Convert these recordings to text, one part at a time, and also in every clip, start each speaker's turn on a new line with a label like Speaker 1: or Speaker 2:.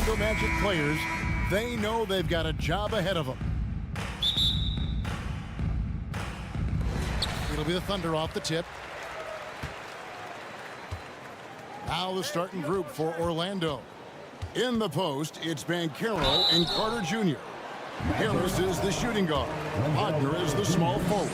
Speaker 1: The Magic players, they know they've got a job ahead of them. It'll be the Thunder off the tip. Now the starting group for Orlando. In the post, it's Banchero and Carter Jr. Harris is the shooting guard. Wagner is the small forward.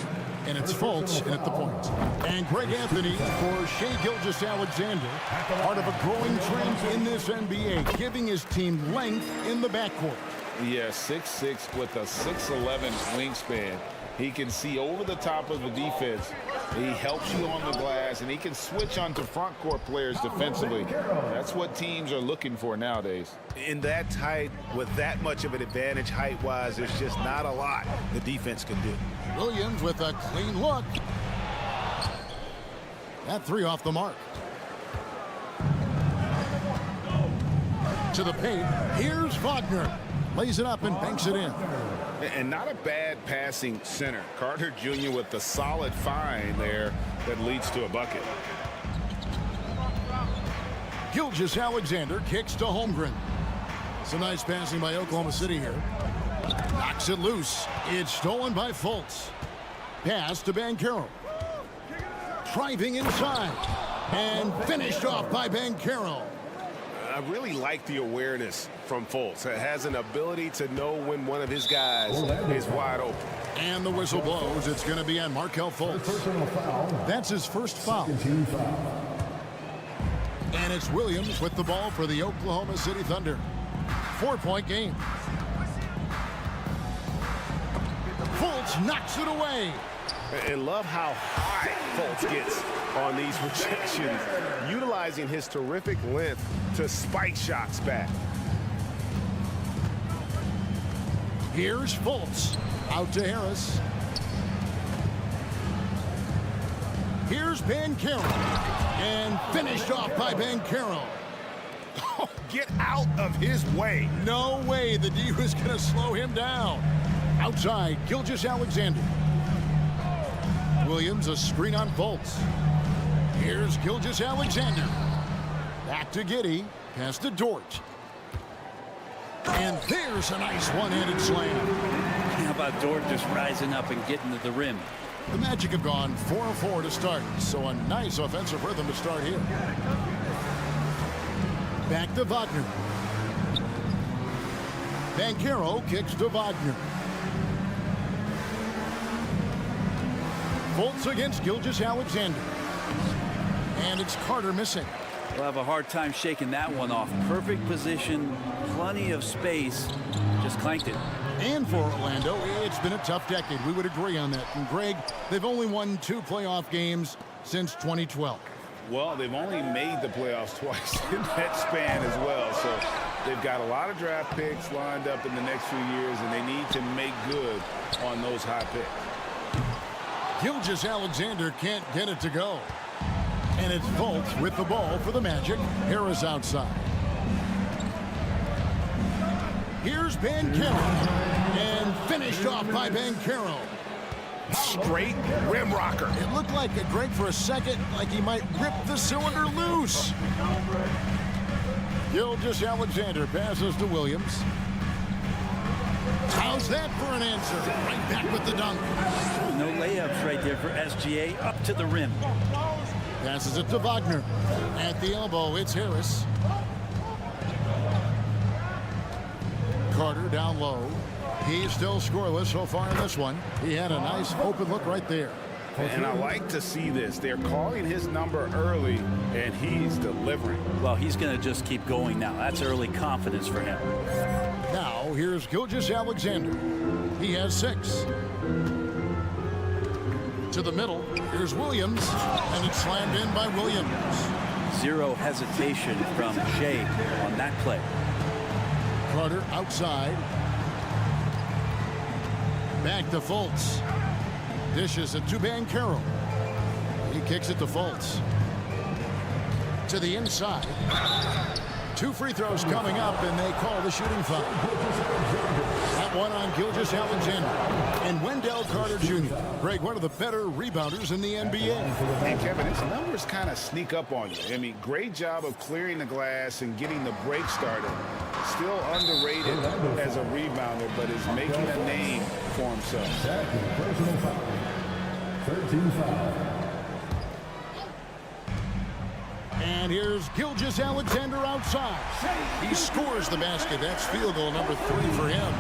Speaker 1: And it's Fultz in at the point. And Greg Anthony for Shai Gilgeous-Alexander. Part of a growing trend in this NBA, giving his team length in the backcourt.
Speaker 2: Yeah, 6'6" with a 6'11" wingspan. He can see over the top of the defense. He helps you on the glass, and he can switch onto front court players defensively. That's what teams are looking for nowadays.
Speaker 3: In that tight, with that much of an advantage height-wise, there's just not a lot the defense can do.
Speaker 1: Williams with a clean look. That three off the mark. To the paint. Here's Wagner. Lays it up and banks it in.
Speaker 2: And not a bad passing center. Carter Jr. with the solid find there that leads to a bucket.
Speaker 1: Gilgeous-Alexander kicks to Holmgren. Some nice passing by Oklahoma City here. Knocks it loose. It's stolen by Fultz. Pass to Banchero. Driving inside. And finished off by Banchero.
Speaker 3: I really like the awareness from Fultz. It has an ability to know when one of his guys is wide open.
Speaker 1: And the whistle blows. It's going to be on Markelle Fultz. That's his first foul. And it's Williams with the ball for the Oklahoma City Thunder. 4-point game. Fultz knocks it away.
Speaker 3: And love how high Fultz gets on these rejections, utilizing his terrific length to spike shots back.
Speaker 1: Here's Fultz. Out to Harris. Here's Banchero. And finished off by Banchero.
Speaker 3: Oh, get out of his way.
Speaker 1: No way the D was going to slow him down. Outside, Gilgeous-Alexander. Williams, a screen on Fultz. Here's Gilgeous-Alexander. Back to Giddey. Pass to Dort. And there's a nice one-handed slam.
Speaker 4: How about Dort just rising up and getting to the rim?
Speaker 1: The Magic have gone 4-4 to start, so a nice offensive rhythm to start here. Back to Wagner. Banchero kicks to Wagner. Fultz against Gilgeous-Alexander. And it's Carter missing.
Speaker 4: We'll have a hard time shaking that one off. Perfect position, plenty of space, just clanked it.
Speaker 1: And for Orlando, it's been a tough decade. We would agree on that. And Greg, they've only won 2 playoff games since 2012.
Speaker 2: Well, they've only made the playoffs twice in that span as well. So they've got a lot of draft picks lined up in the next few years, and they need to make good on those high picks.
Speaker 1: Gilgeous-Alexander can't get it to go. And it's Fultz with the ball for the Magic. Harris outside. Here's Banchero. And finished off by Banchero.
Speaker 3: Straight rim rocker.
Speaker 1: It looked like it, Greg, for a second, like he might rip the cylinder loose. Gilgeous-Alexander passes to Williams. How's that for an answer? Right back with the dunk.
Speaker 4: No layups right there for SGA. Up to the rim.
Speaker 1: Passes it to Wagner. At the elbow, it's Harris. Carter down low. He's still scoreless so far in this one. He had a nice open look right there.
Speaker 2: And I like to see this. They're calling his number early, and he's delivering.
Speaker 4: Well, he's going to just keep going now. That's early confidence for him.
Speaker 1: Now, here's Gilgeous-Alexander. He has 6. To the middle, here's Williams, and it's slammed in by Williams.
Speaker 4: Zero hesitation from Shai on that play.
Speaker 1: Carter outside. Back to Fultz. Dishes it to Banchero. He kicks it to Fultz. To the inside. 2 free throws coming up, and they call the shooting foul. That that one on Gilgeous Alexander. And Wendell Carter Jr. Greg, one of the better rebounders in the NBA.
Speaker 2: And Kevin, his numbers kind of sneak up on you. I mean, great job of clearing the glass and getting the break started. Still underrated as a rebounder, but is making a name for himself.
Speaker 5: Personal foul. 13 foul.
Speaker 1: And here's Gilgeous Alexander outside. He scores the basket. That's field goal number 3 for him.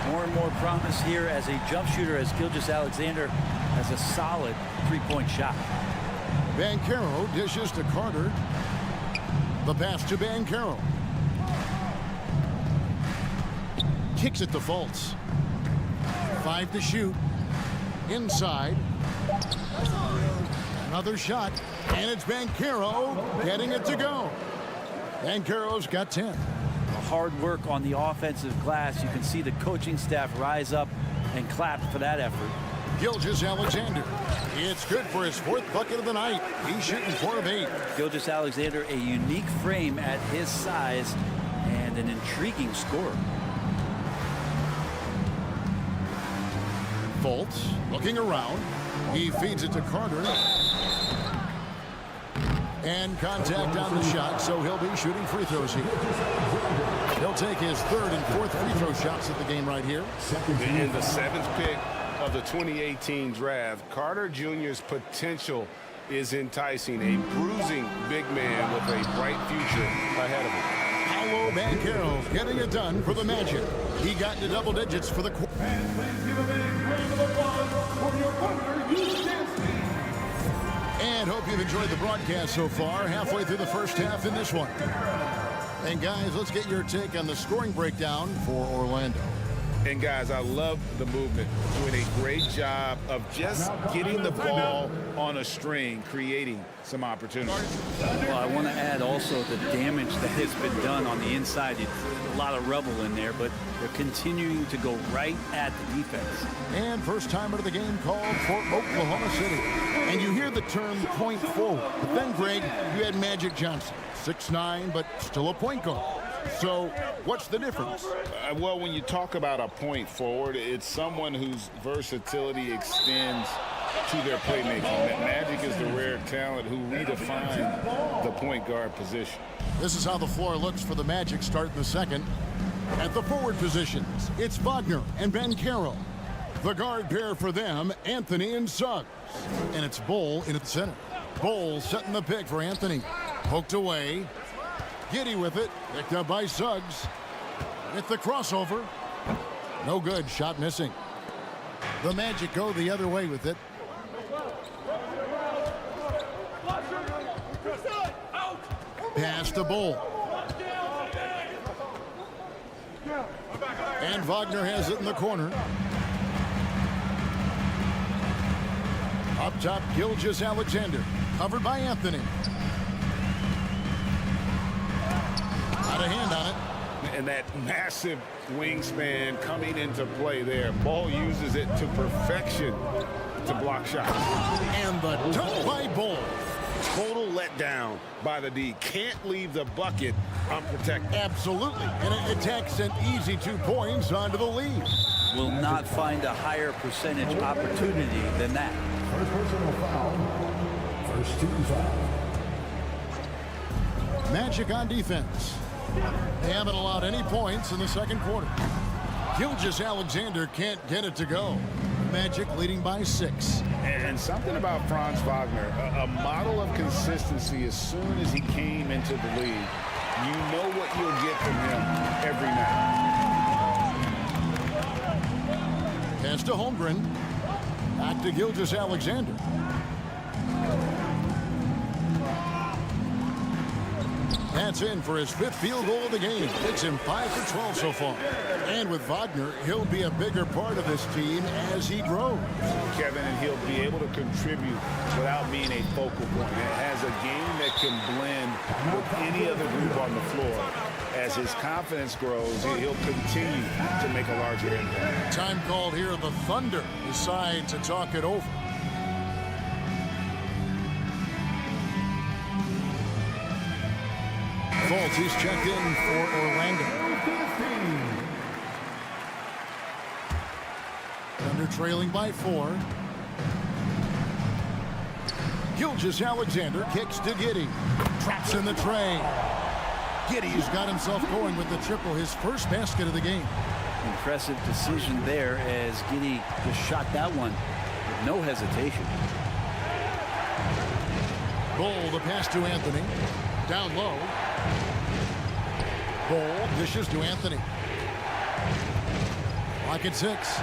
Speaker 4: More and more promise here as a jump shooter, as Gilgeous Alexander has a solid three-point shot.
Speaker 1: Banchero dishes to Carter. The pass to Banchero. Kicks it to Fultz. 5 to shoot. Inside. Another shot. And it's Banchero getting it to go. Banchero's got 10.
Speaker 4: Hard work on the offensive glass. You can see the coaching staff rise up and clap for that effort.
Speaker 1: Gilgeous Alexander. It's good for his 4th bucket of the night. He's shooting 4 of 8.
Speaker 4: Gilgeous Alexander, a unique frame at his size and an intriguing scorer.
Speaker 1: Fultz looking around. He feeds it to Carter. And contact on the shot, so he'll be shooting free throws here. He'll take his 3rd and 4th free throw shots of the game right here.
Speaker 3: In the 7th pick of the 2018 draft, Carter Jr.'s potential is enticing. A bruising big man with a bright future ahead of him.
Speaker 1: Paolo Banchero getting it done for the Magic. He got into double digits for the And hope you've enjoyed the broadcast so far. Halfway through the first half in this one. And guys, let's get your take on the scoring breakdown for Orlando.
Speaker 2: And guys, I love the movement. Doing a great job of just getting the ball on a string, creating some opportunities.
Speaker 4: Well, I want to add also the damage that has been done on the inside. It's a lot of rubble in there, but they're continuing to go right at the defense.
Speaker 1: And first timer of the game called for Oklahoma City. And you hear the term point forward. But then, Greg, you had Magic Johnson, 6'9", but still a point guard. So what's the difference?
Speaker 2: Well, when you talk about a point forward, it's someone whose versatility extends to their playmaking. Magic is the rare talent who redefined the point guard position.
Speaker 1: This is how the floor looks for the Magic starting the second. At the forward positions, it's Wagner and Banchero. The guard pair for them, Anthony and Suggs. And it's Bull in at the center. Bull setting the pick for Anthony. Poked away. Giddy with it. Picked up by Suggs. With the crossover. No good. Shot missing. The Magic go the other way with it. Pass to Bull. And Wagner has it in the corner. Up top, Gilgeous Alexander. Covered by Anthony. Got a hand on it.
Speaker 2: And that massive wingspan coming into play there. Ball uses it to perfection to block shots.
Speaker 1: And the dunk by Bull.
Speaker 3: Total letdown by the D. Can't leave the bucket unprotected.
Speaker 1: Absolutely. And it takes an easy 2 points onto the lead.
Speaker 4: Will not find a higher percentage opportunity than that.
Speaker 5: First personal foul. First team foul.
Speaker 1: Magic on defense. They haven't allowed any points in the second quarter. Gilgeous Alexander can't get it to go. Magic leading by 6.
Speaker 2: And something about Franz Wagner, a model of consistency as soon as he came into the league. You know what you'll get from him every night.
Speaker 1: Pass to Holmgren. Back to Gilgeous Alexander. That's in for his 5th field goal of the game. Takes him 5 for 12 so far. And with Wagner, he'll be a bigger part of this team as he grows.
Speaker 2: Kevin, and he'll be able to contribute without being a focal point. It has a game that can blend with any other group on the floor. As his confidence grows, he'll continue to make a larger impact.
Speaker 1: Time called here. The Thunder decide to talk it over. Fultz, he's checked in for Orlando. trailing by 4. Gilgeous-Alexander kicks to Giddey. Traps in the tray. Giddey's got himself going with the triple, his first basket of the game.
Speaker 4: Impressive decision there as Giddey just shot that one with no hesitation.
Speaker 1: Bull, the pass to Anthony. Down low. Bull dishes to Anthony. Clock at 6.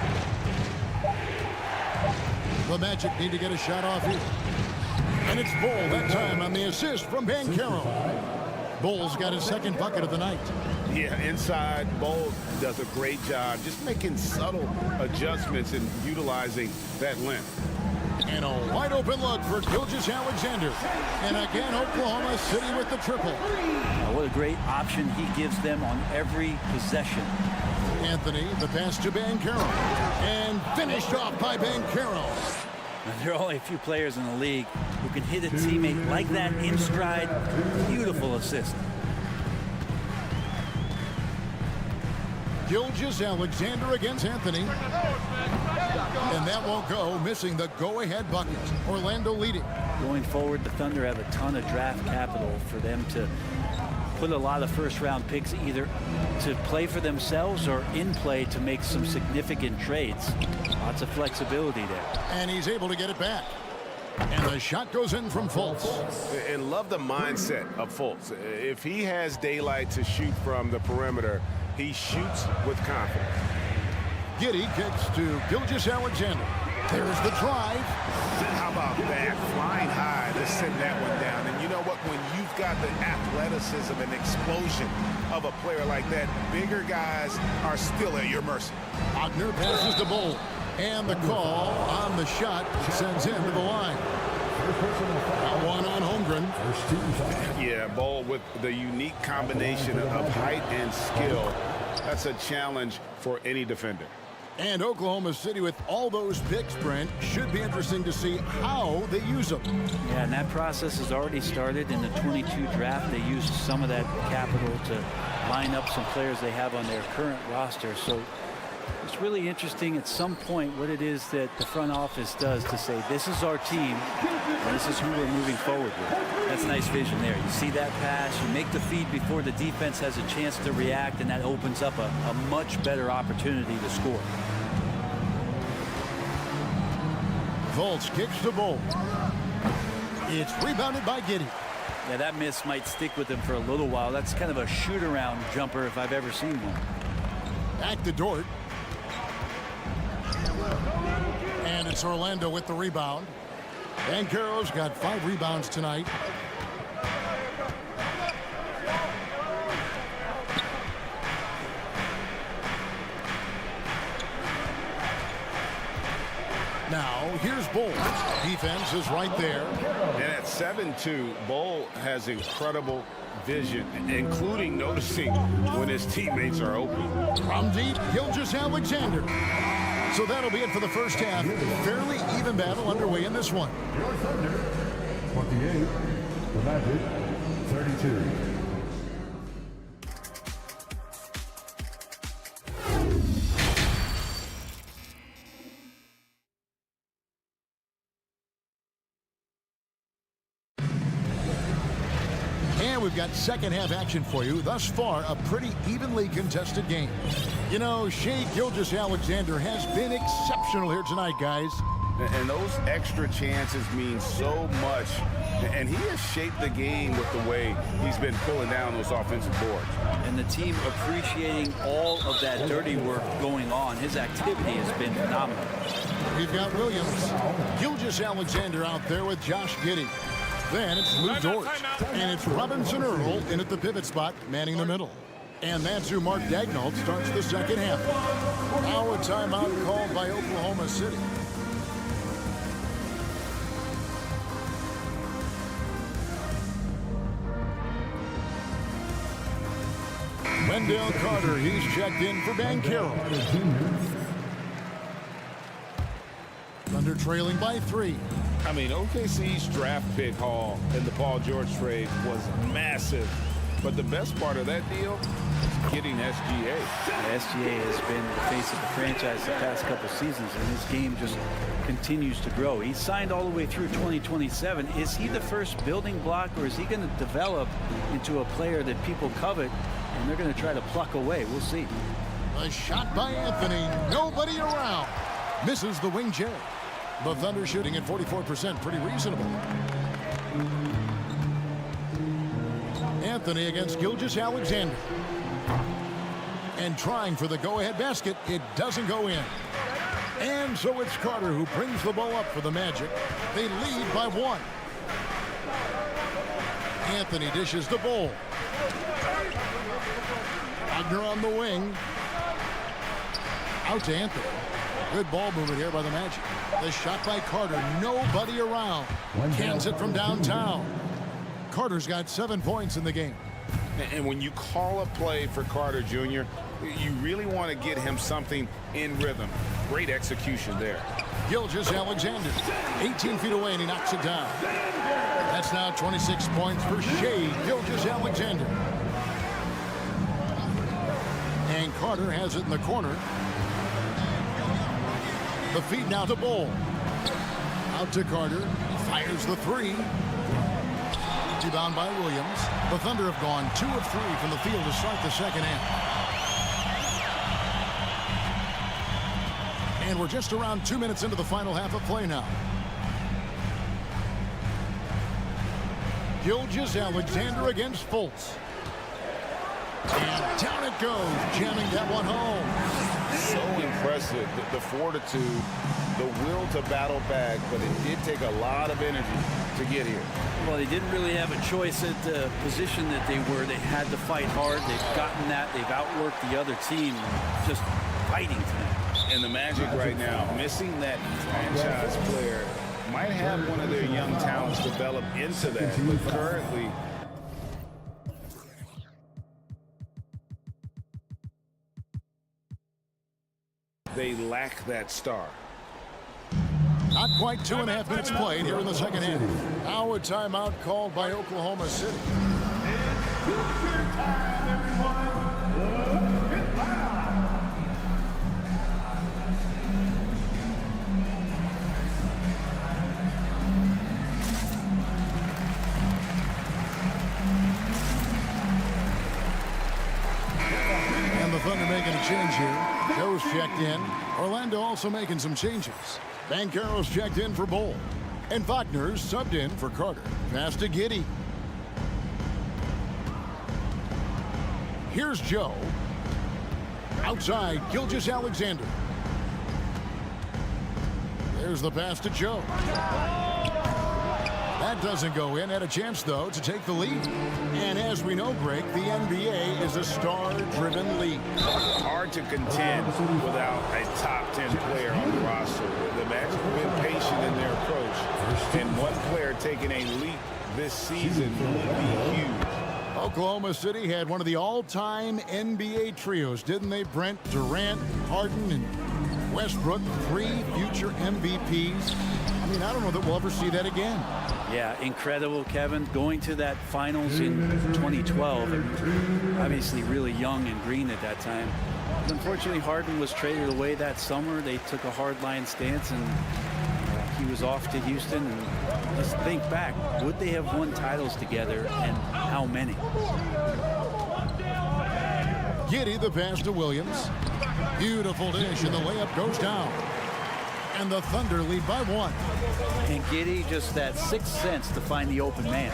Speaker 1: The Magic need to get a shot off here. And it's Bull that time on the assist from Banchero. Bull's got his second bucket of the night.
Speaker 3: Yeah, inside, Bull does a great job just making subtle adjustments and utilizing that length.
Speaker 1: And a wide open look for Gilgeous-Alexander. And again, Oklahoma City with the triple.
Speaker 4: What a great option he gives them on every possession.
Speaker 1: Anthony, the pass to Banchero. And finished off by Banchero.
Speaker 4: There are only a few players in the league who can hit a teammate like that in stride. Beautiful assist.
Speaker 1: Gilgeous-Alexander against Anthony. And that won't go, missing the go-ahead bucket. Orlando leading.
Speaker 4: Going forward, the Thunder have a ton of draft capital for them to put a lot of first-round picks either to play for themselves or in play to make some significant trades. Lots of flexibility there.
Speaker 1: And he's able to get it back. And the shot goes in from Fultz.
Speaker 3: And love the mindset of Fultz. If he has daylight to shoot from the perimeter, he shoots with confidence.
Speaker 1: Giddey kicks to Gilgeous-Alexander. There's the drive.
Speaker 3: How about that? Flying high to send that one down. And you know what? When you've got the athleticism and explosion of a player like that, bigger guys are still at your mercy.
Speaker 1: Wagner passes to Bull. And the call on the shot sends him to the line. One on Holmgren.
Speaker 3: Yeah, Bull with the unique combination of height and skill. That's a challenge for any defender.
Speaker 1: And Oklahoma City with all those picks, Brent, should be interesting to see how they use them.
Speaker 4: Yeah, and that process has already started in the 22 draft. They used some of that capital to line up some players they have on their current roster. So it's really interesting at some point what it is that the front office does to say, this is our team, and this is who we're moving forward with. That's nice vision there. You see that pass, you make the feed before the defense has a chance to react, and that opens up a much better opportunity to score.
Speaker 1: Fultz kicks to Bull. It's rebounded by Giddey.
Speaker 4: Yeah, that miss might stick with him for a little while. That's kind of a shoot-around jumper if I've ever seen one.
Speaker 1: Back to Dort. And it's Orlando with the rebound. Banchero's got 5 rebounds tonight. Now, here's Bull. Defense is right there.
Speaker 3: And at 7'2", Bull has incredible vision, including noticing when his teammates are open.
Speaker 1: From deep, Gilgeous-Alexander. So that'll be it for the first half. Fairly even battle underway in this one.
Speaker 5: Your Thunder, 28. The Magic, 32.
Speaker 1: And we've got second half action for you. Thus far, a pretty evenly contested game. You know, Shai Gilgeous-Alexander has been exceptional here tonight, guys.
Speaker 3: And those extra chances mean so much. And he has shaped the game with the way he's been pulling down those offensive boards.
Speaker 4: And the team appreciating all of that dirty work going on. His activity has been phenomenal.
Speaker 1: We've got Williams. Gilgeous-Alexander out there with Josh Giddey. Then it's Lou Dort. And it's Robinson Earl in at the pivot spot, manning the middle. And that's who Mark Daigneault starts the second half. Now a timeout called by Oklahoma City. Wendell Carter, he's checked in for Banchero. Thunder trailing by 3.
Speaker 2: I mean, OKC's draft pick haul in the Paul George trade was massive. But the best part of that deal, getting SGA.
Speaker 4: SGA has been the face of the franchise the past couple seasons, and his game just continues to grow. He's signed all the way through 2027. Is he the first building block, or is he going to develop into a player that people covet and they're going to try to pluck away? We'll see.
Speaker 1: A shot by Anthony. Nobody around. Misses the wing J. The Thunder shooting at 44%. Pretty reasonable. Anthony against Gilgeous-Alexander. And trying for the go-ahead basket. It doesn't go in. And so it's Carter who brings the ball up for the Magic. They lead by 1. Anthony dishes the ball. Wagner on the wing. Out to Anthony. Good ball movement here by the Magic. The shot by Carter. Nobody around. Cans it from downtown. Carter's got 7 points in the game.
Speaker 2: And when you call a play for Carter Jr., you really want to get him something in rhythm. Great execution there.
Speaker 1: Gilgeous-Alexander, 18 feet away, and he knocks it down. That's now 26 points for Shea Gilgeous-Alexander. And Carter has it in the corner. The feed now to Bull. Out to Carter. Fires the 3. Rebound by Williams. The Thunder have gone 2 of 3 from the field to start the second half. And we're just around 2 minutes into the final half of play now. Gilgeous-Alexander against Fultz. And down it goes, jamming that one home.
Speaker 2: So impressive, the fortitude, the will to battle back, but it did take a lot of energy to get here.
Speaker 4: Well, they didn't really have a choice at the position that they were. They had to fight hard. They've gotten that. They've outworked the other team, just fighting tonight.
Speaker 2: And the Magic right now, missing that franchise player, might have one of their young talents develop into that, but currently they lack that star.
Speaker 1: Not quite 2.5 minutes played here in the second half. Now a timeout called by Oklahoma City. And the Thunder making a change here. Joe's checked in. Orlando also making some changes. Banchero's checked in for Bull. And Wagner's subbed in for Carter. Pass to Giddey. Here's Joe. Outside, Gilgeous-Alexander. There's the pass to Joe. That doesn't go in. Had a chance, though, to take the lead. And as we know, Greg, the NBA is a star-driven league.
Speaker 2: Hard to contend without a top 10 player on the roster. The Magic have been patient in their approach. And one player taking a leap this season would be huge.
Speaker 1: Oklahoma City had one of the all-time NBA trios, didn't they, Brent? Durant, Harden, and Westbrook, 3 future MVPs. I mean, I don't know that we'll ever see that again.
Speaker 4: Yeah, incredible, Kevin. Going to that finals in 2012, and obviously really young and green at that time. But unfortunately, Harden was traded away that summer. They took a hardline stance, and he was off to Houston. And just think back, would they have won titles together, and how many?
Speaker 1: Giddey, the pass to Williams. Beautiful dish, and the layup goes down. And the Thunder lead by 1.
Speaker 4: And Giddey, just that 6th sense to find the open man.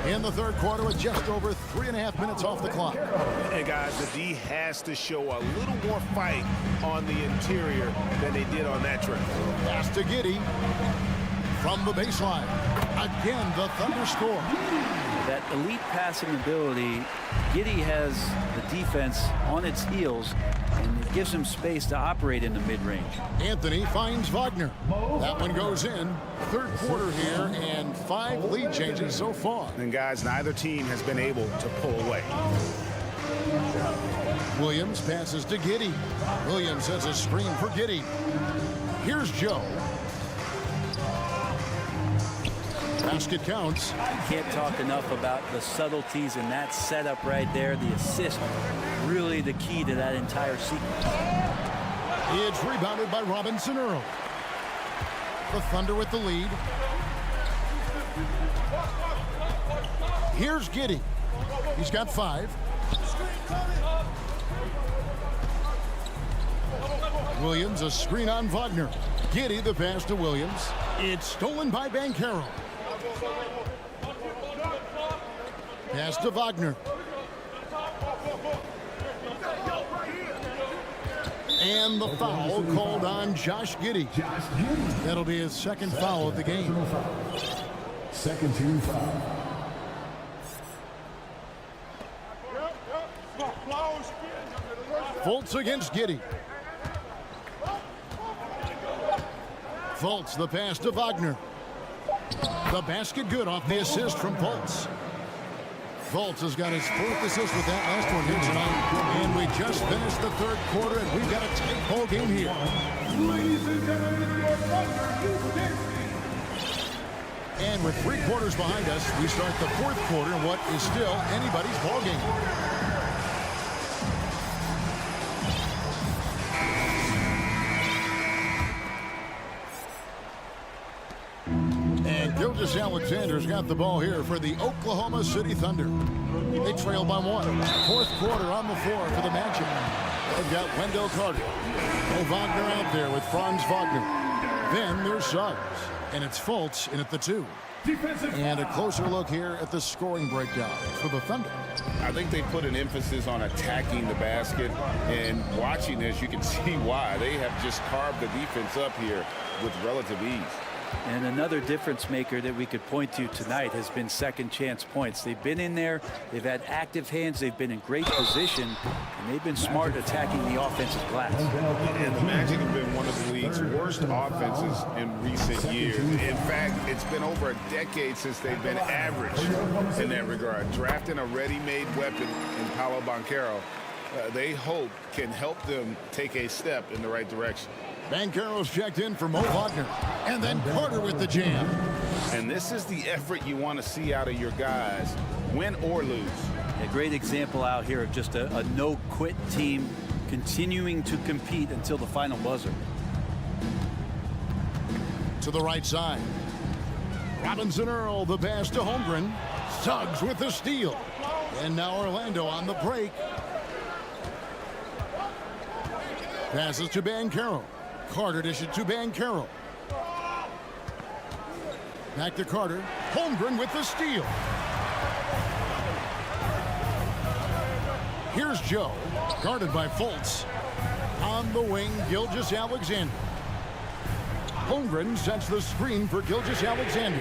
Speaker 1: In the third quarter with just over 3.5 minutes off the clock.
Speaker 3: And guys, the D has to show a little more fight on the interior than they did on that trip.
Speaker 1: Pass to Giddey from the baseline. Again, the Thunder score.
Speaker 4: That elite passing ability, Giddey has the defense on its heels, and it gives him space to operate in the mid-range.
Speaker 1: Anthony finds Wagner. That one goes in. Third quarter here, and 5 lead changes so far.
Speaker 3: And guys, neither team has been able to pull away.
Speaker 1: Williams passes to Giddey. Williams has a screen for Giddey. Here's Joe. Basket counts.
Speaker 4: Can't talk enough about the subtleties in that setup right there. The assist, really the key to that entire sequence.
Speaker 1: It's rebounded by Robinson Earl. The Thunder with the lead. Here's Giddey. He's got 5. Williams, a screen on Wagner. Giddey, the pass to Williams. It's stolen by Banchero. Pass to Wagner. And the foul called on Josh Giddey. That'll be his second foul of the game.
Speaker 5: Second team foul.
Speaker 1: Fultz against Giddey. Fultz, the pass to Wagner. The basket good off the assist from Fultz. Fultz has got his 4th assist with that last one here tonight. And we just finished the 3rd quarter, and we've got a tight ball game here.
Speaker 5: Ladies and gentlemen, your Thunder.
Speaker 1: And with 3 quarters behind us, we start the 4th quarter in what is still anybody's ball game. Gilgeous Alexander's got the ball here for the Oklahoma City Thunder. They trail by 1. 4th quarter on the floor for the Magic. They've got Wendell Carter. Wagner out there with Franz Wagner. Then there's Suggs. And it's Fultz in at the 2. And a closer look here at the scoring breakdown for the Thunder.
Speaker 2: I think they put an emphasis on attacking the basket. And watching this, you can see why. They have just carved the defense up here with relative ease.
Speaker 4: And another difference maker that we could point to tonight has been second chance points. They've been in there, they've had active hands, they've been in great position, and they've been smart attacking the offensive glass.
Speaker 2: And the Magic have been one of the league's worst offenses in recent years. In fact, it's been over a decade since they've been average in that regard. Drafting a ready-made weapon in Paolo Banchero, they hope can help them take a step in the right direction.
Speaker 1: Banchero's checked in for Mo Wagner. And then Carter with the jam.
Speaker 2: And this is the effort you want to see out of your guys, win or lose.
Speaker 4: A great example out here of just a no-quit team continuing to compete until the final buzzer.
Speaker 1: To the right side. Robinson Earl, the pass to Holmgren. Suggs with the steal. And now Orlando on the break. Passes to Banchero. Carter dishes to Banchero. Back to Carter. Holmgren with the steal. Here's Joe. Guarded by Fultz. On the wing, Gilgeous Alexander. Holmgren sets the screen for Gilgeous Alexander.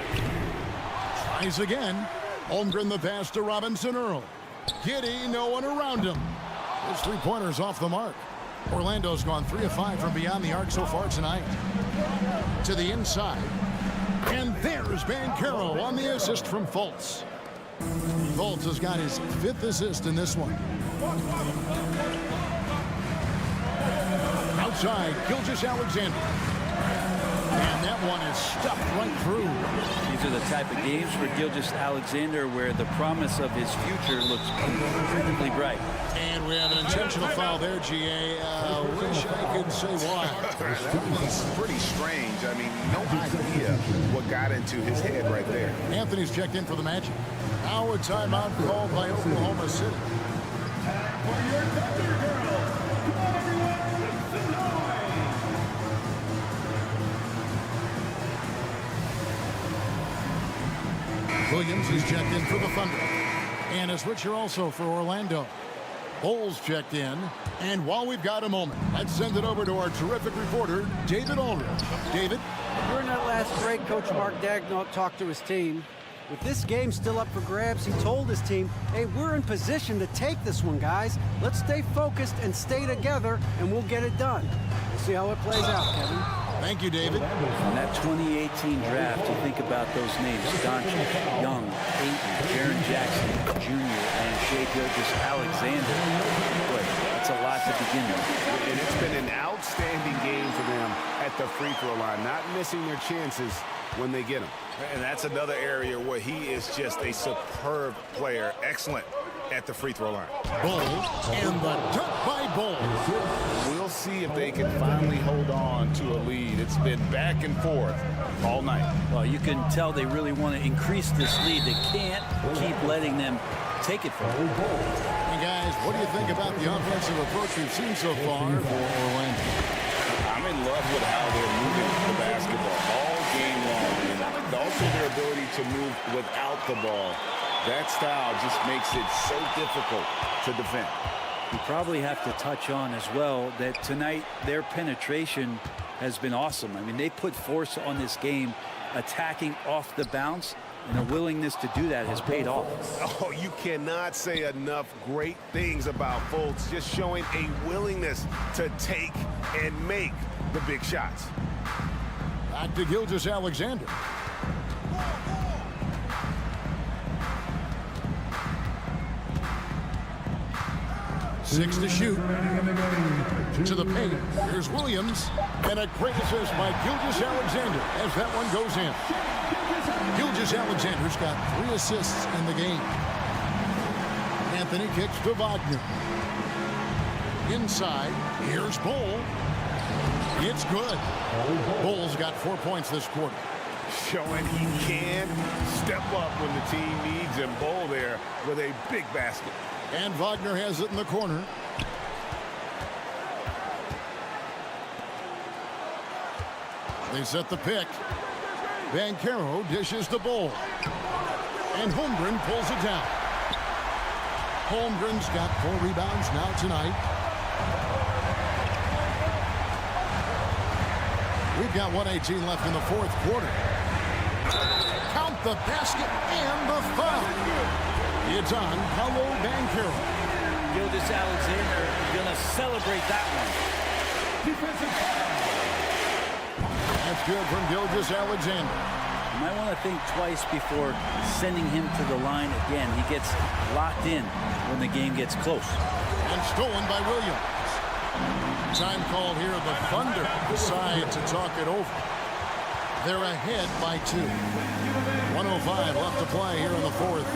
Speaker 1: Tries again. Holmgren the pass to Robinson Earl. Giddey, no one around him. His 3-pointer's off the mark. Orlando's gone 3 of 5 from beyond the arc so far tonight. To the inside. And there's Banchero on the assist from Fultz. Fultz has got his 5th assist in this one. Outside, Gilgeous Alexander. And that one is stuffed right through.
Speaker 4: These are the type of games for Gilgeous Alexander where the promise of his future looks incredibly bright.
Speaker 1: And we have an intentional foul there, GA. Wish I could say why.
Speaker 2: That was pretty strange. I mean, no idea what got into his head right there.
Speaker 1: Anthony's checked in for the Magic. Now a timeout called by Oklahoma City. Williams is checked in for the Thunder. And a switcher also for Orlando. Bowles checked in. And while we've got a moment, let's send it over to our terrific reporter, David Aldridge. David?
Speaker 6: During that last break, Coach Mark Daigneault talked to his team. With this game still up for grabs, he told his team, hey, we're in position to take this one, guys. Let's stay focused and stay together, and we'll get it done. We'll see how it plays out, Kevin.
Speaker 1: Thank you, David.
Speaker 4: On that 2018 draft, you think about those names, Doncic, Young, Ayton, Jaren Jackson Jr., and Shai Gilgeous-Alexander. Boy, that's a a lot to begin with.
Speaker 3: And it's been an outstanding game for them at the free throw line, not missing their chances when they get them.
Speaker 2: And that's another area where he is just a superb player. Excellent at the free throw line.
Speaker 1: Bull and the dunk by Bull.
Speaker 2: We'll see if they can finally hold on to a lead. It's been back and forth all night.
Speaker 4: Well, you can tell they really want to increase this lead. They can't keep letting them take it from them.
Speaker 1: And guys, what do you think about the offensive approach we've seen so far for Orlando?
Speaker 2: I'm in love with how they're moving the basketball all game long, and also their ability to move without the ball. That style just makes it so difficult to defend.
Speaker 4: You probably have to touch on as well that tonight their penetration has been awesome. I mean, they put force on this game, attacking off the bounce, and the willingness to do that has paid off.
Speaker 3: Oh, you cannot say enough great things about Fultz, just showing a willingness to take and make the big shots.
Speaker 1: Back to Gilgeous-Alexander. Six to shoot. To the paint. Here's Williams. And a great assist by Gilgeous-Alexander as that one goes in. Gilgeous-Alexander's got 3 assists in the game. Anthony kicks to Wagner. Inside. Here's Bull. It's good. Bull's got 4 points this quarter.
Speaker 3: Showing he can step up when the team needs him. Bull there with a big basket.
Speaker 1: And Wagner has it in the corner. They set the pick. Banchero dishes the Bull. And Holmgren pulls it down. Holmgren's got 4 rebounds now tonight. We've got 1:18 left in the 4th quarter. Count the basket and the foul. It's on Paolo Banchero.
Speaker 4: Gilgeous-Alexander is going to celebrate that one.
Speaker 5: Defensive foul.
Speaker 1: That's good from Gilgeous-Alexander.
Speaker 4: You might want to think twice before sending him to the line again. He gets locked in when the game gets close.
Speaker 1: And stolen by Williams. Time called here. The Thunder decide to talk it over. They're ahead by 2. 1:05 left to play here in the 4th.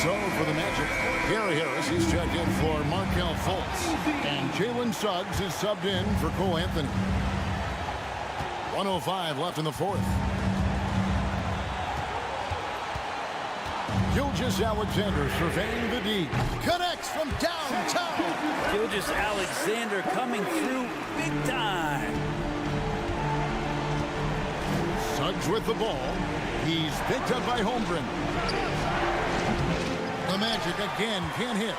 Speaker 1: So for the Magic, Gary Harris is checked in for Markelle Fultz. And Jalen Suggs is subbed in for Cole Anthony. 1:05 left in the 4th. Gilgeous-Alexander surveying the D. Connects from downtown.
Speaker 4: Gilgeous-Alexander coming through big time.
Speaker 1: Suggs with the ball. He's picked up by Holmgren. The Magic again can't hit.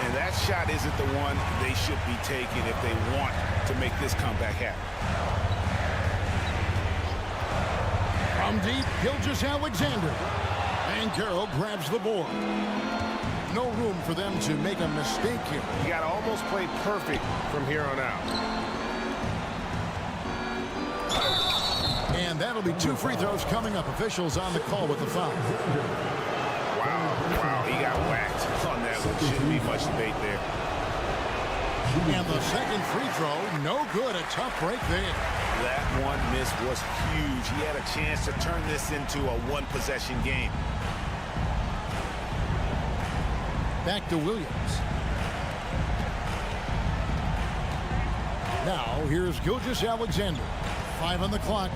Speaker 2: And that shot isn't the one they should be taking if they want to make this comeback happen.
Speaker 1: From deep, Gilgeous-Alexander. Banchero grabs the board. No room for them to make a mistake here.
Speaker 3: You got to almost play perfect from here on out.
Speaker 1: And that'll be 2 free throws coming up. Officials on the call with the foul.
Speaker 3: Wow, he got whacked on that one. Shouldn't be much debate there.
Speaker 1: And the second free throw, no good. A tough break there.
Speaker 2: That one miss was huge. He had a chance to turn this into a one-possession game.
Speaker 1: Back to Williams. Now, here's Gilgeous-Alexander. 5 on the clock.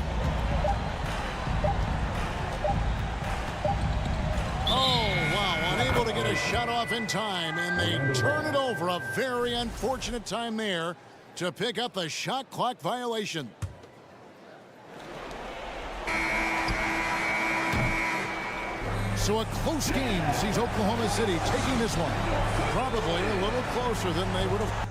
Speaker 1: Oh, wow. Unable to get a shot off in time, and they turn it over. A very unfortunate time there to pick up the shot clock violation. So a close game sees Oklahoma City taking this one. Probably a little closer than they would have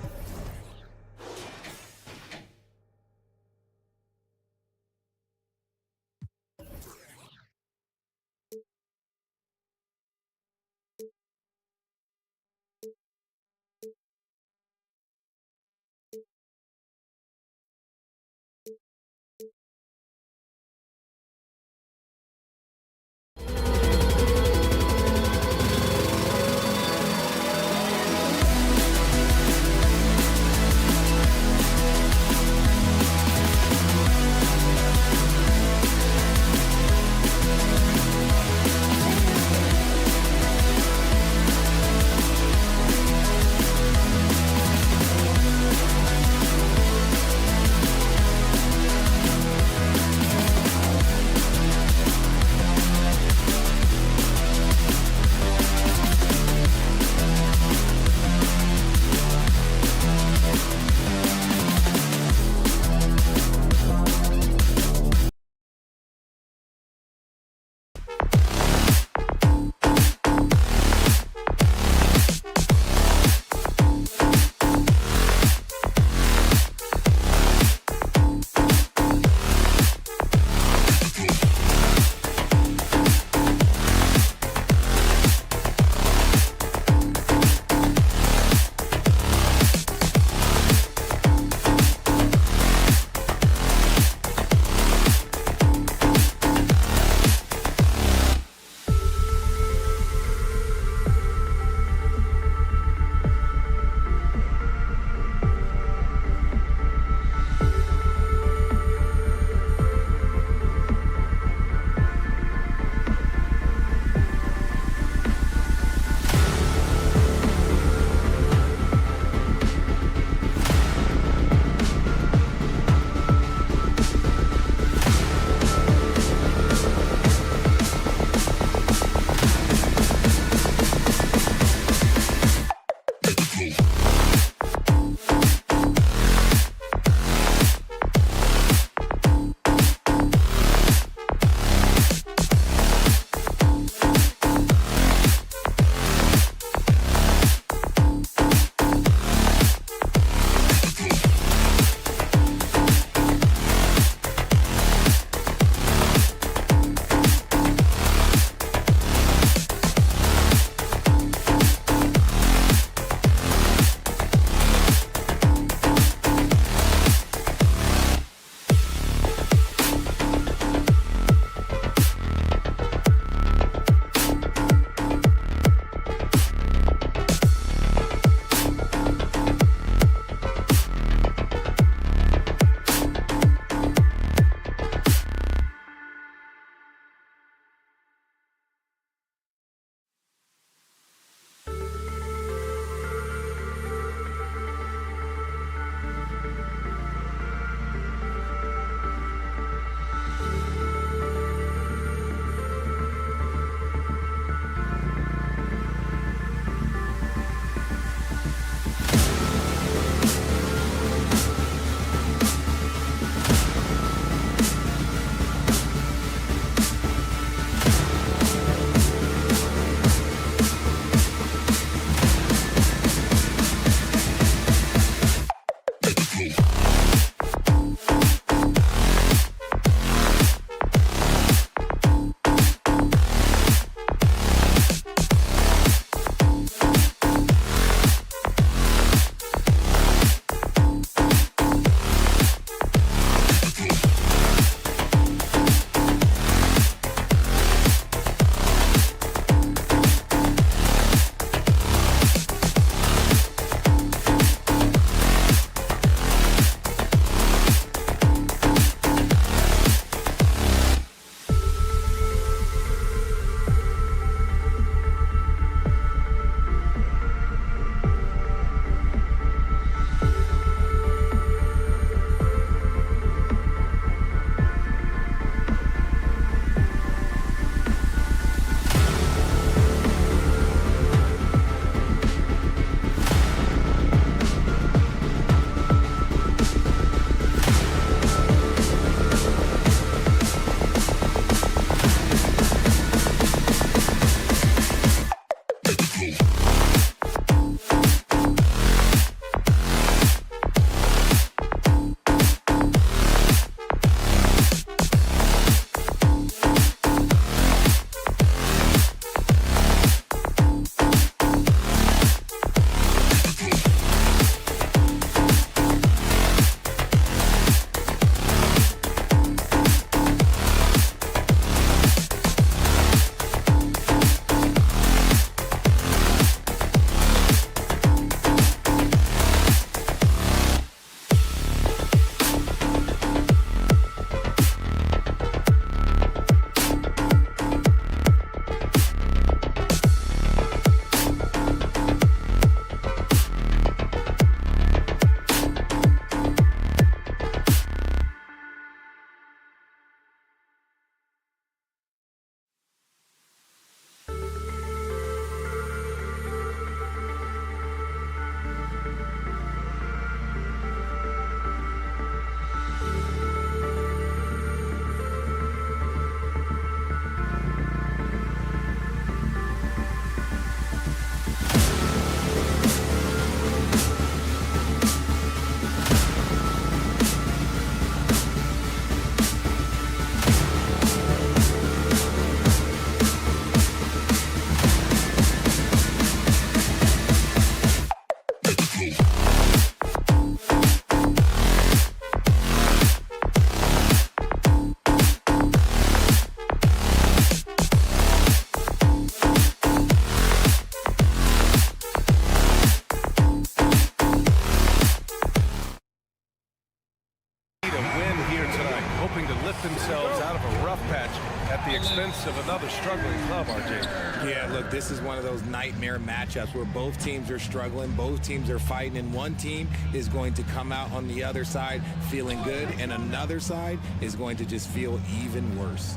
Speaker 7: of a rough patch at the expense of another struggling club, RJ.
Speaker 8: Yeah, look, this is one of those nightmare matchups where both teams are struggling, both teams are fighting, and one team is going to come out on the other side feeling good, and another side is going to just feel even worse.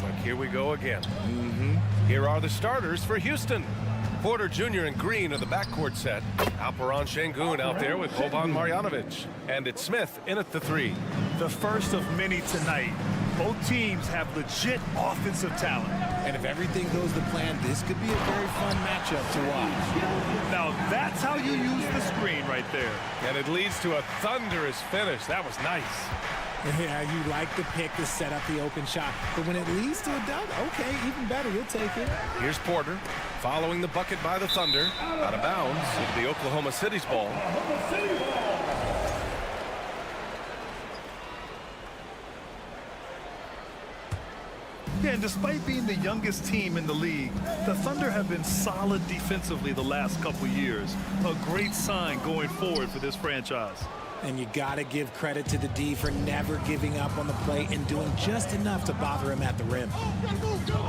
Speaker 7: Look, here we go again. Here are the starters for Houston. Porter Jr. and Green are the backcourt set. Alperon Şengün out there with Boban Marjanovic. And it's Smith in at the 3.
Speaker 9: The first of many tonight. Both teams have legit offensive talent.
Speaker 8: And if everything goes to plan, this could be a very fun matchup to watch.
Speaker 9: Now that's how you use the screen right there.
Speaker 7: And it leads to a thunderous finish. That was nice.
Speaker 8: Yeah, you like the pick to set up the open shot. But when it leads to a dunk, okay, even better, you'll take it.
Speaker 7: Here's Porter following the bucket by the Thunder. Out of bounds. It'll be Oklahoma City's ball.
Speaker 9: Yeah, and despite being the youngest team in the league, the Thunder have been solid defensively the last couple years. A great sign going forward for this franchise.
Speaker 8: And you got to give credit to the D for never giving up on the play and doing just enough to bother him at the rim.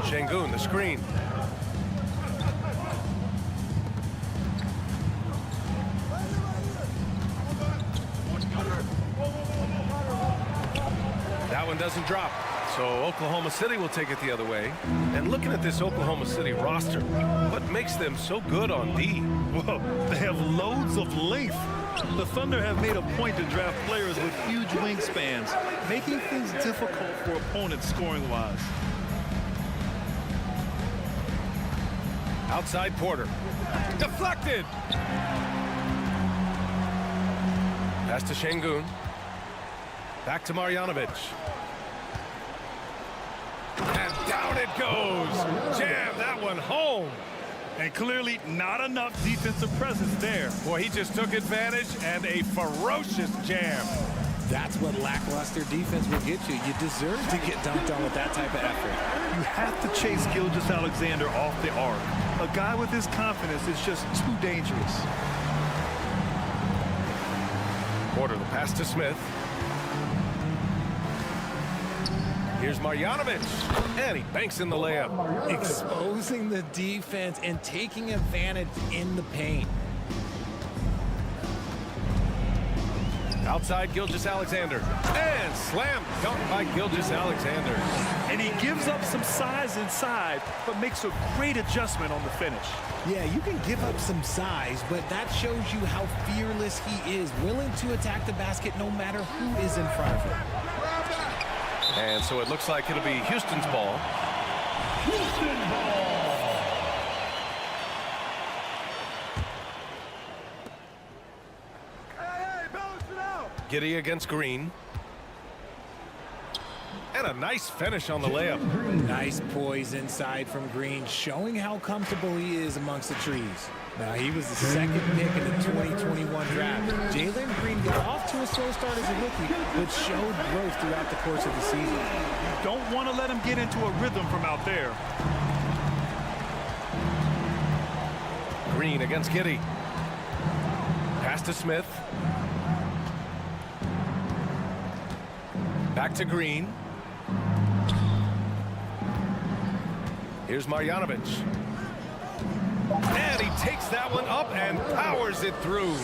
Speaker 7: Şengün, the screen. That one doesn't drop. So Oklahoma City will take it the other way. And looking at this Oklahoma City roster, what makes them so good on D?
Speaker 9: Well, they have loads of length. The Thunder have made a point to draft players with huge wingspans, making things difficult for opponents scoring-wise.
Speaker 7: Outside Porter. Deflected! Pass to Şengün. Back to Marjanovic. And down it goes. Jam that one home.
Speaker 9: And clearly not enough defensive presence there.
Speaker 7: Boy, he just took advantage and a ferocious jam.
Speaker 8: That's what lackluster defense will get you. You deserve to get dunked on with that type of effort.
Speaker 9: You have to chase Gilgeous-Alexander off the arc. A guy with his confidence is just too dangerous.
Speaker 7: Porter, the pass to Smith. Here's Marjanovic, and he banks in the layup.
Speaker 8: Exposing the defense and taking advantage in the paint.
Speaker 7: Outside Gilgeous-Alexander, and slam dunk by Gilgeous-Alexander.
Speaker 9: And he gives up some size inside, but makes a great adjustment on the finish.
Speaker 8: Yeah, you can give up some size, but that shows you how fearless he is, willing to attack the basket no matter who is in front of him.
Speaker 7: And so it looks like it'll be Houston's ball. Houston ball. Giddey against Green. And a nice finish on the layup.
Speaker 8: Nice poise inside from Green, showing how comfortable he is amongst the trees. Now, he was the second pick in the 2021 draft. Jalen Green got off to a slow start as a rookie, but showed growth throughout the course of the season.
Speaker 9: You don't want to let him get into a rhythm from out there.
Speaker 7: Green against Giddey. Pass to Smith. Back to Green. Here's Marjanovic. And he takes that one up and powers it through.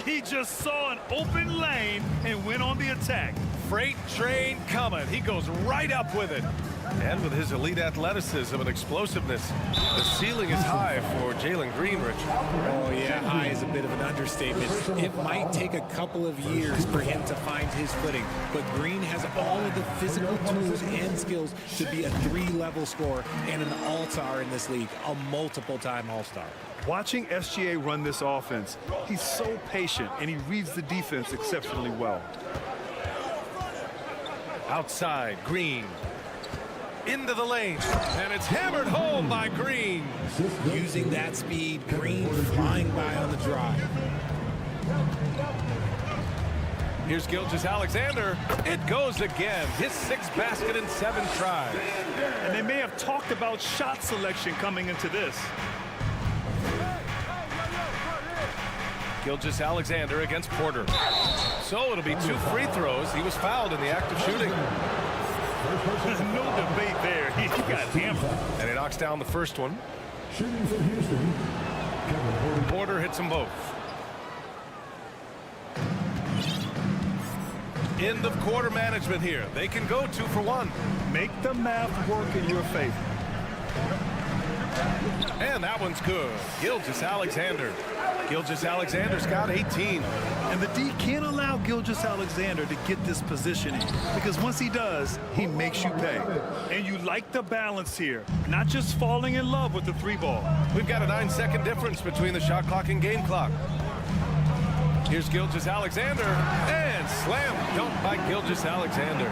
Speaker 9: He just saw an open lane and went on the attack.
Speaker 7: Freight train coming. He goes right up with it. And with his elite athleticism and explosiveness, the ceiling is high for Jalen Green, Richard.
Speaker 8: Oh, yeah, high is a bit of an understatement. It might take a couple of years for him to find his footing, but Green has all of the physical tools and skills to be a three-level scorer and an all-star in this league, a multiple-time all-star.
Speaker 9: Watching SGA run this offense, he's so patient, and he reads the defense exceptionally well.
Speaker 7: Outside, Green. Into the lane, and it's hammered home by Green.
Speaker 8: Using that speed, Green flying by on the drive.
Speaker 7: Here's Gilgeous-Alexander. It goes again. His sixth basket in 7 tries.
Speaker 9: And they may have talked about shot selection coming into this.
Speaker 7: Gilgeous-Alexander against Porter. So it'll be 2 free throws. He was fouled in the act of shooting.
Speaker 9: There's no debate there. He got hammered.
Speaker 7: And he knocks down the first one.
Speaker 5: Shooting for Houston, Kevin
Speaker 7: Porter hits them both. End of quarter management here. They can go 2 for 1.
Speaker 9: Make the math work in your favor.
Speaker 7: And that one's good. Gilgeous-Alexander. Gilgeous-Alexander's got 18.
Speaker 9: And the D can't allow Gilgeous-Alexander to get this positioning, because once he does, he makes you pay. And you like the balance here, not just falling in love with the 3-ball.
Speaker 7: We've got a 9-second difference between the shot clock and game clock. Here's Gilgeous-Alexander, and slam dunk by Gilgeous-Alexander.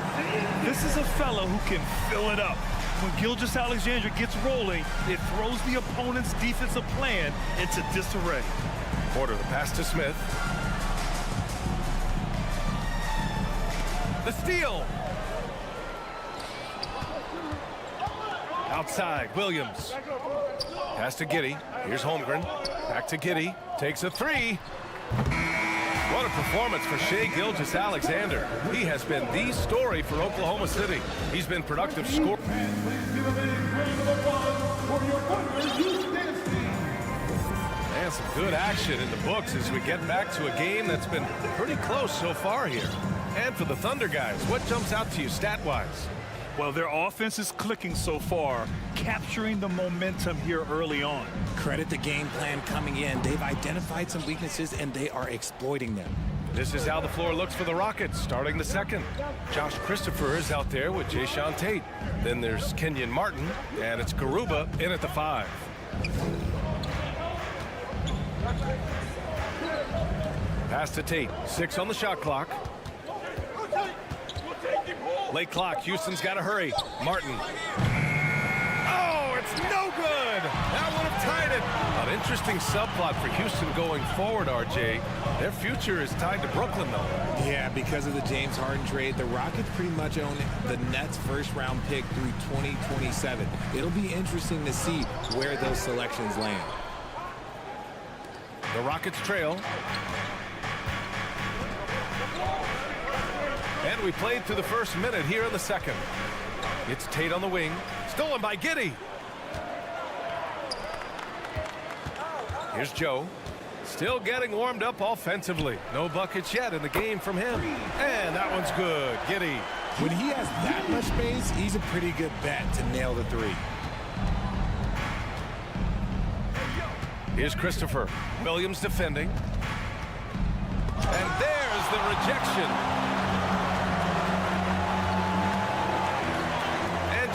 Speaker 9: This is a fellow who can fill it up. When Gilgeous-Alexander gets rolling, it throws the opponent's defensive plan into disarray.
Speaker 7: Porter, the pass to Smith. The steal. Outside, Williams. Pass to Giddey. Here's Holmgren. Back to Giddey. Takes a 3. What a performance for Shai Gilgeous-Alexander. He has been the story for Oklahoma City. He's been productive scorer. And some good action in the books as we get back to a game that's been pretty close so far here. And for the Thunder guys, what jumps out to you stat-wise?
Speaker 9: Well, their offense is clicking so far, capturing the momentum here early on.
Speaker 8: Credit the game plan coming in. They've identified some weaknesses, and they are exploiting them.
Speaker 7: This is how the floor looks for the Rockets, starting the second. Josh Christopher is out there with Jayshawn Tate. Then there's Kenyon Martin, and it's Garuba in at the 5. Pass to Tate, 6 on the shot clock. Late clock, Houston's got to hurry. Martin. Oh, it's no good. That would have tied it. An interesting subplot for Houston going forward, RJ. Their future is tied to Brooklyn, though.
Speaker 8: Yeah, because of the James Harden trade, the Rockets pretty much own the Nets' first-round pick through 2027. It'll be interesting to see where those selections land.
Speaker 7: The Rockets trail. And we played through the first minute here in the second. It's Tate on the wing. Stolen by Giddey. Here's Joe. Still getting warmed up offensively. No buckets yet in the game from him. And that one's good. Giddey.
Speaker 8: When he has that much space, he's a pretty good bet to nail the 3.
Speaker 7: Here's Christopher. Williams defending. And there's the rejection.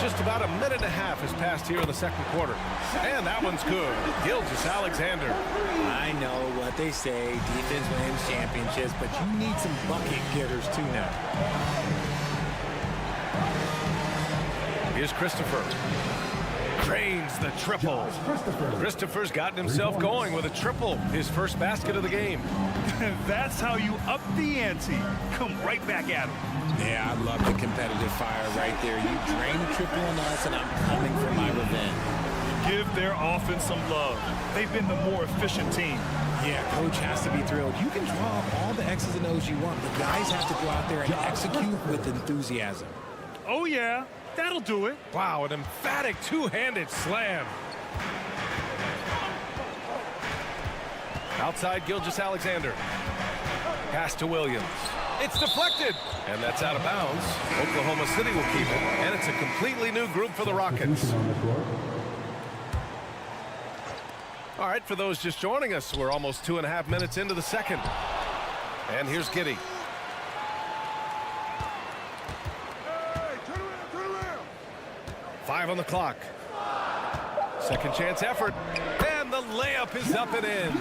Speaker 7: Just about a minute and a half has passed here in the second quarter. And that one's good. Gilgeous-Alexander.
Speaker 8: I know what they say, defense wins championships, but you need some bucket getters too now.
Speaker 7: Here's Christopher. Drains the triple. Christopher's gotten himself going with a triple. His first basket of the game.
Speaker 9: That's how you up the ante. Come right back at him.
Speaker 8: Yeah, I love the competitive fire right there. You drain the triple on us, and I'm coming for my revenge.
Speaker 9: Give their offense some love. They've been the more efficient team.
Speaker 8: Yeah, coach has to be thrilled. You can draw up all the X's and O's you want, but guys have to go out there and execute with enthusiasm.
Speaker 9: Oh, yeah. That'll do it.
Speaker 7: Wow, an emphatic two-handed slam. Outside, Gilgeous-Alexander. Pass to Williams. It's deflected, and that's out of bounds. Oklahoma City will keep it, and it's a completely new group for the Rockets. All right, for those just joining us, we're almost 2.5 minutes into the second. And here's Giddey. Five on the clock. Second chance effort. And the layup is up and in.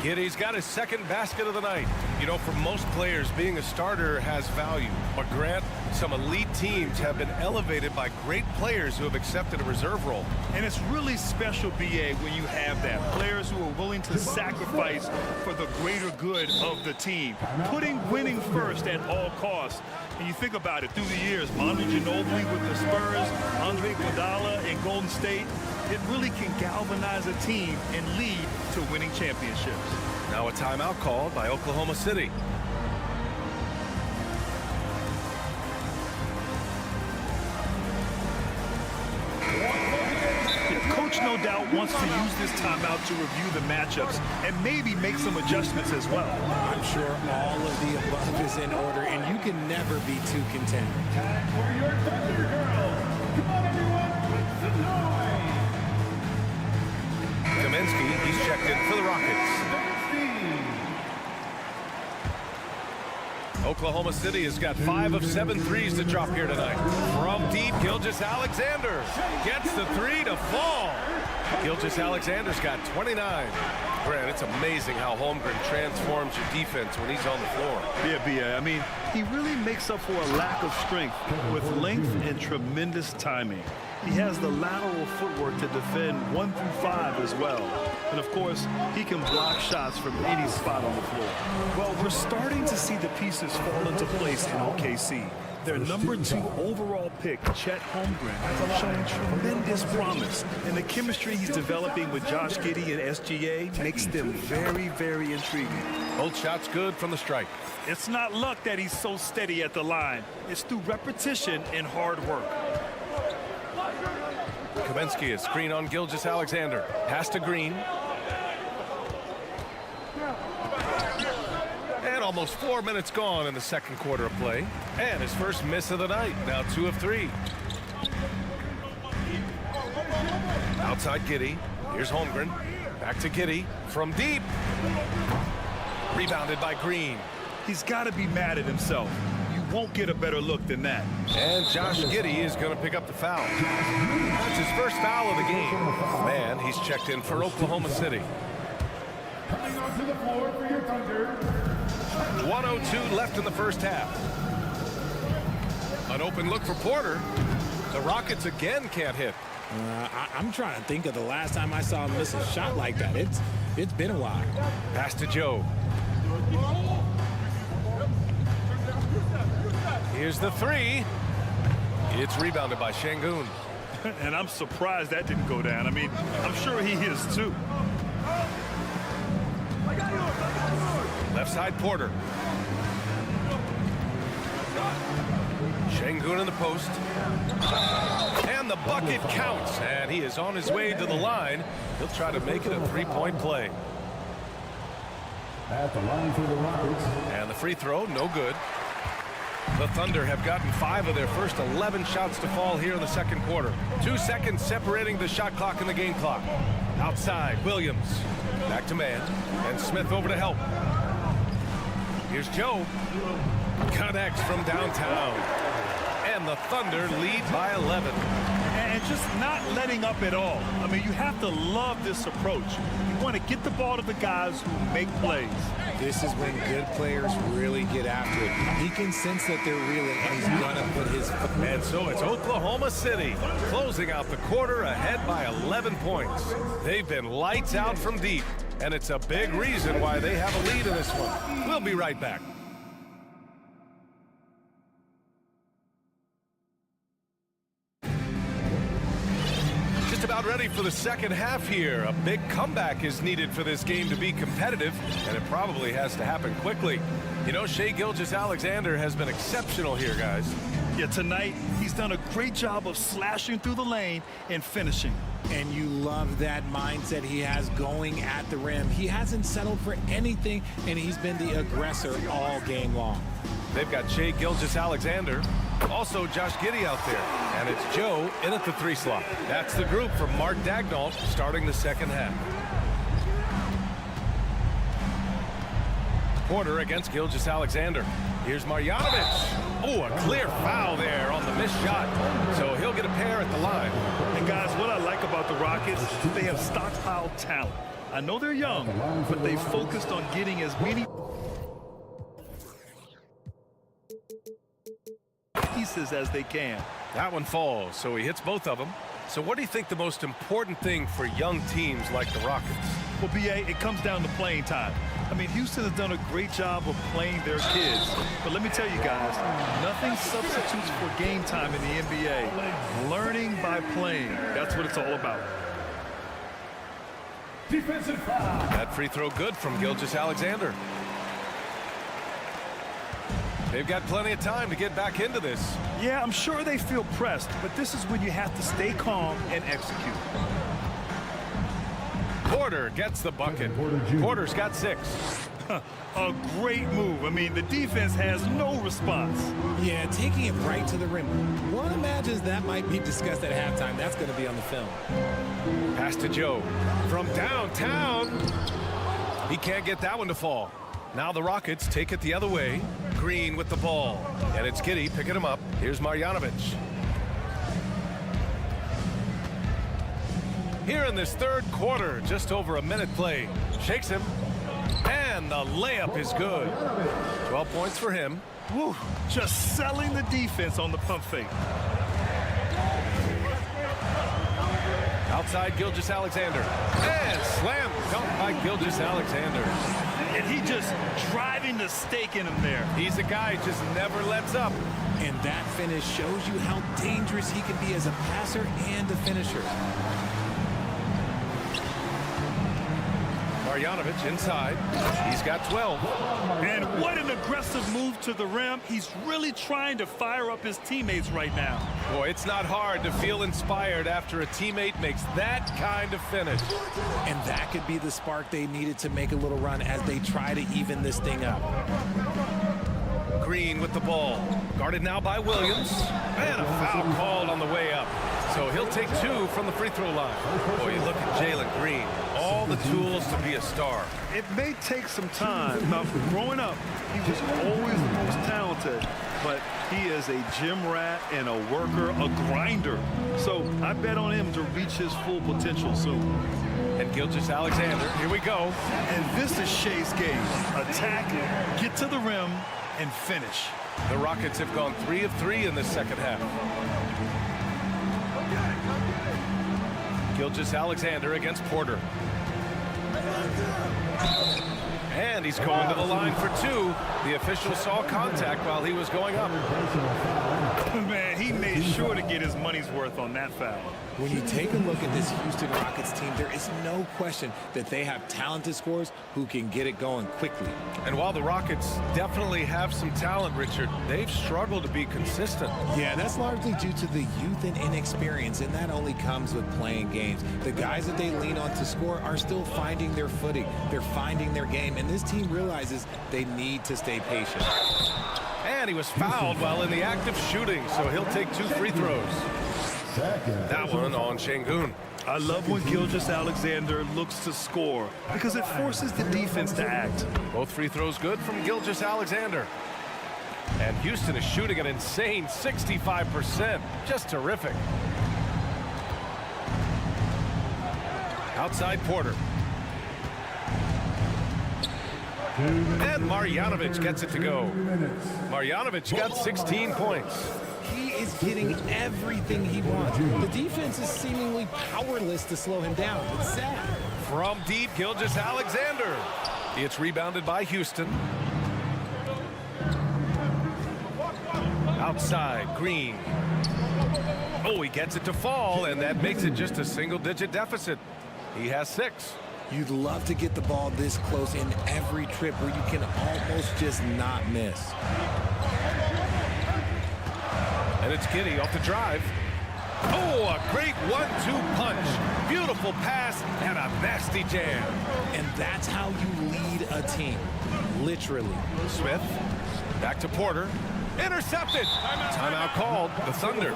Speaker 7: Giddey's got his second basket of the night. You know, for most players, being a starter has value. But Grant, some elite teams have been elevated by great players who have accepted a reserve role.
Speaker 9: And it's really special, BA, when you have that. Players who are willing to sacrifice for the greater good of the team. Putting winning first at all costs. And you think about it, through the years, Manu Ginobili with the Spurs, Andre Iguodala in Golden State, it really can galvanize a team and lead to winning championships.
Speaker 7: Now a timeout called by Oklahoma City.
Speaker 9: no doubt wants to use this timeout to review the matchups and maybe make some adjustments as well.
Speaker 8: I'm sure all of the above is in order, and you can never be too content.
Speaker 7: Kaminsky, he's checked in for the Rockets. Oklahoma City has got 5 of 7 threes to drop here tonight. From deep, Gilgeous-Alexander gets the three to fall. Gilgeous-Alexander's got 29. Grant, it's amazing how Holmgren transforms your defense when he's on the floor.
Speaker 9: Yeah, B.A. I mean, he really makes up for a lack of strength with length and tremendous timing. He has the lateral footwork to defend 1 through 5 as well. And of course, he can block shots from any spot on the floor. Well, we're starting to see the pieces fall into place in OKC. Their number 2 overall pick, Chet Holmgren, showing tremendous promise. And the chemistry he's developing with Josh Giddey and SGA makes them very, very intriguing.
Speaker 7: Both shots good from the stripe.
Speaker 9: It's not luck that he's so steady at the line. It's through repetition and hard work.
Speaker 7: Kaminsky, a screen on Gilgeous-Alexander. Pass to Green. And almost 4 minutes gone in the second quarter of play. And his first miss of the night. Now 2 of 3. Outside Giddey. Here's Holmgren. Back to Giddey. From deep. Rebounded by Green.
Speaker 9: He's got to be mad at himself. You won't get a better look than that.
Speaker 7: And Josh Giddey is going to pick up the foul. That's his first foul of the game. Man, he's checked in for Oklahoma City.
Speaker 5: Coming onto the floor for your Thunder.
Speaker 7: 1:02 left in the first half. An open look for Porter. The Rockets again can't hit.
Speaker 8: I'm trying to think of the last time I saw him miss a shot like that. It's been a while.
Speaker 7: Pass to Joe. Here's the three. It's rebounded by Şengün.
Speaker 9: And I'm surprised that didn't go down. I mean, I'm sure he is too.
Speaker 7: Left side Porter. Şengün in the post. And the bucket counts. And he is on his way to the line. He'll try to make it a three-point play.
Speaker 5: At the line for the Rockets.
Speaker 7: And the free throw, no good. The Thunder have gotten 5 of their first 11 shots to fall here in the second quarter. 2 seconds separating the shot clock and the game clock. Outside, Williams. Back to man. And Smith over to help. Here's Joe. Connects from downtown. And the Thunder lead by 11.
Speaker 9: And just not letting up at all. I mean, you have to love this approach. You want to get the ball to the guys who make plays.
Speaker 8: This is when good players really get after it. He can sense that they're reeling, and he's going to put his...
Speaker 7: And so it's Oklahoma City closing out the quarter ahead by 11 points. They've been lights out from deep, and it's a big reason why they have a lead in this one. We'll be right back. About ready for the second half here. A big comeback is needed for this game to be competitive, and it probably has to happen quickly. You know, Shai Gilgeous-Alexander has been exceptional here, guys.
Speaker 9: Yeah, tonight he's done a great job of slashing through the lane and finishing.
Speaker 8: And you love that mindset he has going at the rim. He hasn't settled for anything, and he's been the aggressor all game long.
Speaker 7: They've got Shai Gilgeous-Alexander, also Josh Giddey out there, and it's Joe in at the 3 slot. That's the group from Mark Daigneault starting the second half. Porter against Gilgeous-Alexander. Here's Marjanovic. Oh, a clear foul there on the missed shot. So he'll get a pair at the line.
Speaker 9: And guys, what I like about the Rockets, they have stockpiled talent. I know they're young, but they focused on getting as many pieces as they can.
Speaker 7: That one falls, so he hits both of them. So what do you think the most important thing for young teams like the Rockets?
Speaker 9: Well, B.A., it comes down to playing time. I mean, Houston has done a great job of playing their kids. But let me tell you guys, nothing substitutes for game time in the NBA. Learning by playing, that's what it's all about.
Speaker 5: Defensive foul.
Speaker 7: That free throw good from Gilgeous-Alexander. They've got plenty of time to get back into this.
Speaker 9: Yeah, I'm sure they feel pressed, but this is when you have to stay calm and execute.
Speaker 7: Porter gets the bucket. Porter's got 6.
Speaker 9: A great move. I mean, the defense has no response.
Speaker 8: Yeah, taking it right to the rim. One imagines that might be discussed at halftime. That's going to be on the film.
Speaker 7: Pass to Joe from downtown. He can't get that one to fall. Now the Rockets take it the other way. Green with the ball. And it's Giddey picking him up. Here's Marjanovic. Here in this third quarter, just over a minute play. Shakes him. And the layup is good. 12 points for him.
Speaker 9: Woo, just selling the defense on the pump fake.
Speaker 7: Outside Gilgeous-Alexander. And slam dunk by Gilgeous-Alexander.
Speaker 9: And he just driving the stake in him there.
Speaker 7: He's a guy who just never lets up.
Speaker 8: And that finish shows you how dangerous he can be as a passer and a finisher.
Speaker 7: Marjanovic inside. He's got 12.
Speaker 9: And what an aggressive move to the rim. He's really trying to fire up his teammates right now.
Speaker 7: Boy, it's not hard to feel inspired after a teammate makes that kind of finish.
Speaker 8: And that could be the spark they needed to make a little run as they try to even this thing up.
Speaker 7: Green with the ball. Guarded now by Williams. And a foul called on the way up. So he'll take 2 from the free throw line. Boy, you look at Jalen Green. All the tools to be a star.
Speaker 9: It may take some time. Now, growing up, he was always the most talented, but he is a gym rat and a worker, a grinder. So I bet on him to reach his full potential soon.
Speaker 7: And Gilgeous-Alexander, here we go.
Speaker 9: And this is Shea's game. Attack, get to the rim, and finish.
Speaker 7: The Rockets have gone 3 of 3 in the second half. Gilgeous-Alexander against Porter. And he's going to the line for 2. The official saw contact while he was going up.
Speaker 9: Man, he made sure to get his money's worth on that foul.
Speaker 8: When you take a look at this Houston Rockets team, there is no question that they have talented scorers who can get it going quickly.
Speaker 7: And while the Rockets definitely have some talent, Richard, they've struggled to be consistent.
Speaker 8: Yeah, that's largely due to the youth and inexperience, and that only comes with playing games. The guys that they lean on to score are still finding their footing. They're finding their game, and this team realizes they need to stay patient.
Speaker 7: And he was fouled while in the act of shooting, so he'll take 2 free throws. That one on Şengün.
Speaker 9: I love when Gilgeous-Alexander looks to score because it forces the defense to act.
Speaker 7: Both free throws good from Gilgeous-Alexander. And Houston is shooting an insane 65%. Just terrific. Outside Porter. And Marjanovic gets it to go. Marjanovic got 16 points.
Speaker 8: He is getting everything he wants. The defense is seemingly powerless to slow him down. It's sad.
Speaker 7: From deep, Gilgeous-Alexander. It's rebounded by Houston. Outside, Green. Oh, he gets it to fall, and that makes it just a single-digit deficit. He has 6.
Speaker 8: You'd love to get the ball this close in every trip where you can almost just not miss.
Speaker 7: And it's Giddey off the drive. Oh, a great 1-2 punch. Beautiful pass and a nasty jam.
Speaker 8: And that's how you lead a team. Literally.
Speaker 7: Smith, back to Porter. Intercepted. Timeout called. The Thunder.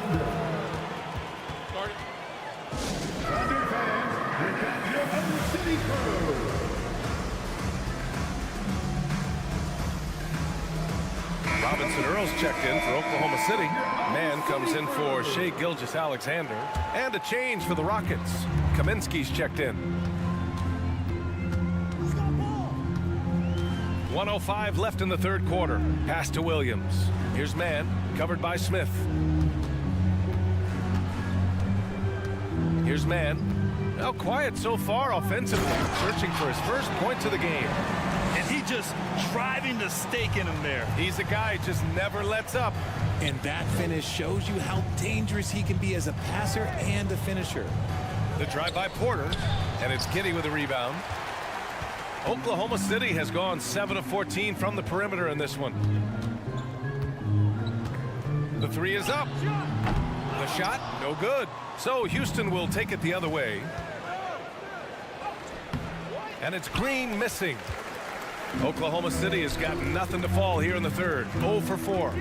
Speaker 7: Robinson Earls checked in for Oklahoma City. Man comes in for Shai Gilgeous-Alexander. And a change for the Rockets. Kaminsky's checked in. 1:05 left in the third quarter. Pass to Williams. Here's Man, covered by Smith. Here's Man. Now quiet so far offensively, searching for his first points of the game.
Speaker 9: And he just driving the stake in him there.
Speaker 7: He's a guy who just never lets up.
Speaker 8: And that finish shows you how dangerous he can be as a passer and a finisher.
Speaker 7: The drive by Porter, and it's Giddey with a rebound. Oklahoma City has gone 7 of 14 from the perimeter in this one. The 3 is up. The shot, no good. So Houston will take it the other way. And it's Green missing. Oklahoma City has got nothing to fall here in the third. 0 for 4.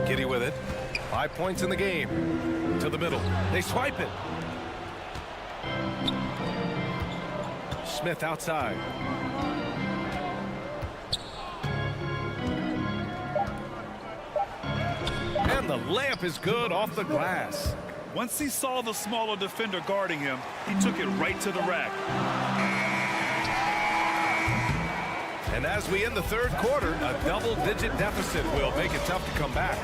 Speaker 7: Giddy with it. 5 points in the game. To the middle. They swipe it. Smith outside. And the layup is good off the glass.
Speaker 9: Once he saw the smaller defender guarding him, he took it right to the rack.
Speaker 7: And as we end the third quarter, a double-digit deficit will make it tough to come back.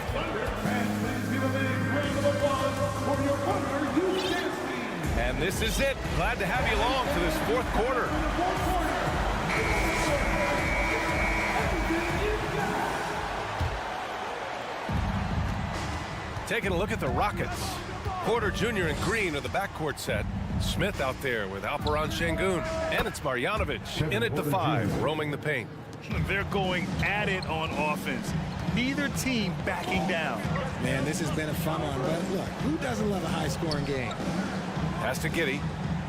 Speaker 7: And this is it. Glad to have you along for this fourth quarter. Taking a look at the Rockets. Porter Jr. and Green are the backcourt set. Smith out there with Alperen Şengün. And it's Marjanovic in at the 5, roaming the paint.
Speaker 9: They're going at it on offense. Neither team backing down.
Speaker 8: Man, this has been a fun one. But look, who doesn't love a high-scoring game?
Speaker 7: Pass to Giddy.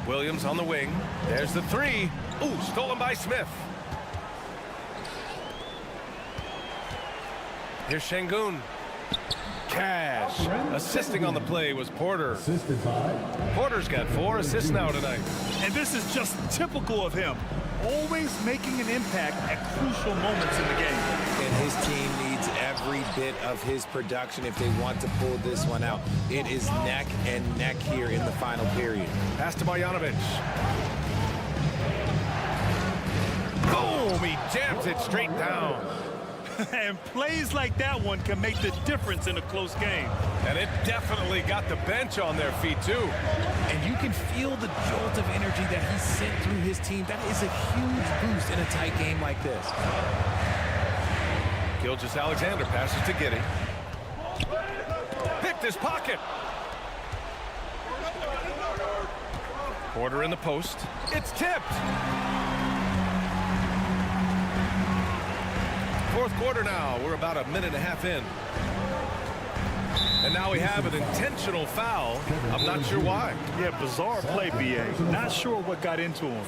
Speaker 7: Williams on the wing. There's the 3. Ooh, stolen by Smith. Here's Şengün. Cash. Assisting on the play was Porter. Porter's got 4 assists now tonight.
Speaker 9: And this is just typical of him. Always making an impact at crucial moments in the game.
Speaker 8: And his team needs every bit of his production if they want to pull this one out. It is neck and neck here in the final period.
Speaker 7: Pass to Marjanovic. Boom! He jams it straight down.
Speaker 9: And plays like that one can make the difference in a close game.
Speaker 7: And it definitely got the bench on their feet, too.
Speaker 8: And you can feel the jolt of energy that he sent through his team. That is a huge boost in a tight game like this.
Speaker 7: Gilgeous-Alexander passes to Giddy. Picked his pocket. Porter in the post. It's tipped. Fourth quarter now. We're about a minute and a half in. And now we have an intentional foul. I'm not sure why.
Speaker 9: Yeah, bizarre play, B.A. Not sure what got into him.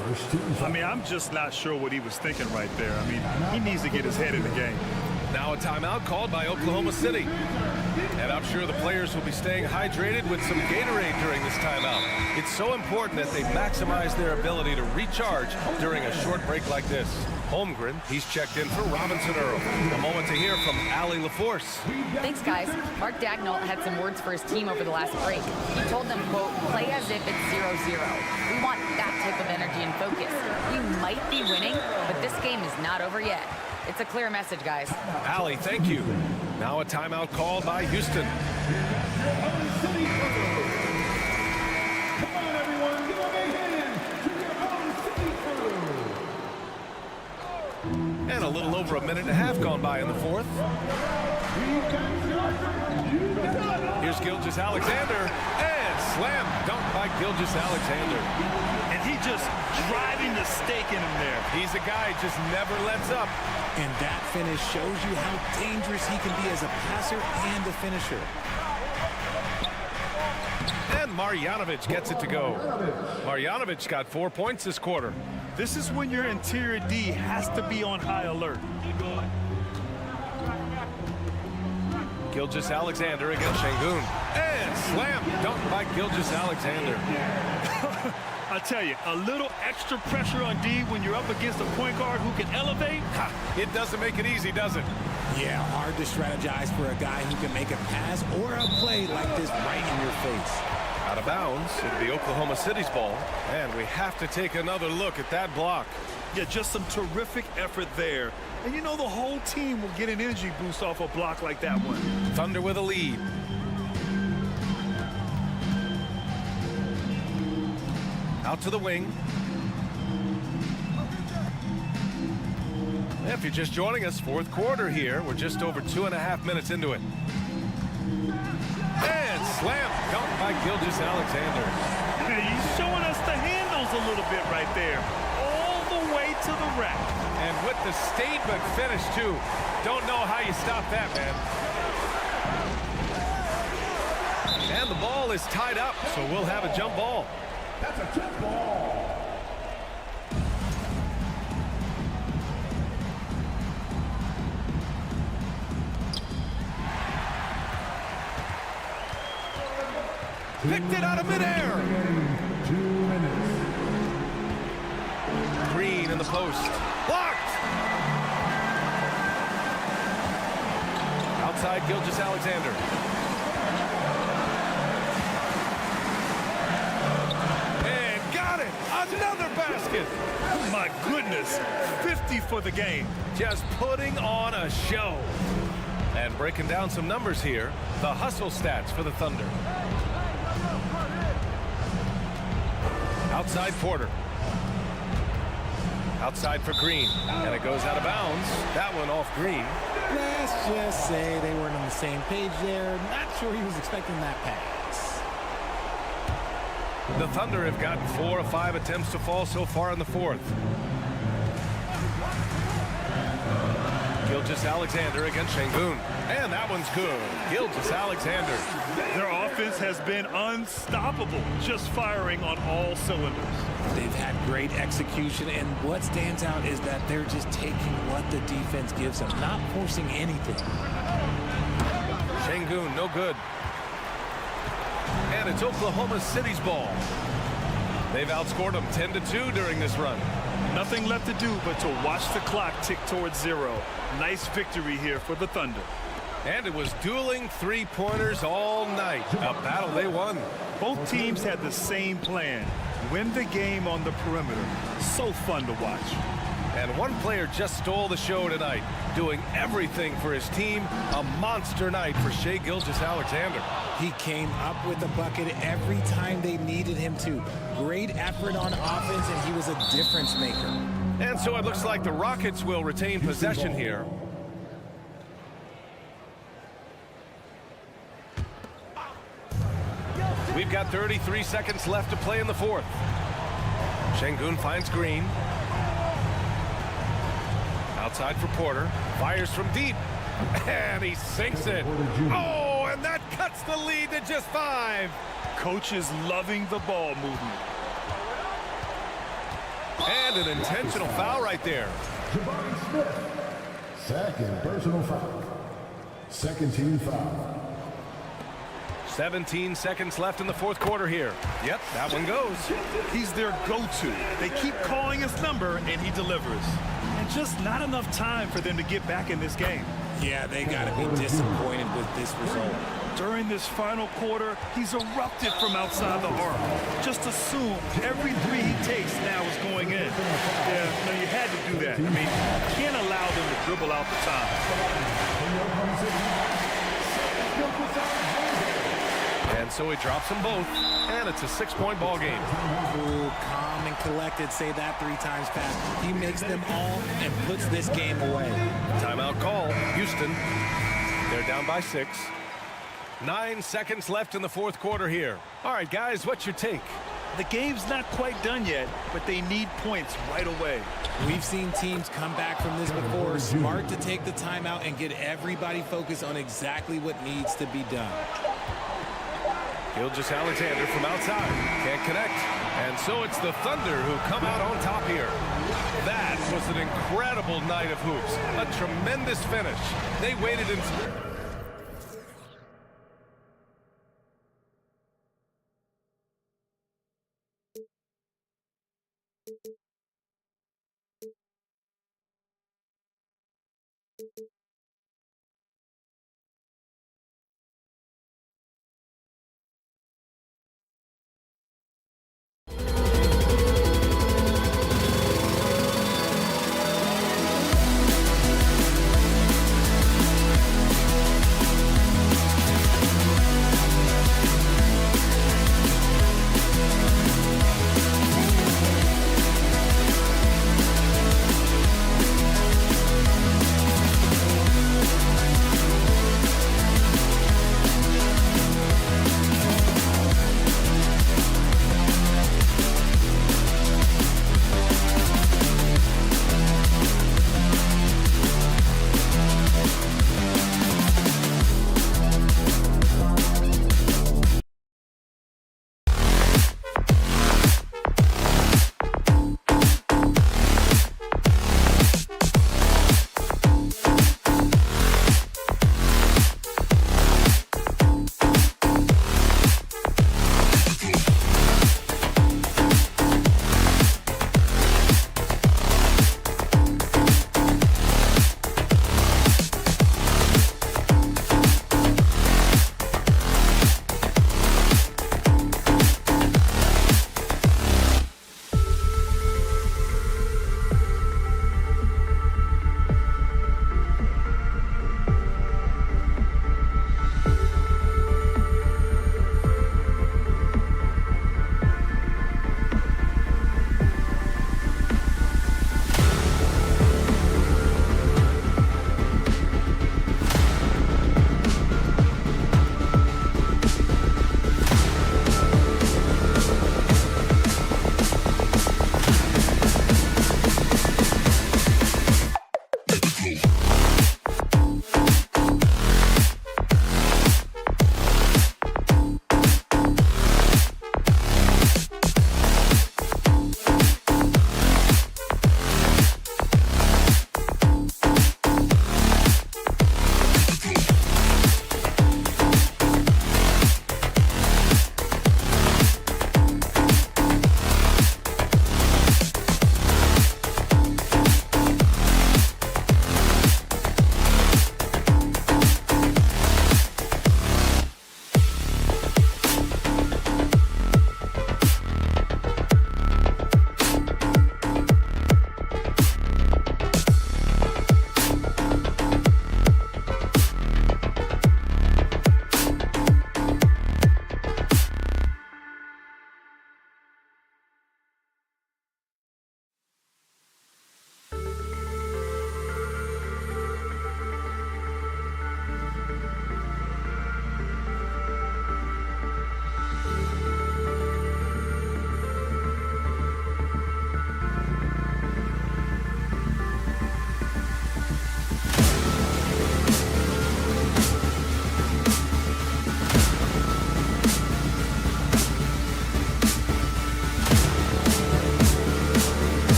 Speaker 9: I mean, I'm just not sure what he was thinking right there. I mean, he needs to get his head in the game.
Speaker 7: Now a timeout called by Oklahoma City. And I'm sure the players will be staying hydrated with some Gatorade during this timeout. It's so important that they maximize their ability to recharge during a short break like this. Holmgren, he's checked in for Robinson Earl. A moment to hear from Allie LaForce.
Speaker 10: Thanks, guys. Mark Daigneault had some words for his team over the last break. He told them, quote, play as if it's 0-0. We want that type of energy and focus. You might be winning, but this game is not over yet. It's a clear message, guys.
Speaker 7: Allie, thank you. Now a timeout called by Houston. And a little over a minute and a half gone by in the fourth. Here's Gilgeous-Alexander. And slam dunk by Gilgeous-Alexander.
Speaker 9: And he just driving the stake in him there.
Speaker 7: He's a guy who just never lets up.
Speaker 8: And that finish shows you how dangerous he can be as a passer and a finisher.
Speaker 7: And Marjanovic gets it to go. Marjanovic got 4 points this quarter.
Speaker 9: This is when your interior D has to be on high alert.
Speaker 7: Gilgeous-Alexander against Şengün. And slam dunk by Gilgeous-Alexander.
Speaker 9: I tell you, a little extra pressure on D when you're up against a point guard who can elevate.
Speaker 7: It doesn't make it easy, does it?
Speaker 8: Yeah, hard to strategize for a guy who can make a pass or a play like this right in your face.
Speaker 7: Out of bounds, it'll be Oklahoma City's ball. And we have to take another look at that block.
Speaker 9: Yeah, just some terrific effort there. And you know the whole team will get an energy boost off a block like that one.
Speaker 7: Thunder with a lead. Out to the wing. If you're just joining us, fourth quarter here. We're just over 2.5 minutes into it. And slam dunk by Gilgeous-Alexander.
Speaker 9: He's showing us the handles a little bit right there. All the way to the rack.
Speaker 7: And with the statement finish, too. Don't know how you stop that, man. And the ball is tied up, so we'll have a jump ball.
Speaker 5: That's a tip ball.
Speaker 7: Picked it out of midair.
Speaker 5: 2 minutes.
Speaker 7: Green in the post. Blocked. Outside Gilgeous-Alexander. And got it. Another basket.
Speaker 9: My goodness, 50 for the game.
Speaker 7: Just putting on a show. And breaking down some numbers here. The hustle stats for the Thunder. Outside Porter. Outside for Green. And it goes out of bounds. That one off Green.
Speaker 8: Let's just say they weren't on the same page there. Not sure he was expecting that pass.
Speaker 7: The Thunder have gotten 4 of 5 attempts to fall so far in the fourth. Gilgeous-Alexander against Şengün. And that one's good. Gilgeous-Alexander.
Speaker 9: Their offense has been unstoppable, just firing on all cylinders.
Speaker 8: They've had great execution, and what stands out is that they're just taking what the defense gives them, not forcing anything.
Speaker 7: Şengün, no good. And it's Oklahoma City's ball. They've outscored them 10-2 during this run.
Speaker 9: Nothing left to do but to watch the clock tick towards 0. Nice victory here for the Thunder.
Speaker 7: And it was dueling three-pointers all night. A battle they won.
Speaker 9: Both teams had the same plan. Win the game on the perimeter. So fun to watch.
Speaker 7: And one player just stole the show tonight, doing everything for his team. A monster night for Shai Gilgeous-Alexander.
Speaker 8: He came up with a bucket every time they needed him to. Great effort on offense, and he was a difference maker.
Speaker 7: And so it looks like the Rockets will retain possession here. We've got 33 seconds left to play in the fourth. Şengün finds Green. Outside for Porter. Fires from deep. And he sinks it. Oh, and that cuts the lead to just 5.
Speaker 9: Coach is loving the ball movement.
Speaker 7: And an intentional foul right there.
Speaker 5: Jabari Smith. Second personal foul. Second team foul.
Speaker 7: 17 seconds left in the fourth quarter here. Yep, that one goes.
Speaker 9: He's their go-to. They keep calling his number, and he delivers. And just not enough time for them to get back in this game.
Speaker 8: Yeah, they got to be disappointed with this result.
Speaker 9: During this final quarter, he's erupted from outside the arc. Just assume every three he takes now is going in. Yeah, no, you had to do that. I mean, you can't allow them to dribble out the time.
Speaker 7: And so he drops them both, and it's a 6-point ball game.
Speaker 8: Ooh, calm and collected, say that 3 times fast. He makes them all and puts this game away.
Speaker 7: Timeout call, Houston. They're down by 6. 9 seconds left in the fourth quarter here. All right, guys, what's your take?
Speaker 9: The game's not quite done yet, but they need points right away.
Speaker 8: We've seen teams come back from this before. Smart to take the timeout and get everybody focused on exactly what needs to be done.
Speaker 7: Gilgeous-Alexander from outside. Can't connect. And so it's the Thunder who come out on top here. That was an incredible night of hoops. A tremendous finish. They waited in...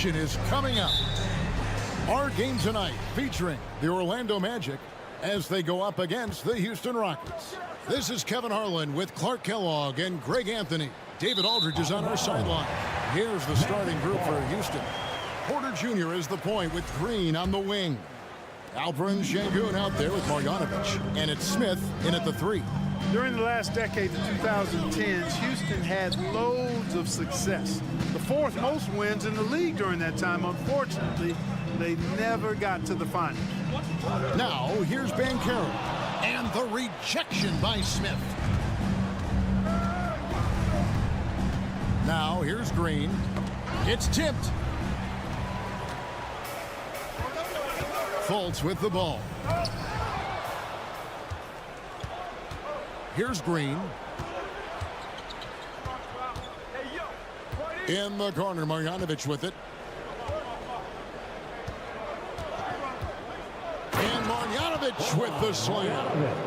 Speaker 1: action is coming up. Our game tonight featuring the Orlando Magic as they go up against the Houston Rockets. This is Kevin Harlan with Clark Kellogg and Greg Anthony. David Aldridge is on our sideline. Here's the starting group for Houston. Porter Jr. is the point with Green on the wing. Alperen Sengun out there with Marjanovic. And it's Smith in at the 3.
Speaker 11: During the last decade, the 2010s, Houston had loads of success. The 4th most wins in the league during that time. Unfortunately, they never got to the finals.
Speaker 1: Now, here's Banchero. And the rejection by Smith. Now, here's Green. It's tipped. Fultz with the ball. Here's Green. In the corner, Marjanovic with it. And Marjanovic with the slam.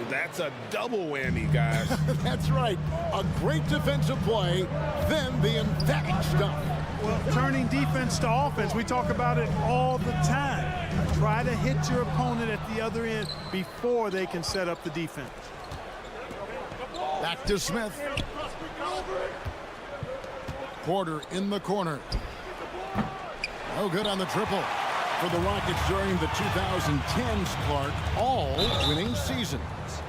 Speaker 3: That's a double whammy, guys.
Speaker 1: That's right. A great defensive play, then the emphatic stuff.
Speaker 11: Well, turning defense to offense, we talk about it all the time. Try to hit your opponent at the other end before they can set up the defense.
Speaker 1: Back to Smith. Porter in the corner. No good on the triple. For the Rockets during the 2010s, Clark, all winning seasons.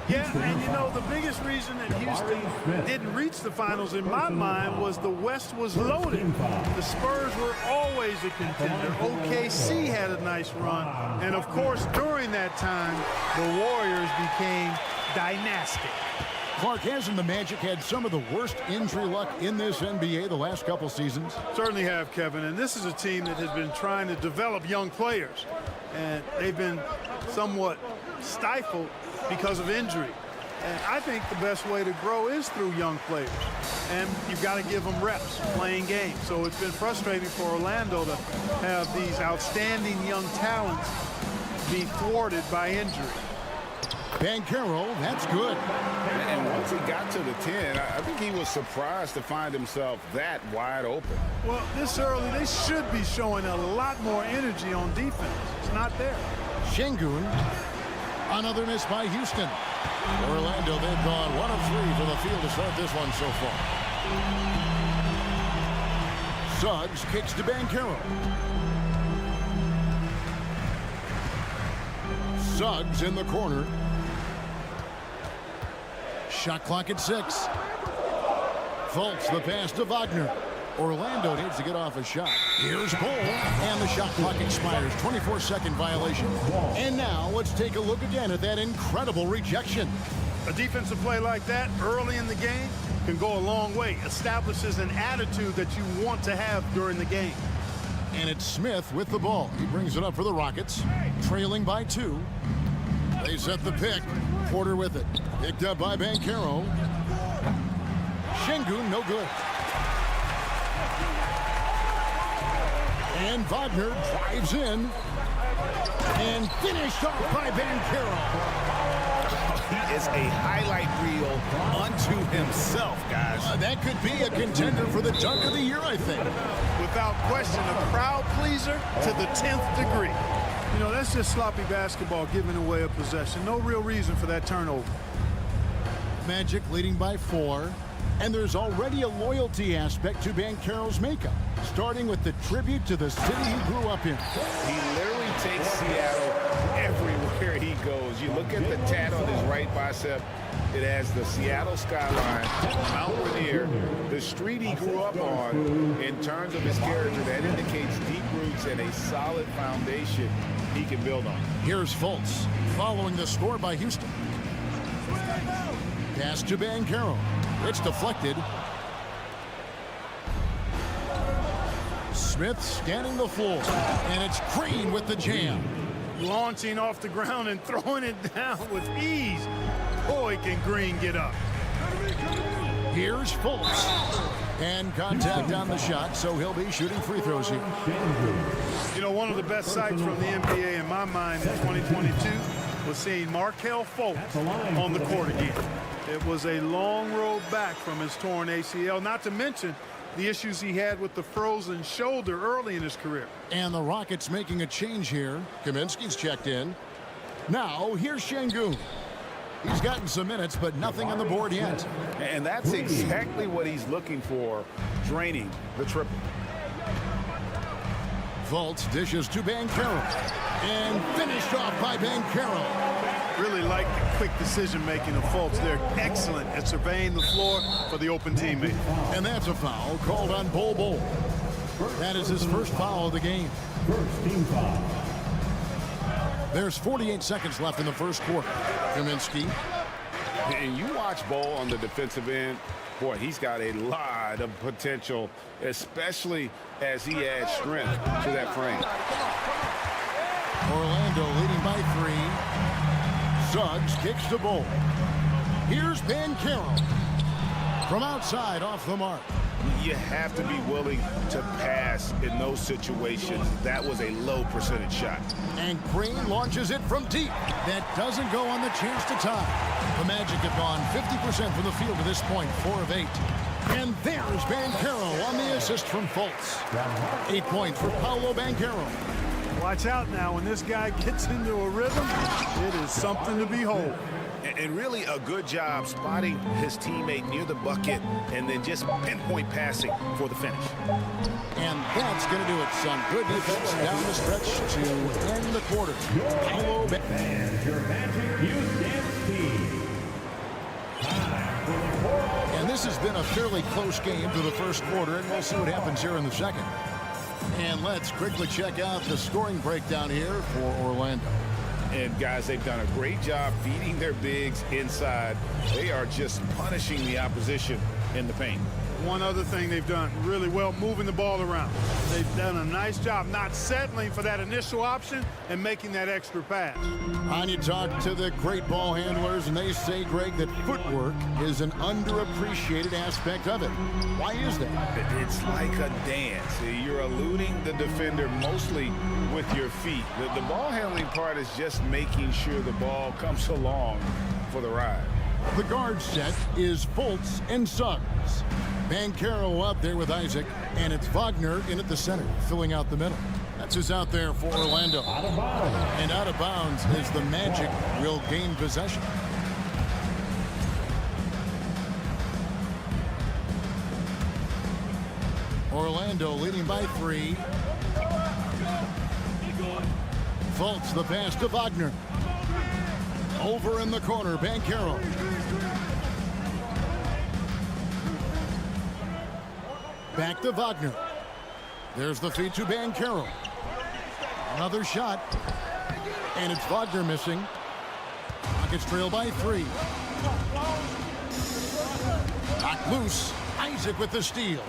Speaker 11: Yeah, and you know, the biggest reason that Houston didn't reach the finals in my mind was the West was loaded. The Spurs were always a contender. OKC had a nice run. And of course, during that time, the Warriors became dynastic.
Speaker 1: Clark, hasn't the Magic had some of the worst injury luck in this NBA the last couple seasons?
Speaker 11: Certainly have, Kevin. And this is a team that has been trying to develop young players. And they've been somewhat stifled because of injury. And I think the best way to grow is through young players. And you've got to give them reps, playing games. So it's been frustrating for Orlando to have these outstanding young talents be thwarted by injury.
Speaker 1: Banchero, that's good.
Speaker 2: And once he got to the 10, I think he was surprised to find himself that wide open.
Speaker 11: Well, this early, they should be showing a lot more energy on defense. It's not there.
Speaker 1: Sengun, another miss by Houston. Orlando, they've gone 1 of 3 for the field to start this one so far. Suggs kicks to Banchero. Suggs in the corner. Shot clock at 6. Fultz, the pass to Wagner. Orlando needs to get off a shot. Here's Bull, and the shot clock expires. 24-second violation. And now let's take a look again at that incredible rejection.
Speaker 11: A defensive play like that early in the game can go a long way. Establishes an attitude that you want to have during the game.
Speaker 1: And it's Smith with the ball. He brings it up for the Rockets, trailing by 2. They set the pick. Porter with it. Picked up by Banchero. Sengun, no good. And Wagner drives in. And finished off by Banchero.
Speaker 2: He is a highlight reel unto himself, guys.
Speaker 1: That could be a contender for the dunk of the year, I think.
Speaker 11: Without question, a crowd pleaser to the 10th degree. You know, that's just sloppy basketball, giving away a possession. No real reason for that turnover.
Speaker 1: Magic leading by 4. And there's already a loyalty aspect to Banchero's makeup, starting with the tribute to the city he grew up in.
Speaker 2: He literally takes Seattle everywhere he goes. You look at the tat on his right bicep. It has the Seattle skyline, Mount Rainier, the street he grew up on. In terms of his character, that indicates deep roots and a solid foundation he can build on.
Speaker 1: Here's Fultz, following the score by Houston. Pass to Banchero. It's deflected. Smith scanning the floor. And it's Green with the jam.
Speaker 11: Launching off the ground and throwing it down with ease. Boy, can Green get up.
Speaker 1: Here's Fultz. And contact on the shot, so he'll be shooting free throws here.
Speaker 11: You know, one of the best sights from the NBA in my mind in 2022 was seeing Markelle Fultz on the court again. It was a long road back from his torn ACL, not to mention the issues he had with the frozen shoulder early in his career.
Speaker 1: And the Rockets making a change here. Kaminsky's checked in. Now, here's Şengün. He's gotten some minutes, but nothing on the board yet.
Speaker 2: And that's exactly what he's looking for, draining the triple.
Speaker 1: Fultz dishes to Banchero. And finished off by Banchero.
Speaker 11: Really like the quick decision-making of Fultz. They're excellent at surveying the floor for the open teammate.
Speaker 1: And that's a foul called on Bol. That is his first foul of the game.
Speaker 5: First team foul.
Speaker 1: There's 48 seconds left in the first quarter. Kaminsky.
Speaker 2: And you watch Bol on the defensive end. Boy, he's got a lot of potential, especially as he adds strength to that frame.
Speaker 1: Orlando leading by 3. Suggs kicks to Bol. Here's Banchero. From outside, off the mark.
Speaker 2: You have to be willing to pass in those situations. That was a low percentage shot.
Speaker 1: And Green launches it from deep. That doesn't go on the chance to tie. The Magic have gone 50% from the field to this point, 4 of 8. And there's Banchero on the assist from Fultz. 8 points for Paolo Banchero.
Speaker 11: Watch out now. When this guy gets into a rhythm, it is something to behold.
Speaker 2: And really a good job spotting his teammate near the bucket and then just pinpoint passing for the finish.
Speaker 1: And that's going to do it, son. Good defense down the stretch to end the quarter. Paolo
Speaker 5: And your Magic Houston team.
Speaker 1: And this has been a fairly close game to the first quarter, and we'll see what happens here in the second. And let's quickly check out the scoring breakdown here for Orlando.
Speaker 2: And guys, they've done a great job feeding their bigs inside. They are just punishing the opposition in the paint.
Speaker 11: One other thing they've done really well, moving the ball around. They've done a nice job not settling for that initial option and making that extra pass.
Speaker 1: On you talk to the great ball handlers, and they say, Greg, that footwork is an underappreciated aspect of it. Why is that?
Speaker 2: It's like a dance. You're eluding the defender mostly with your feet. The ball handling part is just making sure the ball comes along for the ride.
Speaker 1: The guard set is Fultz and Suggs. Banchero up there with Isaac, and it's Wagner in at the center, filling out the middle. That's who's out there for Orlando. And out of bounds is the Magic will gain possession. Orlando leading by 3. Fultz the pass to Wagner. Over in the corner, Banchero. Back to Wagner. There's the feed to Banchero. Another shot. And it's Wagner missing. Rockets trail by 3. Knocked loose. Isaac with the steal.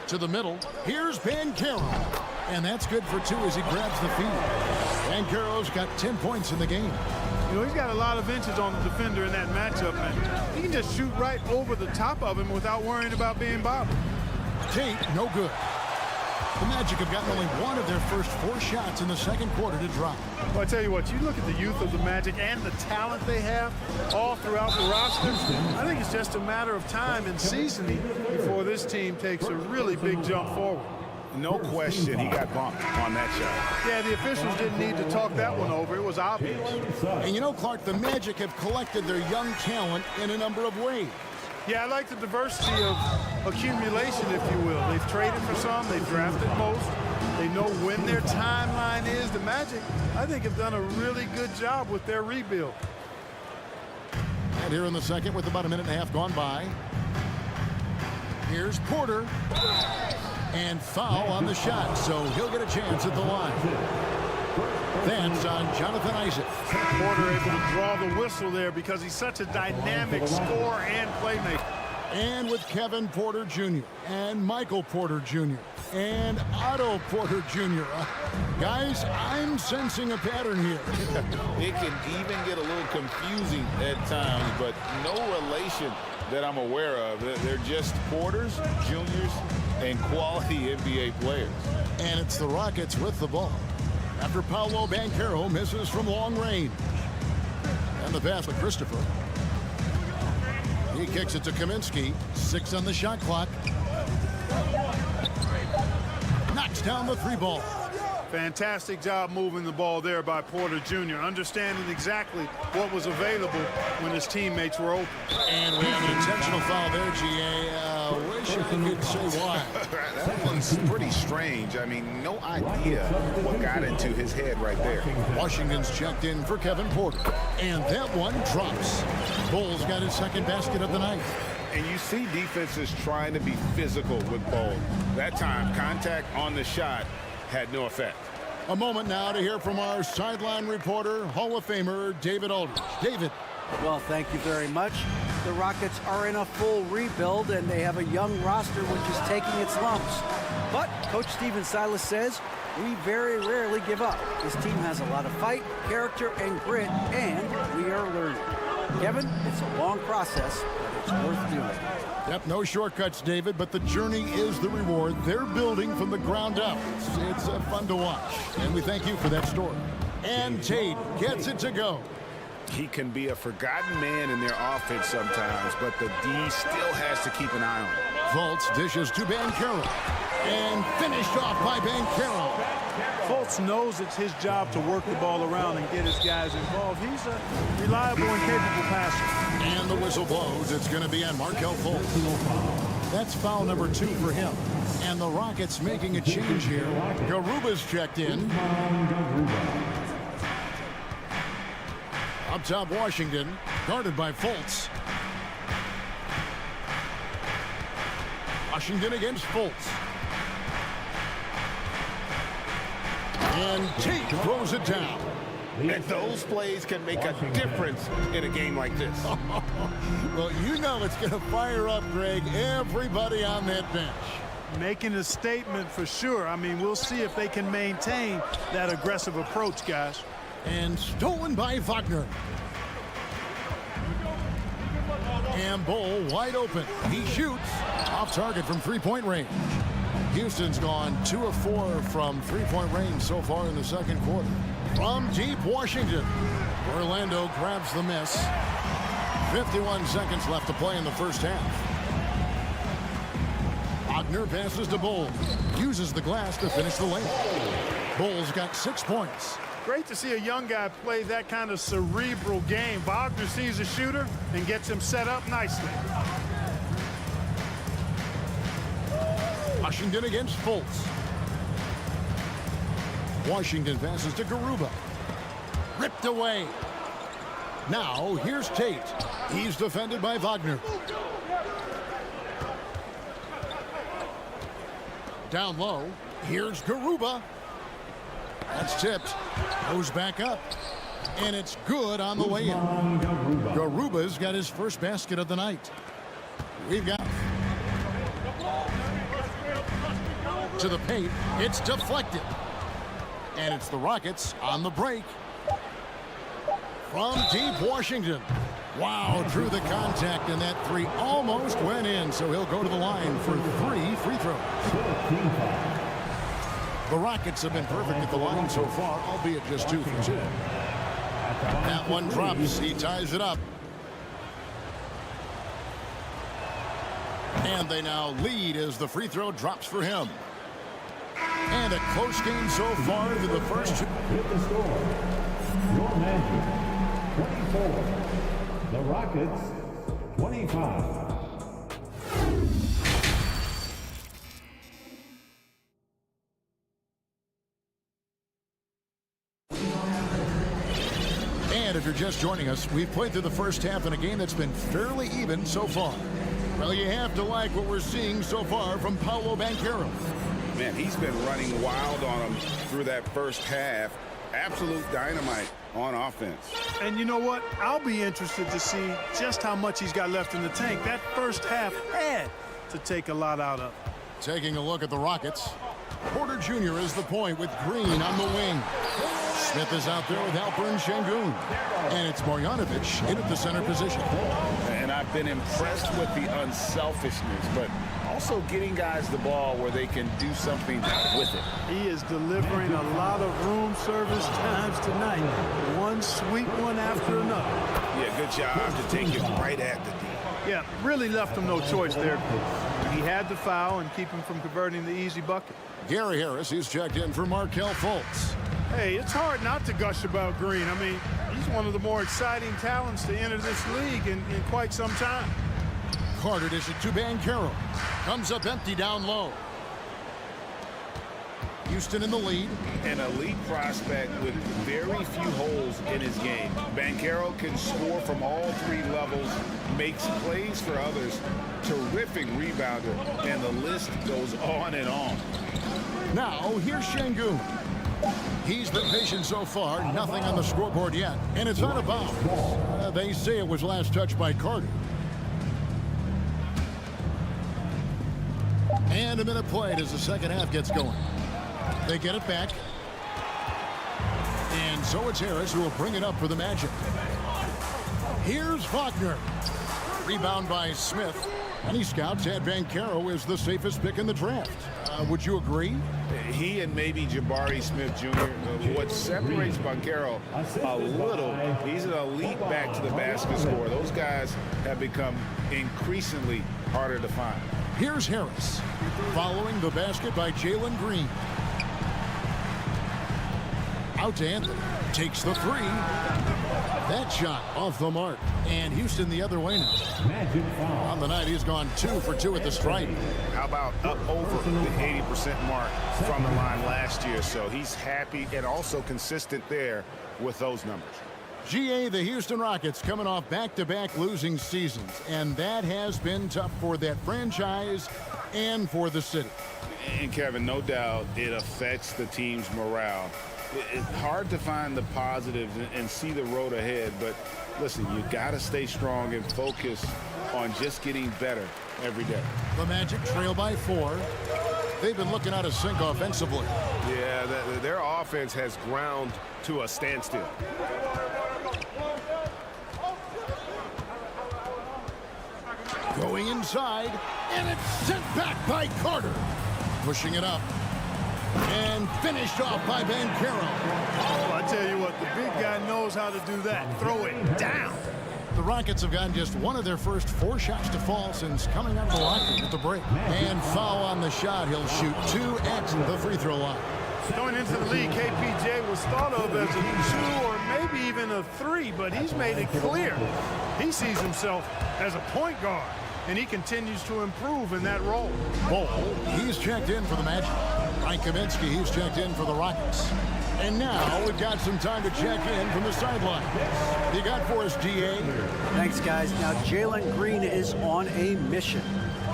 Speaker 1: To the middle. Here's Banchero. And that's good for 2 as he grabs the feed. Banchero's got 10 points in the game.
Speaker 11: You know, he's got a lot of inches on the defender in that matchup, and he can just shoot right over the top of him without worrying about being bothered.
Speaker 1: Tate, no good. The Magic have gotten only 1 of their first 4 shots in the second quarter to drop.
Speaker 11: Well, I tell you what, you look at the youth of the Magic and the talent they have all throughout the roster. I think it's just a matter of time and seasoning before this team takes a really big jump forward.
Speaker 2: No question he got bumped on that shot.
Speaker 11: Yeah, the officials didn't need to talk that one over. It was obvious.
Speaker 1: And you know, Clark, the Magic have collected their young talent in a number of ways.
Speaker 11: Yeah, I like the diversity of accumulation, if you will. They've traded for some. They've drafted most. They know when their timeline is. The Magic, I think, have done a really good job with their rebuild.
Speaker 1: And here in the second with about a minute and a half gone by. Here's Porter. And foul on the shot, so he'll get a chance at the line. That's on Jonathan Isaac.
Speaker 11: Porter able to draw the whistle there because he's such a dynamic scorer and playmaker.
Speaker 1: And with Kevin Porter Jr. and Michael Porter Jr. and Otto Porter Jr. Guys, I'm sensing a pattern here.
Speaker 2: It can even get a little confusing at times, but no relation that I'm aware of. They're just Porters, Juniors, and quality NBA players.
Speaker 1: And it's the Rockets with the ball after Paolo Banchero misses from long range. And the pass to Christopher. He kicks it to Kaminsky. 6 on the shot clock. Knocks down the 3 ball.
Speaker 11: Fantastic job moving the ball there by Porter Jr., understanding exactly what was available when his teammates were open.
Speaker 1: And we have an intentional foul there, G.A. Wish I could say why.
Speaker 2: That one's pretty strange. I mean, no idea what got into his head right there.
Speaker 1: Washington's checked in for Kevin Porter. And that one drops. Bulls got his second basket of the night.
Speaker 2: And you see defenses trying to be physical with Ball. That time, contact on the shot had no effect.
Speaker 1: A moment now to hear from our sideline reporter, Hall of Famer David Aldridge. David.
Speaker 6: Well, thank you very much. The Rockets are in a full rebuild, and they have a young roster which is taking its lumps. But Coach Stephen Silas says, we very rarely give up. This team has a lot of fight, character, and grit, and we are learning. Kevin, it's a long process, but it's worth doing.
Speaker 1: Yep, no shortcuts, David, but the journey is the reward. They're building from the ground up. It's fun to watch, and we thank you for that story. And Tate gets it to go.
Speaker 2: He can be a forgotten man in their offense sometimes, but the D still has to keep an eye on him.
Speaker 1: Fultz dishes to Banchero, and finished off by Banchero.
Speaker 11: Fultz knows it's his job to work the ball around and get his guys involved. He's a reliable and capable passer.
Speaker 1: And the whistle blows. It's going to be on Markelle Fultz. That's foul number 2 for him. And the Rockets making a change here. Garuba's checked in. Up top, Washington, guarded by Fultz. Washington against Fultz. And Tate throws it down.
Speaker 2: And those plays can make a difference in a game like this.
Speaker 1: Well, you know it's going to fire up, Greg, everybody on that bench.
Speaker 11: Making a statement for sure. I mean, we'll see if they can maintain that aggressive approach, guys.
Speaker 1: And stolen by Wagner. And Bull wide open. He shoots off target from 3-point range. Houston's gone 2 of 4 from 3-point range so far in the second quarter. From deep Washington, Orlando grabs the miss. 51 seconds left to play in the first half. Wagner passes to Bull. Uses the glass to finish the lane. Bull's got 6 points.
Speaker 11: Great to see a young guy play that kind of cerebral game. Wagner sees a shooter and gets him set up nicely.
Speaker 1: Washington against Fultz. Washington passes to Garuba. Ripped away. Now here's Tate. He's defended by Wagner. Down low. Here's Garuba. That's tipped. Goes back up. And it's good on the way in. Garuba's got his first basket of the night. We've got to the paint. It's deflected. And it's the Rockets on the break. From deep Washington. Wow, drew the contact, and that 3 almost went in, so he'll go to the line for 3 free throws. The Rockets have been perfect at the line so far, albeit just 2 for 2. That one drops. He ties it up. And they now lead as the free throw drops for him. And a close game so far to the first 2.
Speaker 5: With the score, your Magic 24, the Rockets 25.
Speaker 1: And if you're just joining us, we've played through the first half in a game that's been fairly even so far. Well, you have to like what we're seeing so far from Paolo Banchero.
Speaker 2: Man, he's been running wild on him through that first half. Absolute dynamite on offense.
Speaker 11: And you know what? I'll be interested to see just how much he's got left in the tank. That first half had to take a lot out of.
Speaker 1: Taking a look at the Rockets. Porter Jr. is the point with Green on the wing. Smith is out there with Alperen Şengün. And it's Marjanovic in at the center position.
Speaker 2: And I've been impressed with the unselfishness, but also getting guys the ball where they can do something with it.
Speaker 11: He is delivering a lot of room service times tonight. One sweet one after another.
Speaker 2: Yeah, good job to take it right at the D.
Speaker 11: Yeah, really left him no choice there. He had to foul and keep him from converting the easy bucket.
Speaker 1: Gary Harris, he's checked in for Markelle Fultz.
Speaker 11: Hey, it's hard not to gush about Green. I mean, he's one of the more exciting talents to enter this league in quite some time.
Speaker 1: Carter dishes to Banchero. Comes up empty down low. Houston in the lead.
Speaker 2: An elite prospect with very few holes in his game. Banchero can score from all three levels, makes plays for others, terrific rebounder, and the list goes on and on.
Speaker 1: Now, here's Şengün. He's been patient so far, nothing on the scoreboard yet, and it's out of bounds. They say it was last touched by Carter. And a minute played as the second half gets going. They get it back. And so it's Harris who will bring it up for the Magic. Here's Wagner. Rebound by Smith. Many scouts had Banchero as the safest pick in the draft. Would you agree?
Speaker 2: He and maybe Jabari Smith Jr. What separates Banchero a little, he's an elite back to the basket scorer. Those guys have become increasingly harder to find.
Speaker 1: Here's Harris. Following the basket by Jalen Green. Out to Anthony. Takes the three. That shot off the mark. And Houston the other way now. On the night, he's gone 2 for 2 at the stripe.
Speaker 2: How about up over the 80% mark from the line last year? So he's happy and also consistent there with those numbers.
Speaker 1: GA, the Houston Rockets coming off back-to-back losing seasons. And that has been tough for that franchise and for the city.
Speaker 2: And Kevin, no doubt it affects the team's morale. It's hard to find the positives and see the road ahead, but listen, you got to stay strong and focus on just getting better every day.
Speaker 1: The Magic trail by 4. They've been looking out of sync offensively.
Speaker 3: Yeah, their offense has ground to a standstill.
Speaker 1: Going inside, and it's sent back by Carter. Pushing it up. And finished off by Banchero.
Speaker 11: Oh, I tell you what, the big guy knows how to do that. Throw it down.
Speaker 1: The Rockets have gotten just one of their first 4 shots to fall since coming out of the locker room at the break. And foul on the shot. He'll shoot 2 at the free throw line.
Speaker 11: Going into the league, KPJ was thought of as a 2 or maybe even a 3, but he's made it clear he sees himself as a point guard, and he continues to improve in that role.
Speaker 1: Ball, he's checked in for the Magic. Mike Kaminsky, he's checked in for the Rockets. And now we've got some time to check in from the sideline. You got for us, GA?
Speaker 6: Thanks, guys. Now, Jalen Green is on a mission.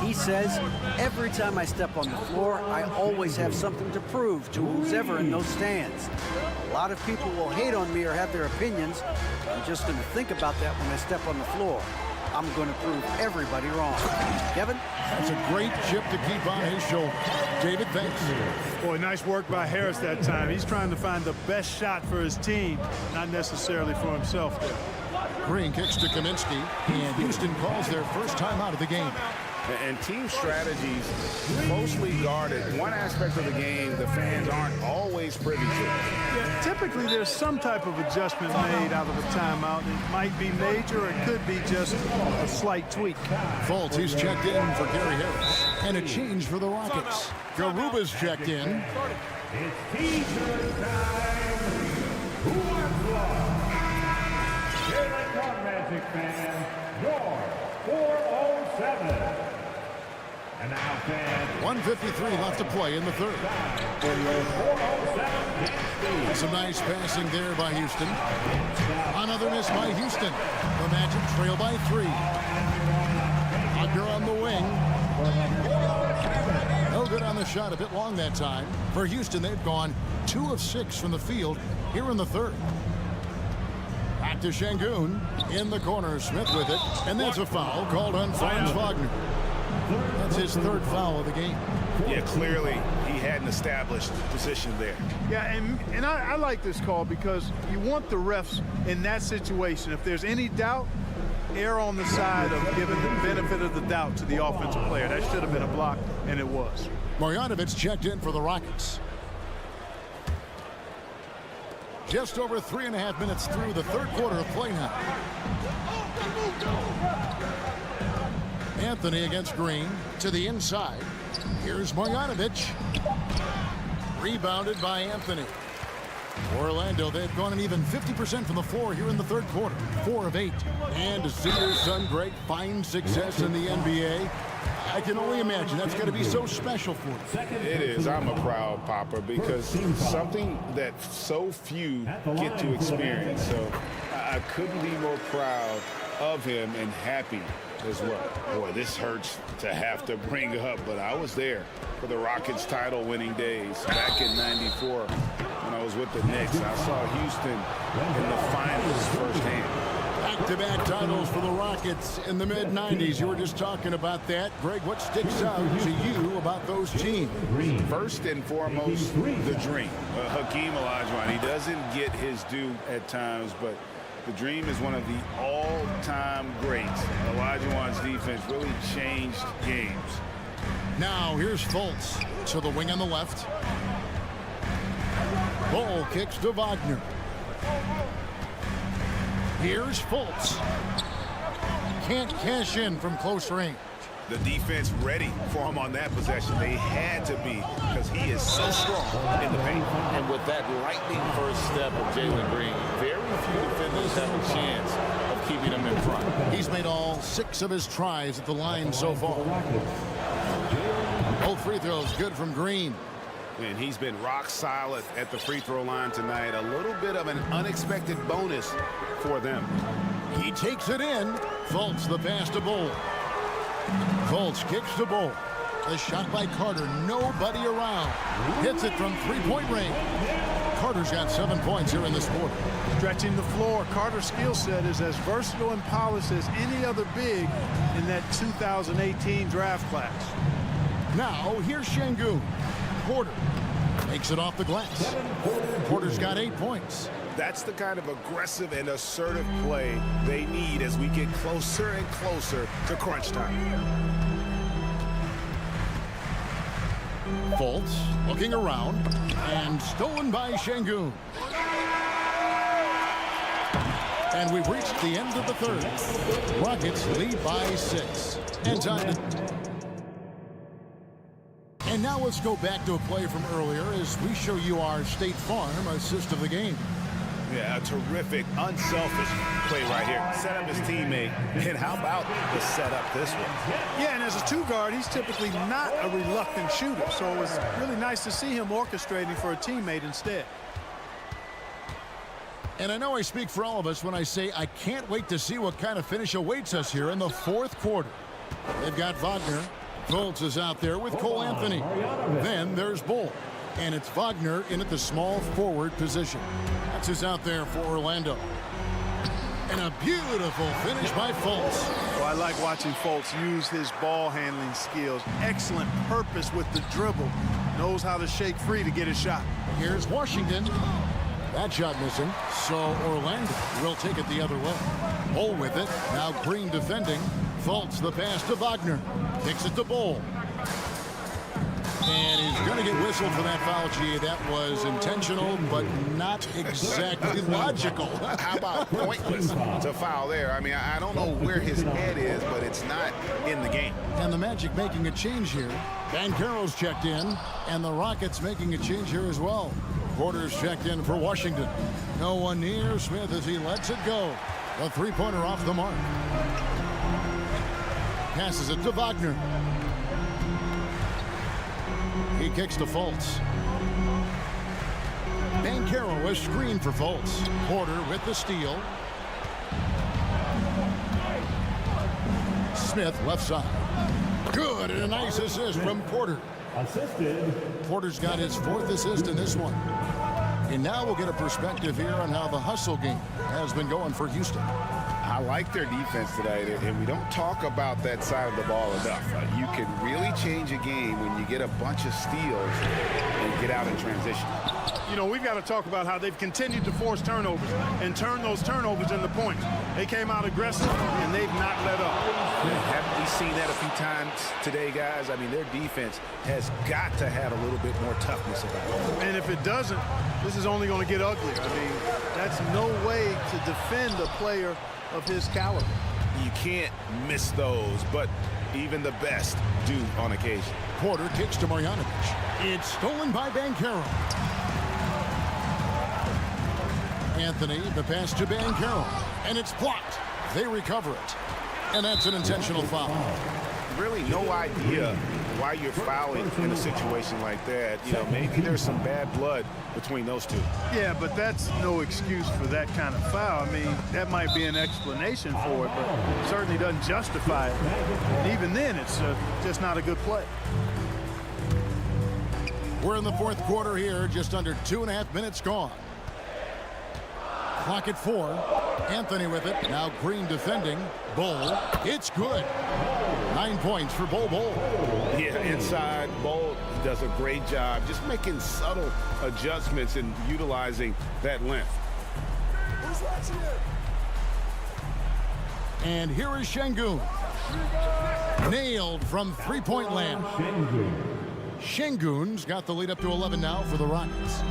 Speaker 6: He says, every time I step on the floor, I always have something to prove to who's ever in those stands. A lot of people will hate on me or have their opinions. I'm just going to think about that when I step on the floor. I'm going to prove everybody wrong. Kevin?
Speaker 1: That's a great chip to keep on his shoulder. David, thanks.
Speaker 11: Boy, nice work by Harris that time. He's trying to find the best shot for his team, not necessarily for himself there.
Speaker 1: Green kicks to Kaminsky, and Houston calls their first timeout of the game.
Speaker 2: And team strategies closely guarded. One aspect of the game the fans aren't always privy to.
Speaker 11: Yeah, typically there's some type of adjustment made out of a timeout. It might be major, or it could be just a slight tweak.
Speaker 1: Fultz, he's checked in for Gary Harris. And a change for the Rockets. Garuba's checked in.
Speaker 5: It's teaser time. Who wants lost? Here they come, Magic fans. Your 407. And now, fans.
Speaker 1: 1:53 left to play in the third. Some nice passing there by Houston. Another miss by Houston. The Magic trail by 3. Wagner on the wing. No good on the shot, a bit long that time. For Houston, they've gone 2 of 6 from the field here in the third. Back to Şengün. In the corner, Smith with it. And that's a foul called on Franz Wagner. That's his 3rd foul of the game.
Speaker 2: Yeah, clearly he had an established position there.
Speaker 11: Yeah, and I like this call because you want the refs in that situation. If there's any doubt, err on the side of giving the benefit of the doubt to the offensive player. That should have been a block, and it was.
Speaker 1: Marjanovic checked in for the Rockets. Just over 3.5 minutes through the third quarter of play now. Anthony against Green to the inside. Here's Marjanovic. Rebounded by Anthony. Orlando, they've gone an even 50% from the floor here in the third quarter. 4 of 8. And to see your son Greg find success in the NBA, I can only imagine that's going to be so special for you.
Speaker 2: It is. I'm a proud papa because something that so few get to experience. So I couldn't be more proud of him and happy as well. Boy, this hurts to have to bring up, but I was there for the Rockets title-winning days back in '94 when I was with the Knicks. I saw Houston in the finals firsthand.
Speaker 1: Back-to-back titles for the Rockets in the mid-'90s. You were just talking about that. Greg, what sticks out to you about those teams?
Speaker 2: First and foremost, the dream. Hakeem Olajuwon, he doesn't get his due at times, but the Dream is one of the all-time greats. Olajuwon's defense really changed games.
Speaker 1: Now here's Fultz to the wing on the left. Ball kicks to Wagner. Here's Fultz. Can't cash in from close range.
Speaker 3: The defense ready for him on that possession. They had to be because he is so strong in the paint.
Speaker 2: And with that lightning first step of Jalen Green, very few defenders have a chance of keeping him in front.
Speaker 1: He's made all 6 of his tries at the line so far. Both free throws good from Green.
Speaker 3: And he's been rock solid at the free throw line tonight. A little bit of an unexpected bonus for them.
Speaker 1: He takes it in. Fultz the pass to Bull. Fultz kicks the ball. The shot by Carter. Nobody around. Hits it from three-point range. Carter's got 7 points here in this quarter.
Speaker 11: Stretching the floor. Carter's skill set is as versatile and polished as any other big in that 2018 draft class.
Speaker 1: Now, here's Şengün. Porter makes it off the glass. Porter's got 8 points.
Speaker 3: That's the kind of aggressive and assertive play they need as we get closer and closer to crunch time.
Speaker 1: Fultz looking around and stolen by Şengün. And we've reached the end of the third. Rockets lead by 6. And time to... And now let's go back to a play from earlier as we show you our State Farm assist of the game.
Speaker 3: Yeah, a terrific, unselfish play right here. Set up his teammate. And how about the setup this one?
Speaker 11: Yeah, and as a 2 guard, he's typically not a reluctant shooter. So it was really nice to see him orchestrating for a teammate instead.
Speaker 1: And I know I speak for all of us when I say I can't wait to see what kind of finish awaits us here in the fourth quarter. They've got Wagner. Fultz is out there with Cole Anthony. Then there's Bull. And it's Wagner in at the small forward position. That's who's out there for Orlando. And a beautiful finish by Fultz.
Speaker 11: Well, I like watching Fultz use his ball handling skills. Excellent purpose with the dribble. Knows how to shake free to get his shot.
Speaker 1: Here's Washington. That shot missing. So Orlando will take it the other way. Bull with it. Now Green defending. Fultz the pass to Wagner. Kicks it to Bull. And he's going to get whistled for that foul, G. That was intentional, but not exactly logical.
Speaker 2: How about pointless to foul there? I mean, I don't know where his head is, but it's not in the game.
Speaker 1: And the Magic making a change here. Banchero's checked in, and the Rockets making a change here as well. Porter's checked in for Washington. No one near Smith as he lets it go. A three-pointer off the mark. Passes it to Wagner. He kicks to Fultz. Banchero is screened for Fultz. Porter with the steal. Smith left side. Good, and a nice assist from Porter.
Speaker 5: Assisted.
Speaker 1: Porter's got his 4th assist in this one. And now we'll get a perspective here on how the hustle game has been going for Houston.
Speaker 2: I like their defense tonight, and we don't talk about that side of the ball enough. You can really change a game when you get a bunch of steals and get out in transition.
Speaker 11: You know, we've got to talk about how they've continued to force turnovers and turn those turnovers into points. They came out aggressive, and they've not let up.
Speaker 3: Yeah, haven't we seen that a few times today, guys? I mean, their defense has got to have a little bit more toughness about it.
Speaker 11: And if it doesn't, this is only going to get uglier. I mean, that's no way to defend a player of his caliber.
Speaker 3: You can't miss those, but even the best do on occasion.
Speaker 1: Porter kicks to Marjanovic. It's stolen by Banchero. Anthony, the pass to Banchero, and it's blocked. They recover it, and that's an intentional foul.
Speaker 3: Really no idea why you're fouling in a situation like that. You know, maybe there's some bad blood between those two.
Speaker 11: Yeah, but that's no excuse for that kind of foul. I mean, that might be an explanation for it, but it certainly doesn't justify it. And even then, it's just not a good play.
Speaker 1: We're in the fourth quarter here, just under 2.5 minutes gone. Clock at 4. Anthony with it. Now Green defending. Bull. It's good. 9 points for Bull.
Speaker 3: Yeah, inside, Bull does a great job just making subtle adjustments and utilizing that length.
Speaker 1: And here is Şengün. Nailed from three-point land. Şengün's got the lead up to 11 now for the Rockets.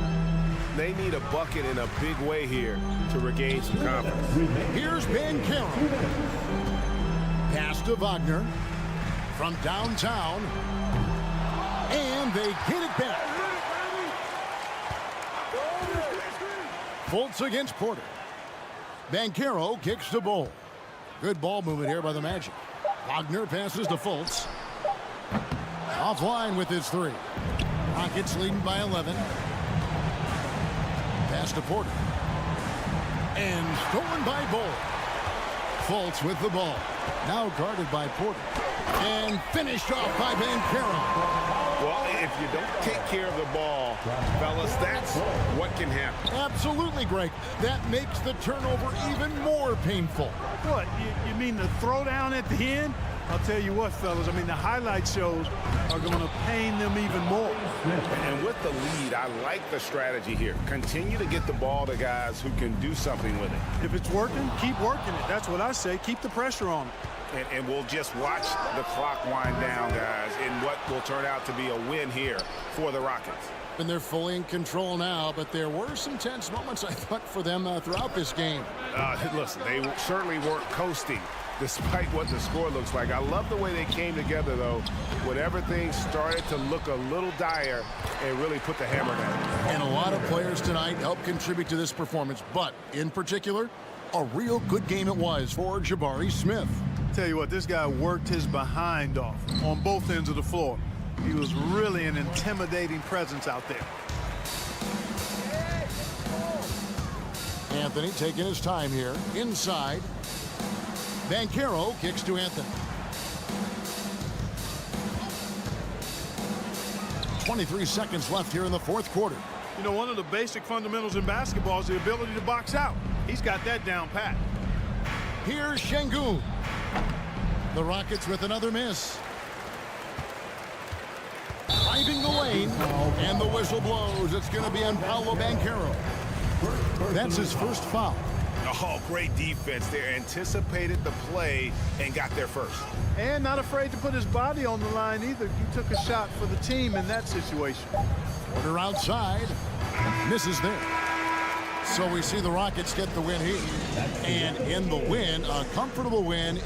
Speaker 3: They need a bucket in a big way here to regain some confidence.
Speaker 1: Here's Banchero. Pass to Wagner from downtown. And they get it back. Fultz against Porter. Banchero kicks to Bull. Good ball movement here by the Magic. Wagner passes to Fultz. Offline with his 3. Rockets leading by 11. Pass to Porter. And stolen by Bull. Fultz with the ball. Now guarded by Porter. And finished off by Banchero.
Speaker 3: Well, if you don't take care of the ball, fellas, that's what can happen.
Speaker 1: Absolutely, Greg. That makes the turnover even more painful.
Speaker 11: What, you mean the throwdown at the end? I'll tell you what, fellas, I mean, the highlight shows are going to pain them even more.
Speaker 3: And with the lead, I like the strategy here. Continue to get the ball to guys who can do something with it.
Speaker 11: If it's working, keep working it. That's what I say. Keep the pressure on it.
Speaker 3: And we'll just watch the clock wind down, guys, in what will turn out to be a win here for the Rockets.
Speaker 1: And they're fully in control now, but there were some tense moments, I thought, for them throughout this game.
Speaker 3: Listen, they certainly weren't coasting despite what the score looks like. I love the way they came together, though, when everything started to look a little dire and really put the hammer down.
Speaker 1: And a lot of players tonight helped contribute to this performance, but in particular, a real good game it was for Jabari Smith.
Speaker 11: Tell you what, this guy worked his behind off on both ends of the floor. He was really an intimidating presence out there.
Speaker 1: Anthony taking his time here. Inside. Banchero kicks to Anthony. 23 seconds left here in the fourth quarter.
Speaker 11: You know, one of the basic fundamentals in basketball is the ability to box out. He's got that down pat.
Speaker 1: Here's Şengün. The Rockets with another miss. Driving the lane, and the whistle blows. It's going to be on Paolo Banchero. That's his first foul.
Speaker 3: Oh, great defense there. Anticipated the play and got there first.
Speaker 11: And not afraid to put his body on the line either. He took a shot for the team in that situation.
Speaker 1: Porter outside. Misses there. So we see the Rockets get the win here. And in the win, a comfortable win.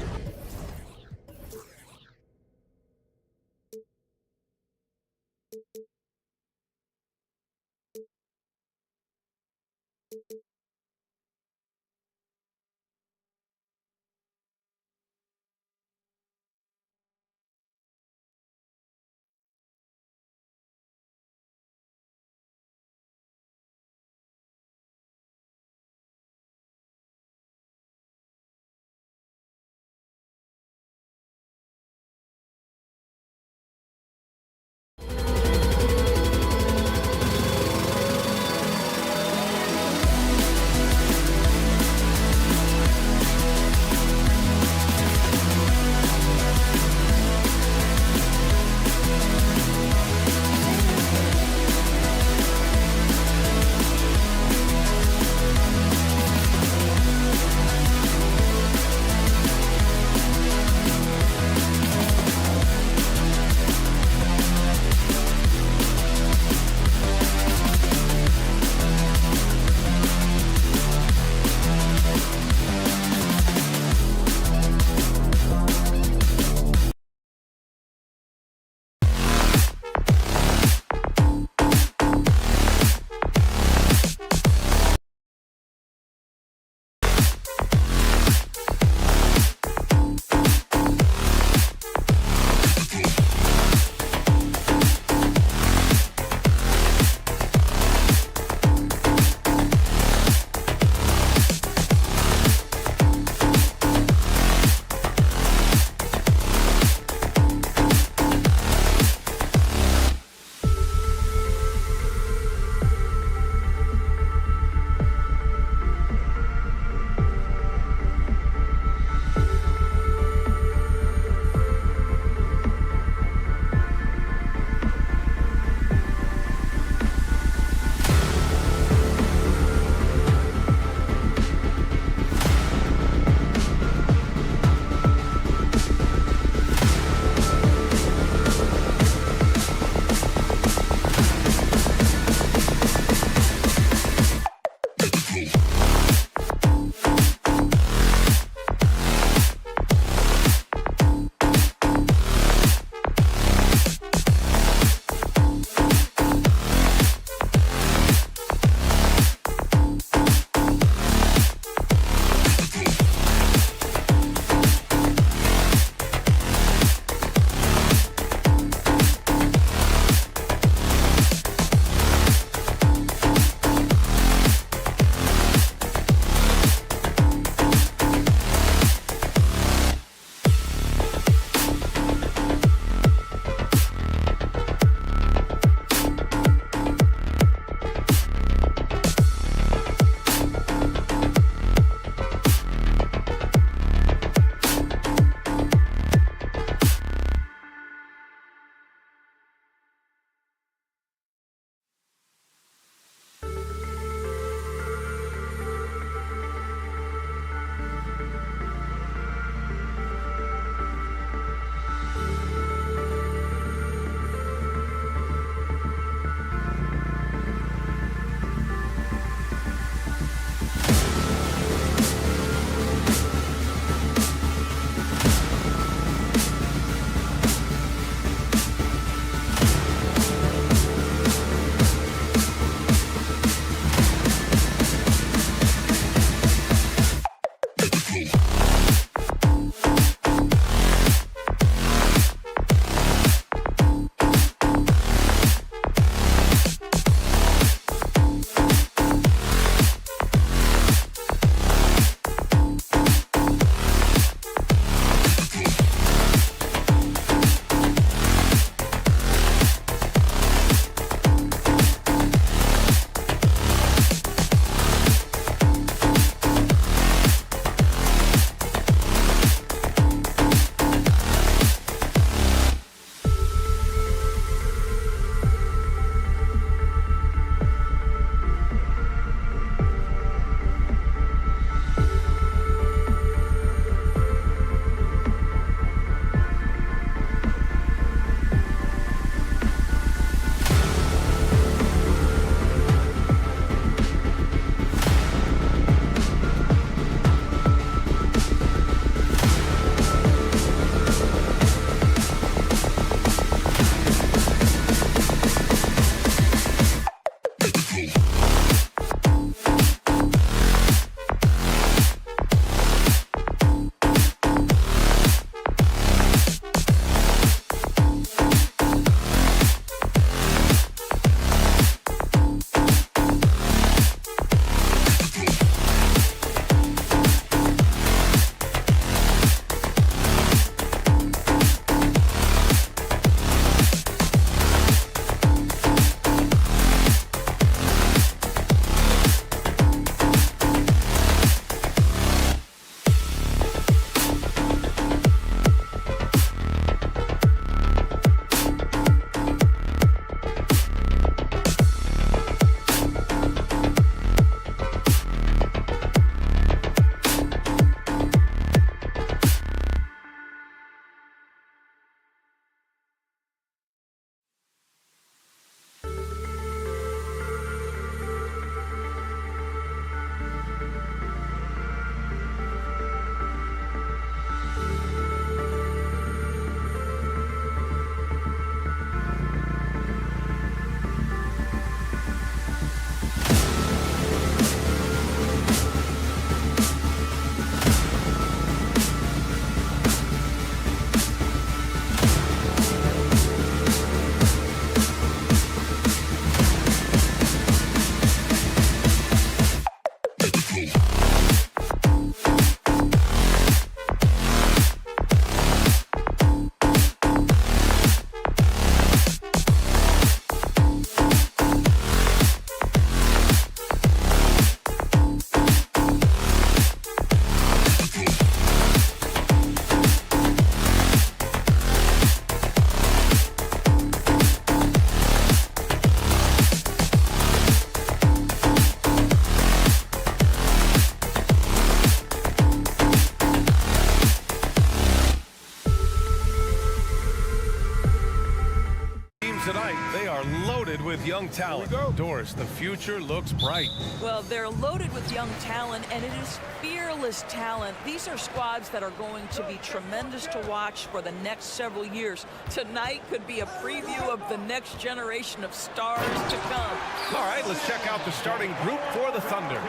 Speaker 7: Tonight, they are loaded with young talent. Doris, the future looks bright.
Speaker 12: Well, they're loaded with young talent, and it is fearless talent. These are squads that are going to be tremendous to watch for the next several years. Tonight could be a preview of the next generation of stars to come.
Speaker 7: All right, let's check out the starting group for the Thunder.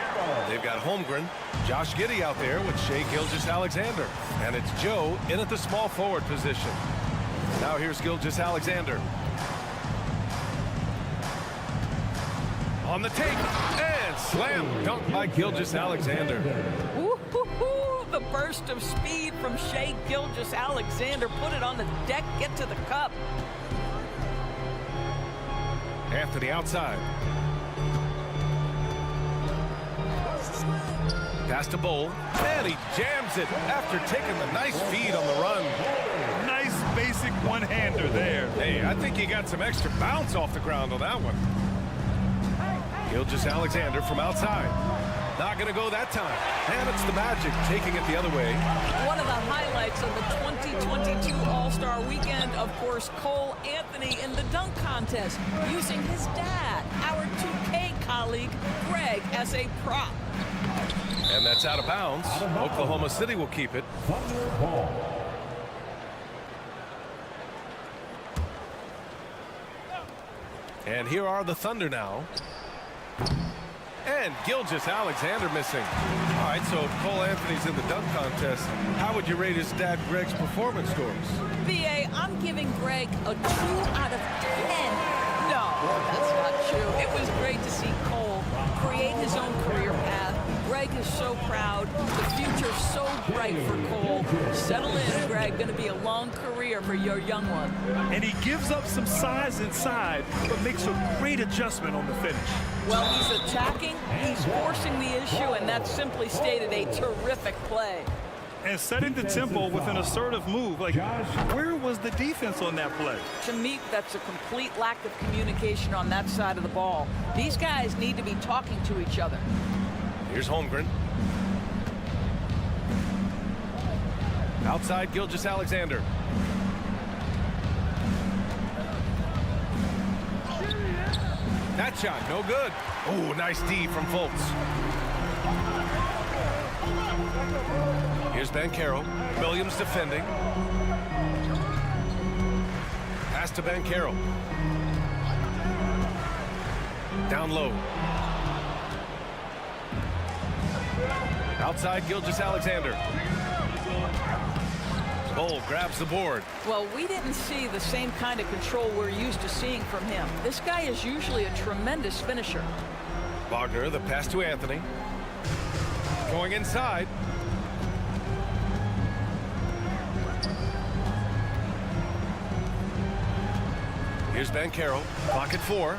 Speaker 7: They've got Holmgren, Josh Giddey out there with Shai Gilgeous-Alexander, and it's Joe in at the small forward position. Now here's Gilgeous-Alexander. On the take, and slam dunk by Gilgeous-Alexander.
Speaker 12: The burst of speed from Shai Gilgeous-Alexander. Put it on the deck, get to the cup.
Speaker 7: Anthony outside. Pass to Bull, and he jams it after taking the nice feed on the run.
Speaker 9: Nice basic one-hander there.
Speaker 7: Hey, I think he got some extra bounce off the ground on that one. Gilgeous-Alexander from outside. Not going to go that time. And it's the Magic taking it the other way.
Speaker 12: One of the highlights of the 2022 All-Star Weekend, of course, Cole Anthony in the dunk contest, using his dad, our 2K colleague, Greg, as a prop.
Speaker 7: And that's out of bounds. Oklahoma City will keep it. And here are the Thunder now. And Gilgeous-Alexander missing. All right, so if Cole Anthony's in the dunk contest, how would you rate his dad Greg's performance scores?
Speaker 12: BA, I'm giving Greg a 2 out of 10. No, that's not true. It was great to see Cole create his own career path. Greg is so proud. The future's so bright for Cole. Settle in, Greg. Going to be a long career for your young one.
Speaker 9: And he gives up some size inside, but makes a great adjustment on the finish.
Speaker 12: Well, he's attacking, he's forcing the issue, and that's simply stated a terrific play.
Speaker 9: And setting the tempo with an assertive move. Like, where was the defense on that play?
Speaker 12: To me, that's a complete lack of communication on that side of the ball. These guys need to be talking to each other.
Speaker 7: Here's Holmgren. Outside Gilgeous-Alexander. That shot, no good. Oh, nice D from Fultz. Here's Banchero. Williams defending. Pass to Banchero. Down low. Outside Gilgeous-Alexander. Bol grabs the board.
Speaker 12: Well, we didn't see the same kind of control we're used to seeing from him. This guy is usually a tremendous finisher.
Speaker 7: Wagner, the pass to Anthony. Going inside. Here's Banchero. Clock at 4.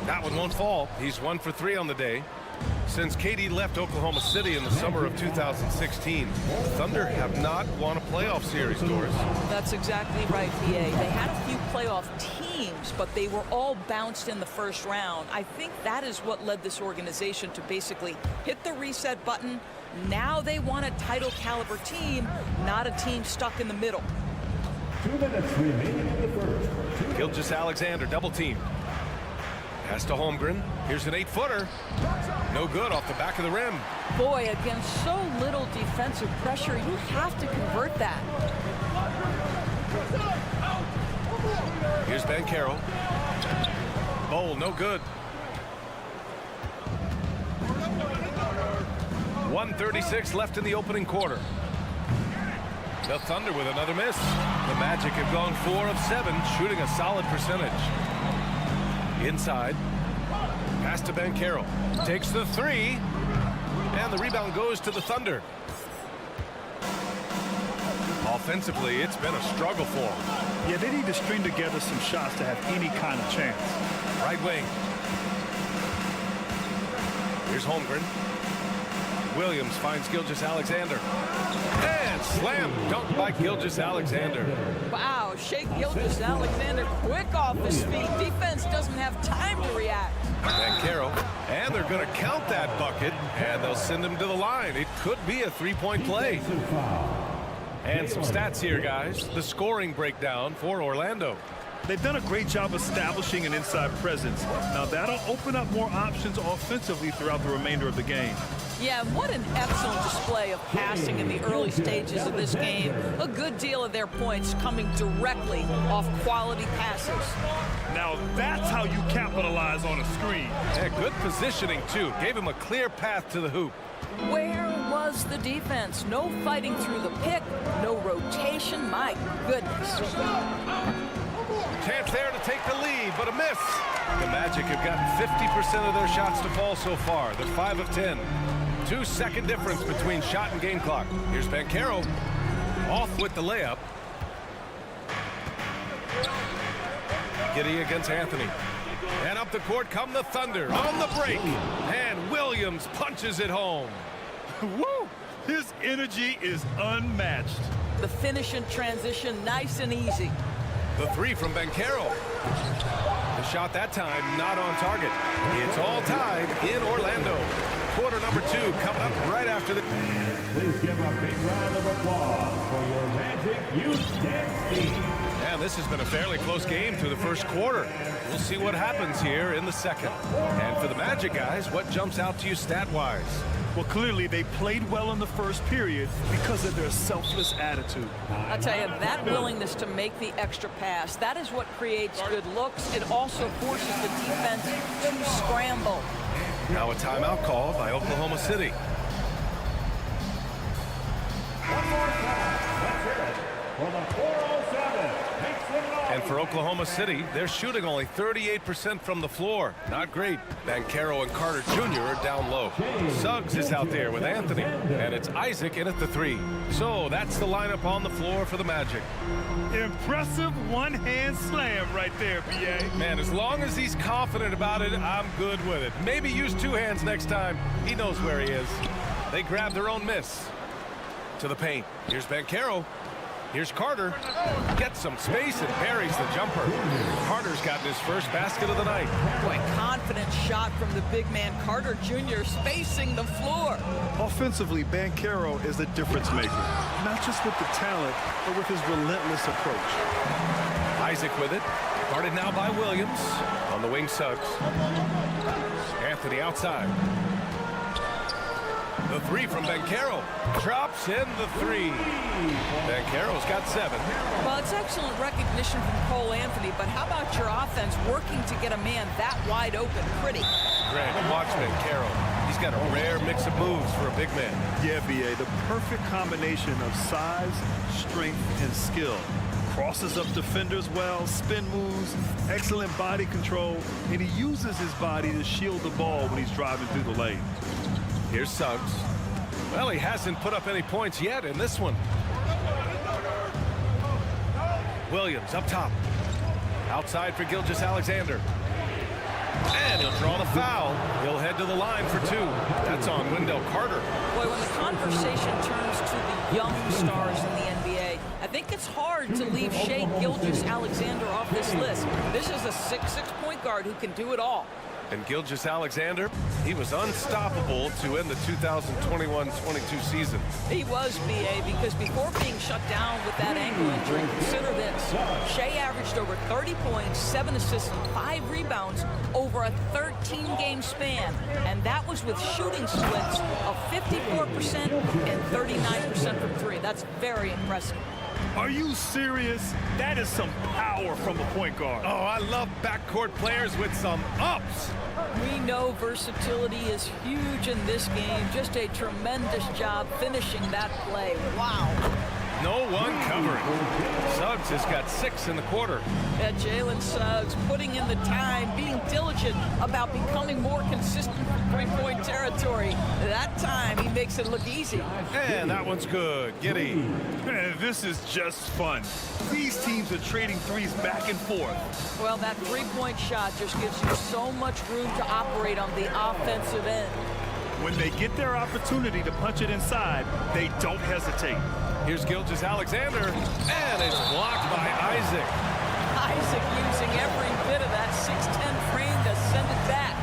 Speaker 7: That one won't fall. He's 1 for 3 on the day. Since KD left Oklahoma City in the summer of 2016, the Thunder have not won a playoff series, Doris.
Speaker 12: That's exactly right, PA. They had a few playoff teams, but they were all bounced in the first round. I think that is what led this organization to basically hit the reset button. Now they want a title caliber team, not a team stuck in the middle.
Speaker 5: 2 minutes remaining in the first.
Speaker 7: Gilgeous-Alexander double team. Pass to Holmgren. Here's an 8-footer. No good off the back of the rim.
Speaker 12: Boy, against so little defensive pressure, you have to convert that.
Speaker 7: Here's Banchero. Bol, no good. 1:36 left in the opening quarter. The Thunder with another miss. The Magic have gone 4 of 7, shooting a solid percentage. Inside. Pass to Banchero. Takes the 3. And the rebound goes to the Thunder. Offensively, it's been a struggle for them.
Speaker 9: Yeah, they need to string together some shots to have any kind of chance.
Speaker 7: Right wing. Here's Holmgren. Williams finds Gilgeous-Alexander. And slam dunk by Gilgeous-Alexander.
Speaker 12: Wow, Shake Gilgeous-Alexander quick off his feet. Defense doesn't have time to react.
Speaker 7: Banchero, and they're going to count that bucket, and they'll send him to the line. It could be a 3-point play. And some stats here, guys. The scoring breakdown for Orlando.
Speaker 9: They've done a great job establishing an inside presence. Now that'll open up more options offensively throughout the remainder of the game.
Speaker 12: Yeah, what an excellent display of passing in the early stages of this game. A good deal of their points coming directly off quality passes.
Speaker 9: Now that's how you capitalize on a screen.
Speaker 7: Yeah, good positioning, too. Gave him a clear path to the hoop.
Speaker 12: Where was the defense? No fighting through the pick, no rotation. My goodness.
Speaker 7: Chance there to take the lead, but a miss. The Magic have gotten 50% of their shots to fall so far. They're 5 of 10. 2-second difference between shot and game clock. Here's Banchero. Off with the layup. Giddey against Anthony. And up the court come the Thunder on the break. And Williams punches it home.
Speaker 9: Woo! His energy is unmatched.
Speaker 12: The finish in transition, nice and easy.
Speaker 7: The 3 from Banchero. The shot that time not on target. It's all tied in Orlando. Quarter number 2 coming up right after the...
Speaker 5: Please give a big round of applause for your Magic Youth Dance Team.
Speaker 7: And this has been a fairly close game through the first quarter. We'll see what happens here in the second. And for the Magic guys, what jumps out to you stat-wise?
Speaker 9: Well, clearly they played well in the first period because of their selfless attitude.
Speaker 12: I'll tell you, that willingness to make the extra pass, that is what creates good looks. It also forces the defense to scramble.
Speaker 7: Now a timeout called by Oklahoma City. And for Oklahoma City, they're shooting only 38% from the floor. Not great. Banchero and Carter Jr. are down low. Suggs is out there with Anthony, and it's Isaac in at the 3. So that's the lineup on the floor for the Magic.
Speaker 9: Impressive one-hand slam right there, B.A.
Speaker 7: Man, as long as he's confident about it, I'm good with it. Maybe use 2 hands next time. He knows where he is. They grab their own miss. To the paint. Here's Banchero. Here's Carter. Gets some space and buries the jumper. Carter's gotten his first basket of the night.
Speaker 12: Boy, confident shot from the big man Carter Jr. spacing the floor.
Speaker 13: Offensively, Banchero is the difference maker. Not just with the talent, but with his relentless approach.
Speaker 7: Isaac with it. Guarded now by Williams. On the wing, Suggs. Anthony outside. The 3 from Banchero. Drops in the 3. Banchero's got 7.
Speaker 12: Well, it's excellent recognition from Cole Anthony, but how about your offense working to get a man that wide open pretty?
Speaker 7: Grant, watch Banchero. He's got a rare mix of moves for a big man.
Speaker 13: Yeah, B.A., the perfect combination of size, strength, and skill. Crosses up defenders well, spin moves, excellent body control, and he uses his body to shield the ball when he's driving through the lane.
Speaker 7: Here's Suggs. Well, he hasn't put up any points yet in this one. Williams up top. Outside for Gilgeous-Alexander. And he'll draw the foul. He'll head to the line for 2. That's on Wendell Carter.
Speaker 12: Boy, when the conversation turns to the young stars in the NBA, I think it's hard to leave Shai Gilgeous-Alexander off this list. This is a 6'6" point guard who can do it all.
Speaker 7: And Gilgeous-Alexander, he was unstoppable to end the 2021-22 season.
Speaker 12: He was, B.A., because before being shut down with that ankle injury, consider this. Shai averaged over 30 points, 7 assists, and 5 rebounds over a 13-game span. And that was with shooting splits of 54% and 39% from 3. That's very impressive.
Speaker 9: Are you serious? That is some power from a point guard.
Speaker 7: Oh, I love backcourt players with some ups.
Speaker 12: We know versatility is huge in this game. Just a tremendous job finishing that play. Wow.
Speaker 7: No one covering. Suggs has got 6 in the quarter.
Speaker 12: Yeah, Jalen Suggs putting in the time, being diligent about becoming more consistent from three-point territory. That time, he makes it look easy.
Speaker 7: And that one's good. Giddy.
Speaker 9: Man, this is just fun. These teams are trading threes back and forth.
Speaker 12: Well, that three-point shot just gives you so much room to operate on the offensive end.
Speaker 9: When they get their opportunity to punch it inside, they don't hesitate.
Speaker 7: Here's Gilgeous-Alexander, and it's blocked by Isaac.
Speaker 12: Isaac using every bit of that 6'10" frame to send it back.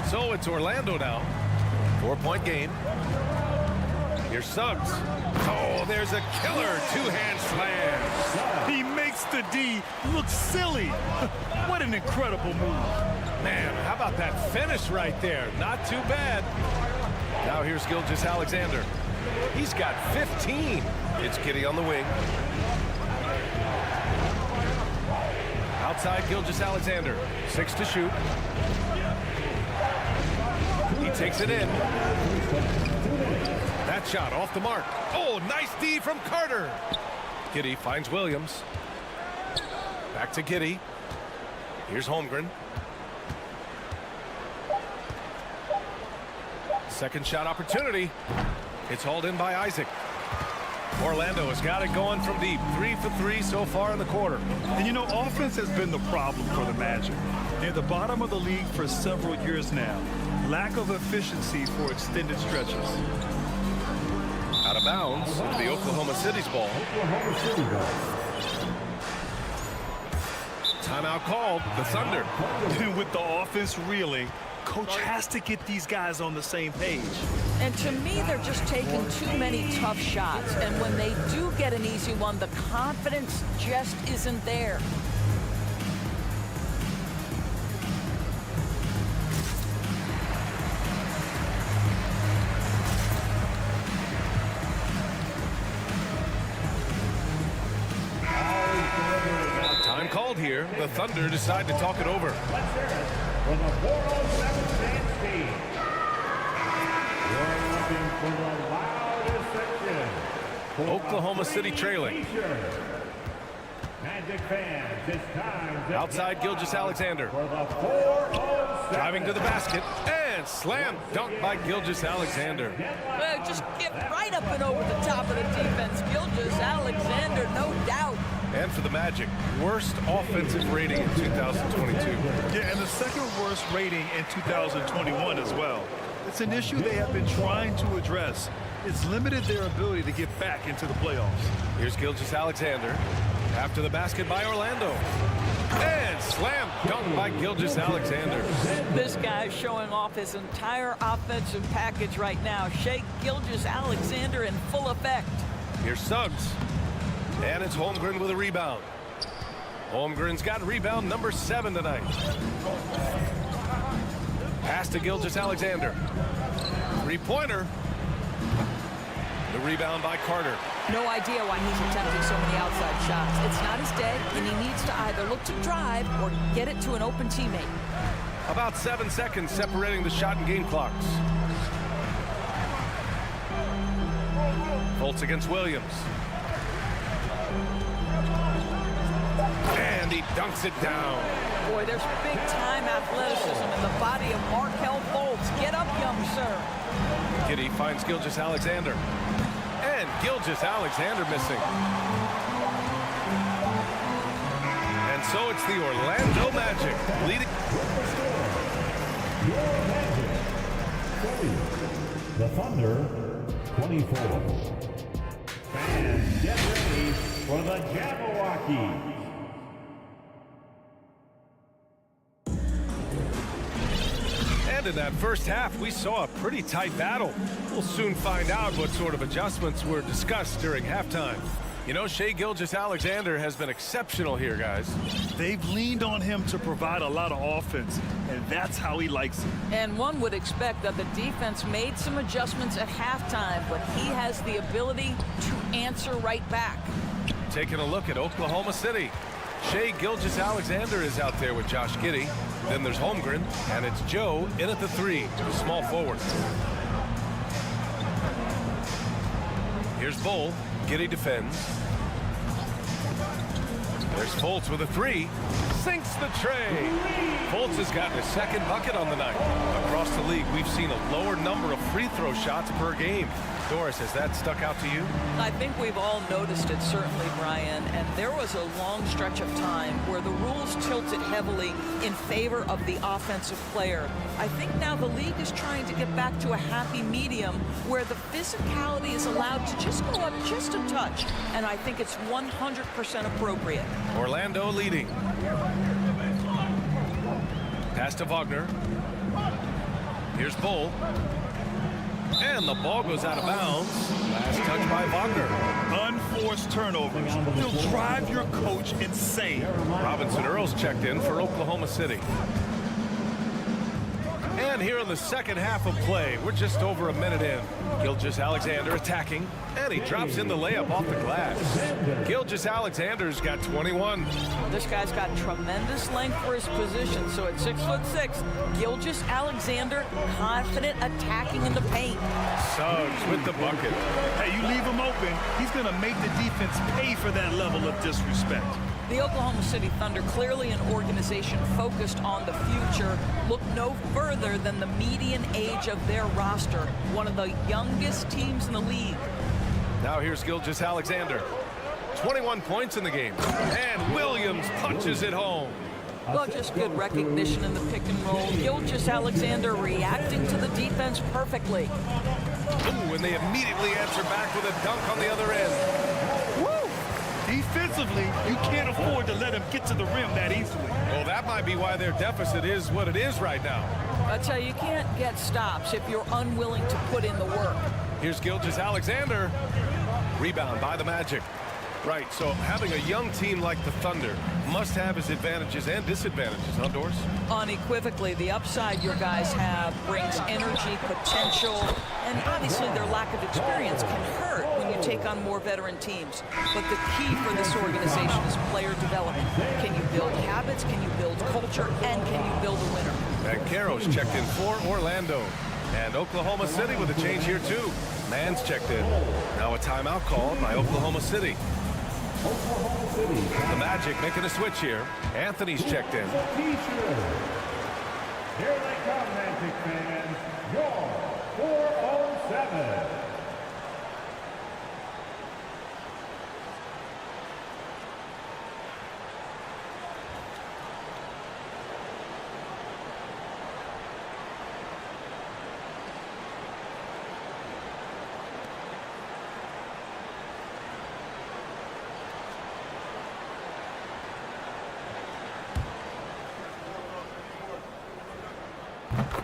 Speaker 7: So it's Orlando now. 4-point game. Here's Suggs. Oh, there's a killer 2-hand slam.
Speaker 9: He makes the D look silly. What an incredible move.
Speaker 7: Man, how about that finish right there? Not too bad. Now here's Gilgeous-Alexander. He's got 15. It's Giddy on the wing. Outside Gilgeous-Alexander. 6 to shoot. He takes it in. That shot off the mark. Oh, nice D from Carter. Giddy finds Williams. Back to Giddy. Here's Holmgren. Second shot opportunity. It's hauled in by Isaac. Orlando has got it going from deep. 3 for 3 so far in the quarter.
Speaker 13: And you know, offense has been the problem for the Magic. They're the bottom of the league for several years now. Lack of efficiency for extended stretches.
Speaker 7: Out of bounds into the Oklahoma City's ball. Timeout called. The Thunder.
Speaker 9: With the offense reeling, coach has to get these guys on the same page.
Speaker 12: And to me, they're just taking too many tough shots. And when they do get an easy one, the confidence just isn't there.
Speaker 7: Time called here. The Thunder decide to talk it over.
Speaker 5: for the 407 dance team. You're looking for the loudest section. For
Speaker 7: Oklahoma City trailing.
Speaker 5: Magic fans, it's time to
Speaker 7: Outside Gilgeous-Alexander.
Speaker 5: for the 407.
Speaker 7: Driving to the basket. And slam dunk by Gilgeous-Alexander.
Speaker 12: Well, just get right up and over the top of the defense. Gilgeous-Alexander, no doubt.
Speaker 7: And for the Magic, worst offensive rating in 2022.
Speaker 9: Yeah, and the second worst rating in 2021 as well. It's an issue they have been trying to address. It's limited their ability to get back into the playoffs.
Speaker 7: Here's Gilgeous-Alexander. After the basket by Orlando. And slam dunk by Gilgeous-Alexander.
Speaker 12: This guy's showing off his entire offensive package right now. Shea Gilgeous-Alexander in full effect.
Speaker 7: Here's Suggs. And it's Holmgren with a rebound. Holmgren's got rebound number 7 tonight. Pass to Gilgeous-Alexander. Three-pointer. The rebound by Carter.
Speaker 12: No idea why he's attempting so many outside shots. It's not his day, and he needs to either look to drive or get it to an open teammate.
Speaker 7: About 7 seconds separating the shot and game clocks. Fultz against Williams. And he dunks it down.
Speaker 12: Boy, there's big-time athleticism in the body of Markelle Fultz. Get up, young sir.
Speaker 7: Giddey finds Gilgeous-Alexander. And Gilgeous-Alexander missing. And so it's the Orlando Magic leading.
Speaker 5: Your Magic 30. The Thunder 24. Fans, get ready for the Jabberwockies.
Speaker 7: And in that first half, we saw a pretty tight battle. We'll soon find out what sort of adjustments were discussed during halftime. You know, Shea Gilgeous-Alexander has been exceptional here, guys.
Speaker 9: They've leaned on him to provide a lot of offense, and that's how he likes it.
Speaker 12: And one would expect that the defense made some adjustments at halftime, but he has the ability to answer right back.
Speaker 7: Taking a look at Oklahoma City. Shea Gilgeous-Alexander is out there with Josh Giddey. Then there's Holmgren, and it's Joe in at the 3, the small forward. Here's Bull. Giddey defends. There's Fultz with a 3. Sinks the tray. Fultz has gotten his second bucket on the night. Across the league, we've seen a lower number of free throw shots per game. Doris, has that stuck out to you?
Speaker 12: I think we've all noticed it, certainly, Brian. And there was a long stretch of time where the rules tilted heavily in favor of the offensive player. I think now the league is trying to get back to a happy medium where the physicality is allowed to just go up just a touch. And I think it's 100% appropriate.
Speaker 7: Orlando leading. Pass to Wagner. Here's Bull. And the ball goes out of bounds. Last touch by Wagner.
Speaker 9: Unforced turnovers. They'll drive your coach insane.
Speaker 7: Robinson Earls checked in for Oklahoma City. And here in the second half of play, we're just over a minute in. Gilgeous-Alexander attacking, and he drops in the layup off the glass. Gilgeous-Alexander's got 21.
Speaker 12: This guy's got tremendous length for his position, so at 6'6", Gilgeous-Alexander confident attacking in the paint.
Speaker 7: Suggs with the bucket.
Speaker 9: Hey, you leave him open, he's going to make the defense pay for that level of disrespect.
Speaker 12: The Oklahoma City Thunder, clearly an organization focused on the future, look no further than the median age of their roster, one of the youngest teams in the league.
Speaker 7: Now here's Gilgeous-Alexander. 21 points in the game. And Williams punches it home.
Speaker 12: Well, just good recognition in the pick and roll. Gilgeous-Alexander reacting to the defense perfectly.
Speaker 7: Ooh, and they immediately answer back with a dunk on the other end.
Speaker 9: Woo! Defensively, you can't afford to let him get to the rim that easily.
Speaker 7: Well, that might be why their deficit is what it is right now.
Speaker 12: I tell you, you can't get stops if you're unwilling to put in the work.
Speaker 7: Here's Gilgeous-Alexander. Rebound by the Magic. Right, so having a young team like the Thunder must have its advantages and disadvantages, huh, Doris?
Speaker 12: Unequivocally, the upside your guys have brings energy, potential, and obviously their lack of experience can hurt when you take take on more veteran teams. But the key for this organization is player development. Can you build habits? Can you build culture? And can you build a winner?
Speaker 7: Banchero's checked in for Orlando. And Oklahoma City with a change here, too. Mann's checked in. Now a timeout called by Oklahoma City. The Magic making a switch here. Anthony's checked in.
Speaker 5: Here they come, Magic fans. Your 407.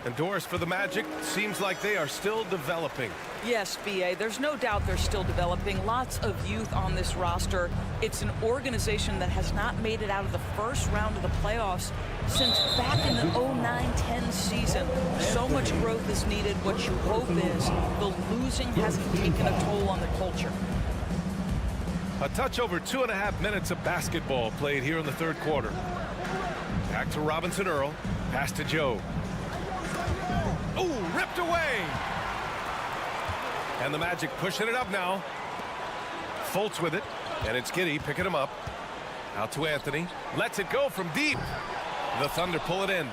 Speaker 7: And Doris, for the Magic, seems like they are still developing.
Speaker 12: Yes, B.A., there's no doubt they're still developing. Lots of youth on this roster. It's an organization that has not made it out of the first round of the playoffs since back in the 09-10 season. So much growth is needed. What you hope is the losing hasn't taken a toll on the culture.
Speaker 7: A touch over 2.5 minutes of basketball played here in the third quarter. Back to Robinson Earl. Pass to Joe. Oh, ripped away. And the Magic pushing it up now. Fultz with it. And it's Giddey picking him up. Out to Anthony. Lets it go from deep. The Thunder pull it in.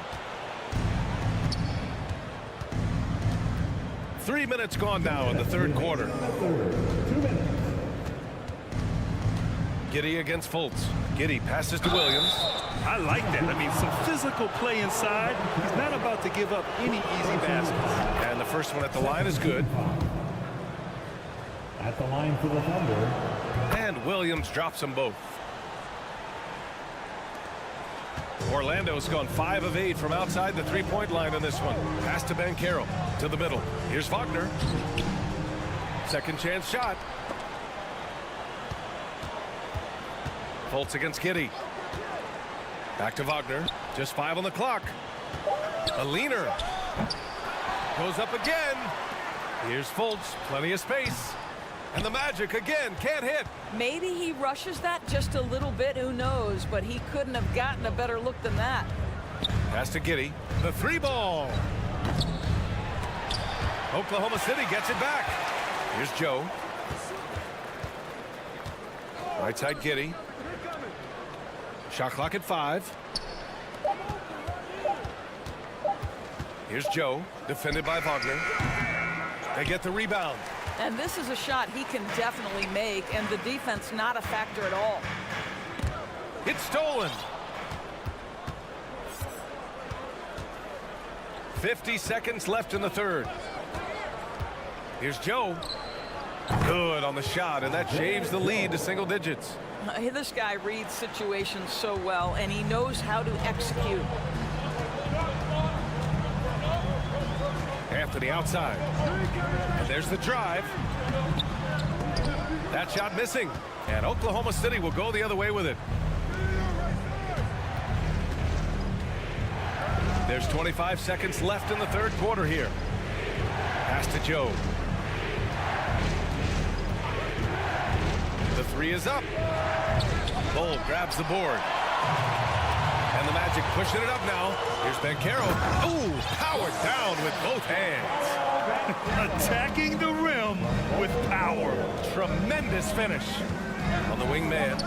Speaker 7: 3 minutes gone now in the third quarter.
Speaker 5: 2 minutes.
Speaker 7: Giddey against Fultz. Giddey passes to Williams.
Speaker 9: I like that. I mean, some physical play inside. He's not about to give up any easy baskets.
Speaker 7: And the first one at the line is good.
Speaker 5: At the line for the Thunder.
Speaker 7: And Williams drops them both. Orlando's gone 5 of 8 from outside the three-point line in this one. Pass to Banchero to the middle. Here's Wagner. Second chance shot. Fultz against Giddey. Back to Wagner. Just 5 on the clock. A leaner. Goes up again. Here's Fultz. Plenty of space. And the Magic again can't hit.
Speaker 12: Maybe he rushes that just a little bit. Who knows? But he couldn't have gotten a better look than that.
Speaker 7: Pass to Giddey. The 3-ball. Oklahoma City gets it back. Here's Joe. Right side Giddey. Shot clock at 5. Here's Joe, defended by Wagner. They get the rebound.
Speaker 12: And this is a shot he can definitely make, and the defense not a factor at all.
Speaker 7: It's stolen. 50 seconds left in the third. Here's Joe. Good on the shot, and that shaves the lead to single digits.
Speaker 12: This guy reads situations so well, and he knows how to execute.
Speaker 7: Anthony outside. And there's the drive. That shot missing. And Oklahoma City will go the other way with it. There's 25 seconds left in the third quarter here. Pass to Joe. The 3 is up. Bull grabs the board. And the Magic pushing it up now. Here's Banchero. Ooh, powered down with both hands.
Speaker 9: Attacking the rim with power.
Speaker 7: Tremendous finish on the wingman.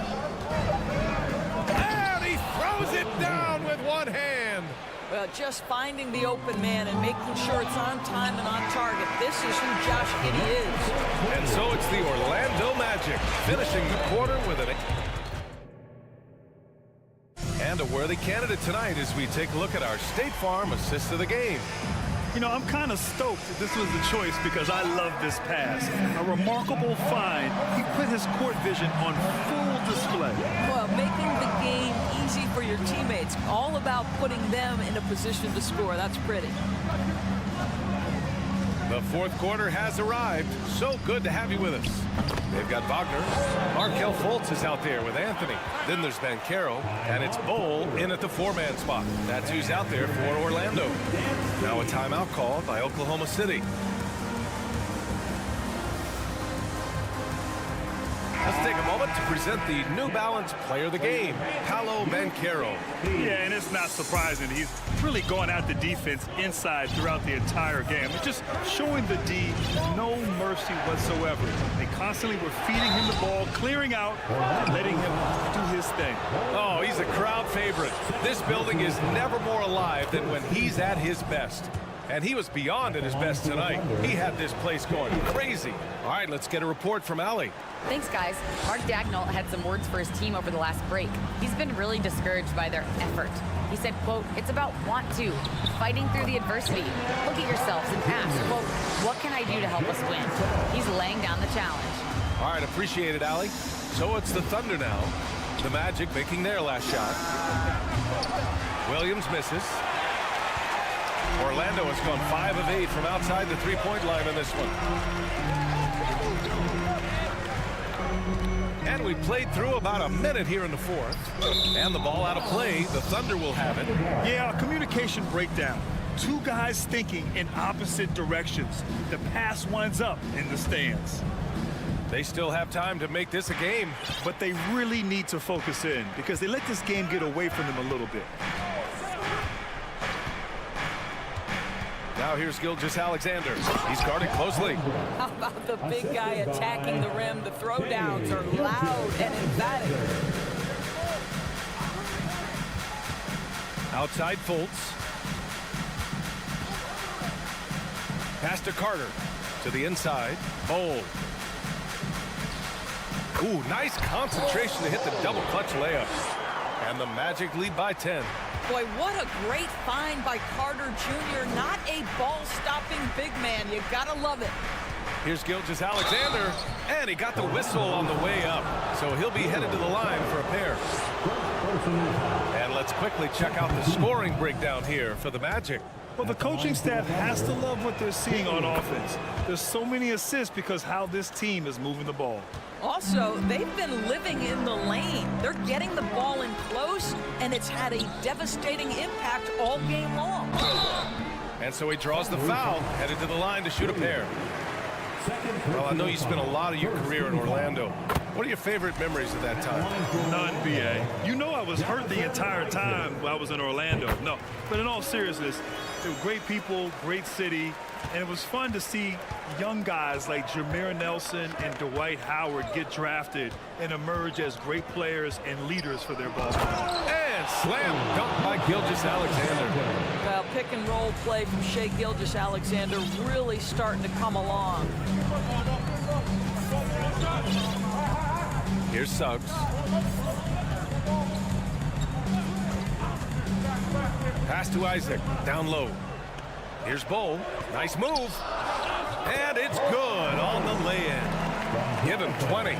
Speaker 7: And he throws it down with one hand.
Speaker 12: Well, just finding the open man and making sure it's on time and on target. This is who Josh Giddey is.
Speaker 7: And so it's the Orlando Magic finishing the quarter with an... And a worthy candidate tonight as we take a look at our State Farm assist of the game.
Speaker 9: You know, I'm kind of stoked that this was the choice because I love this pass. A remarkable find. He put his court vision on full display.
Speaker 12: Well, making the game easy for your teammates. All about putting them in a position to score. That's pretty.
Speaker 7: The fourth quarter has arrived. So good to have you with us. They've got Wagner. Markelle Fultz is out there with Anthony. Then there's Banchero, and it's Bull in at the 4-man spot. That's who's out there for Orlando. Now a timeout called by Oklahoma City. moment to present the New Balance Player of the Game, Paolo Banchero.
Speaker 9: Yeah, and it's not surprising. He's really going at the defense inside throughout the entire game. It's just showing the D no mercy whatsoever. They constantly were feeding him the ball, clearing out, and letting him do his thing.
Speaker 7: Oh, he's a crowd favorite. This building is never more alive than when he's at his best. And he was beyond at his best tonight. He had this place going crazy. All right, let's get a report from Allie.
Speaker 10: Thanks, guys. Mark Daigneault had some words for his team over the last break. He's been really discouraged by their effort. He said, quote, "It's about want to, fighting through the adversity. Look at yourselves and ask, quote, what can I do to help us win?" He's laying down the challenge.
Speaker 7: All right, appreciate it, Allie. So it's the Thunder now. The Magic making their last shot. Williams misses. Orlando has gone 5 of 8 from outside the three-point line in this one. And we played through about a minute here in the fourth. And the ball out of play. The Thunder will have it.
Speaker 9: Yeah, a communication breakdown. Two guys thinking in opposite directions. The pass winds up in the stands.
Speaker 7: They still have time to make this a game.
Speaker 9: But they really need to focus in because they let this game get away from them a little bit.
Speaker 7: Now here's Gilgeous-Alexander. He's guarded closely.
Speaker 12: How about the big guy attacking the rim? The throwdowns are loud and emphatic.
Speaker 7: Outside Fultz. Pass to Carter. To the inside. Bowl. Ooh, nice concentration to hit the double clutch layup. And the Magic lead by 10.
Speaker 12: Boy, what a great find by Carter Jr. Not a ball-stopping big man. You gotta love it.
Speaker 7: Here's Gilgeous-Alexander, and he got the whistle on the way up. So he'll be headed to the line for a pair. And let's quickly check out the scoring breakdown here for the Magic.
Speaker 9: Well, the coaching staff has to love what they're seeing on offense. There's so many assists because how this team is moving the ball.
Speaker 12: Also, they've been living in the lane. They're getting the ball in close, and it's had a devastating impact all game long.
Speaker 7: And so he draws the foul, headed to the line to shoot a pair. Well, I know you spent a lot of your career in Orlando. What are your favorite memories of that time?
Speaker 9: None, B.A. You know I was hurt the entire time while I was in Orlando. No, but in all seriousness, they were great people, great city, and it was fun to see young guys like Jameer Nelson and Dwight Howard get drafted and emerge as great players and leaders for their ball.
Speaker 7: And slam dunk by Gilgeous-Alexander.
Speaker 12: Well, pick and roll play from Shai Gilgeous-Alexander really starting to come along.
Speaker 7: Here's Suggs. Pass to Isaac, down low. Here's Bowl, nice move. And it's good on the lay-in. Give him 20.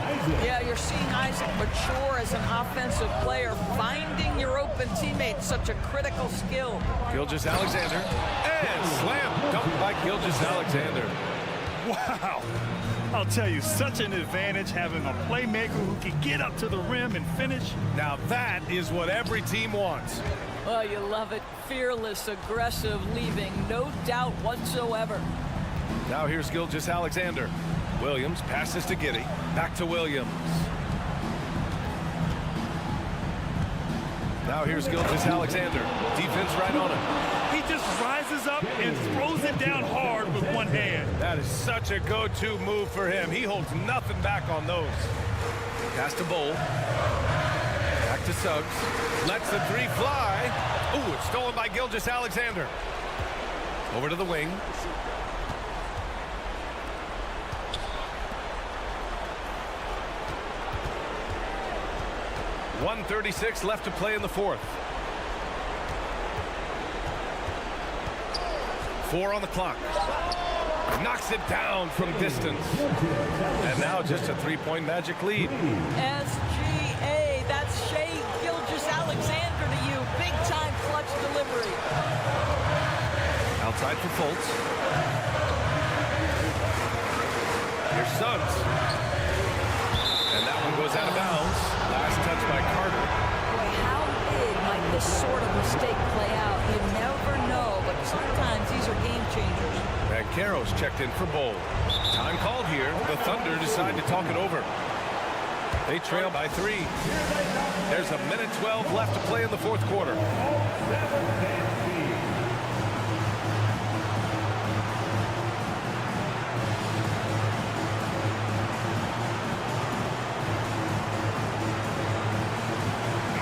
Speaker 12: Yeah, you're seeing Isaac mature as an offensive player, finding your open teammates, such a critical skill.
Speaker 7: Gilgeous-Alexander, and slam dunk by Gilgeous-Alexander.
Speaker 9: Wow. I'll tell you, such an advantage having a playmaker who can get up to the rim and finish.
Speaker 7: Now that is what every team wants.
Speaker 12: Oh, you love it. Fearless, aggressive, leaving no doubt whatsoever.
Speaker 7: Now here's Gilgeous-Alexander. Williams passes to Giddey. Back to Williams. Now here's Gilgeous-Alexander. Defense right on him.
Speaker 9: He just rises up and throws it down hard with one hand.
Speaker 7: That is such a go-to move for him. He holds nothing back on those. Pass to Bowl. Back to Suggs. Lets the three fly. Ooh, it's stolen by Gilgeous-Alexander. Over to the wing. .136 left to play in the fourth. 4 on the clock. Knocks it down from distance. And now just a three-point Magic lead.
Speaker 12: SGA, that's Shai Gilgeous-Alexander to you. Big-time clutch delivery.
Speaker 7: Outside for Fultz. Here's Suggs. And that one goes out of bounds. Last touch by Carter.
Speaker 12: Boy, how big might this sort of mistake play out? You never know, but sometimes these are game changers.
Speaker 7: Banchero's checked in for Bowl. Time called here. The Thunder decide to talk it over. They trail by 3. There's 1:12 left to play in the fourth quarter.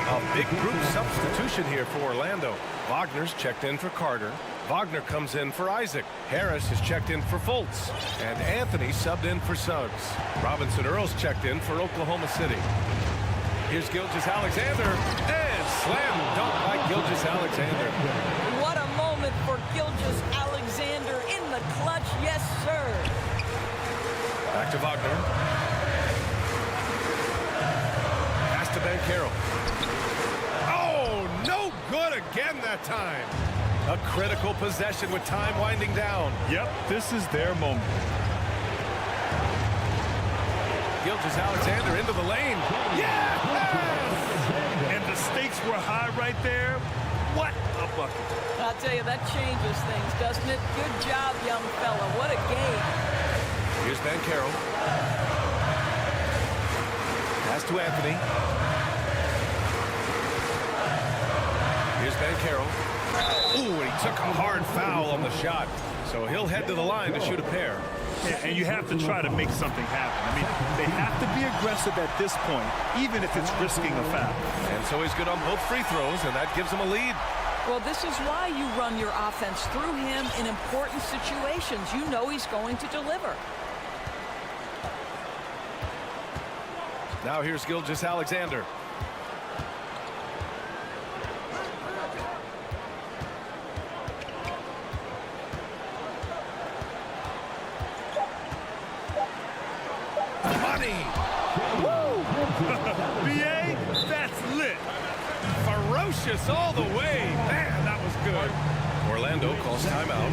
Speaker 7: A big group substitution here for Orlando. Wagner's checked in for Carter. Wagner comes in for Isaac. Harris is checked in for Fultz. And Anthony subbed in for Suggs. Robinson Earl's checked in for Oklahoma City. Here's Gilgeous-Alexander. And slam dunk by Gilgeous-Alexander.
Speaker 12: What a moment for Gilgeous-Alexander in the clutch. Yes, sir.
Speaker 7: Back to Wagner. Pass to Banchero. Oh, no good again that time. A critical possession with time winding down.
Speaker 9: Yep, this is their moment.
Speaker 7: Gilgeous-Alexander into the lane. Yes!
Speaker 9: And the stakes were high right there. What a bucket.
Speaker 12: I'll tell you, that changes things, doesn't it? Good job, young fella. What a game.
Speaker 7: Here's Banchero. Pass to Anthony. Here's Banchero. Ooh, and he took a hard foul on the shot. So he'll head to the line to shoot a pair.
Speaker 9: Yeah, and you have to try to make something happen. I mean, they have to be aggressive at this point, even if it's risking a foul.
Speaker 7: And so he's good on both free throws, and that gives him a lead.
Speaker 12: Well, this is why you run your offense through him in important situations. You know he's going to deliver.
Speaker 7: Now here's Gilgeous-Alexander.
Speaker 9: BA, that's lit.
Speaker 7: Ferocious all the way. Man, that was good. Orlando calls timeout.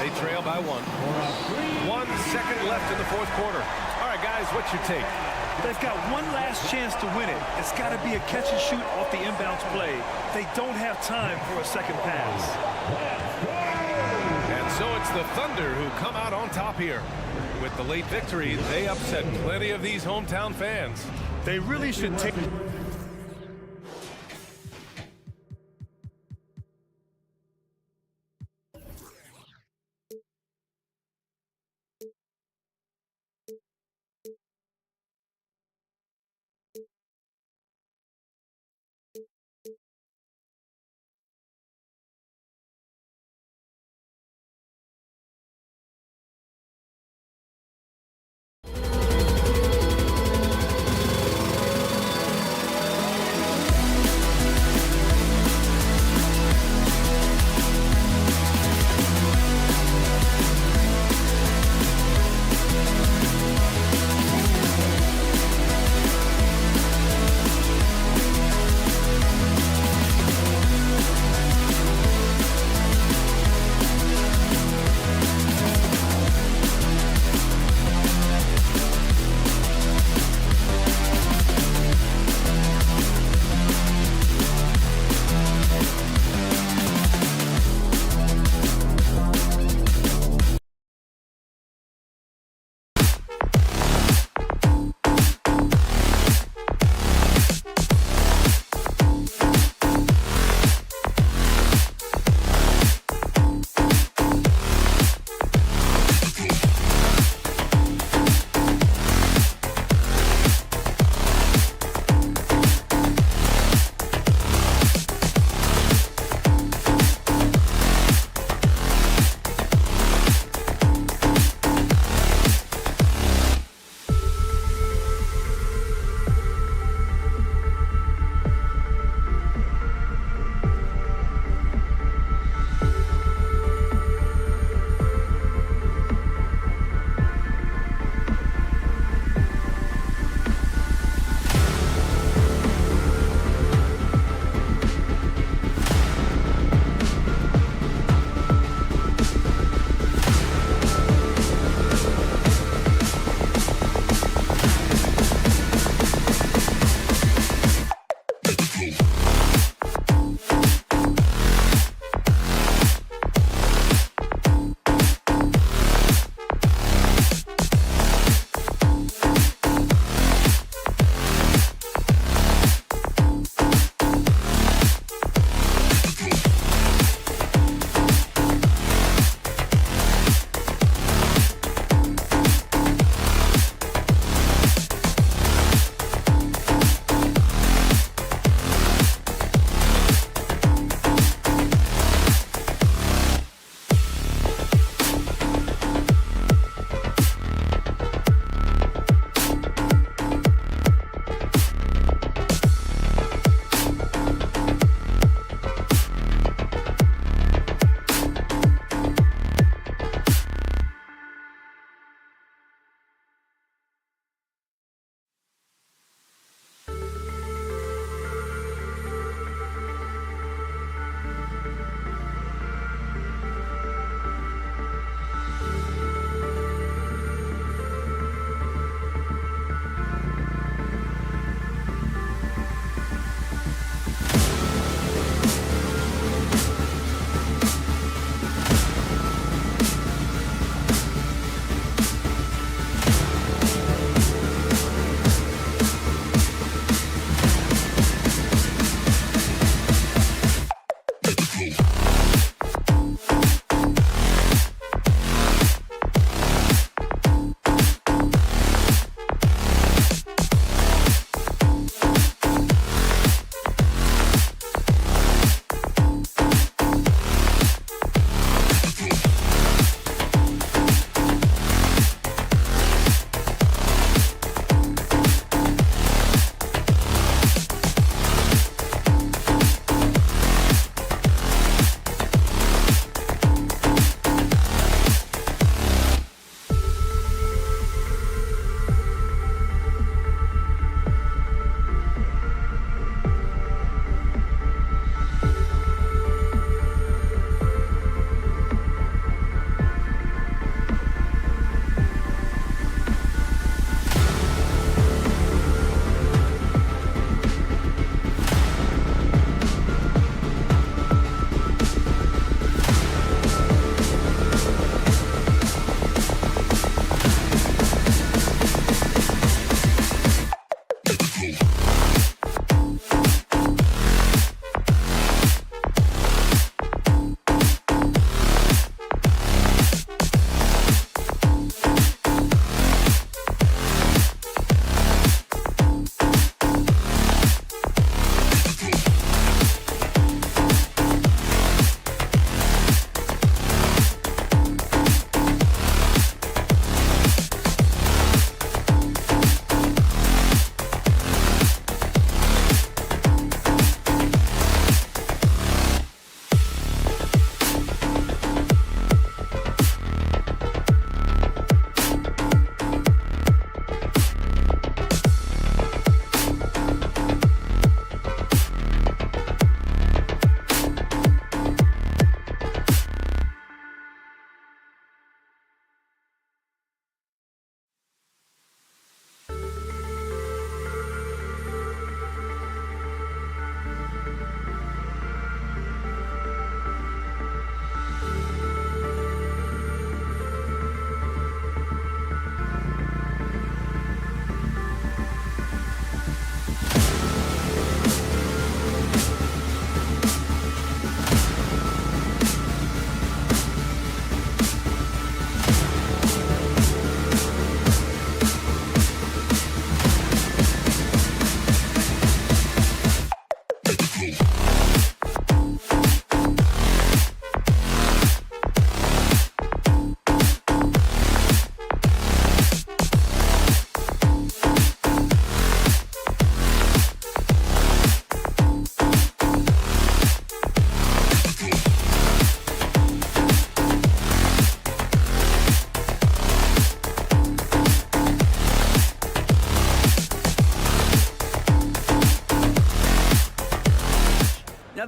Speaker 7: They trail by 1. 1 second left in the fourth quarter. All right, guys, what's your take?
Speaker 9: They've got one last chance to win it. It's got to be a catch and shoot off the inbounds play. They don't have time for a second pass.
Speaker 7: And so it's the Thunder who come out on top here. With the late victory, they upset plenty of these hometown fans.
Speaker 9: They really should take...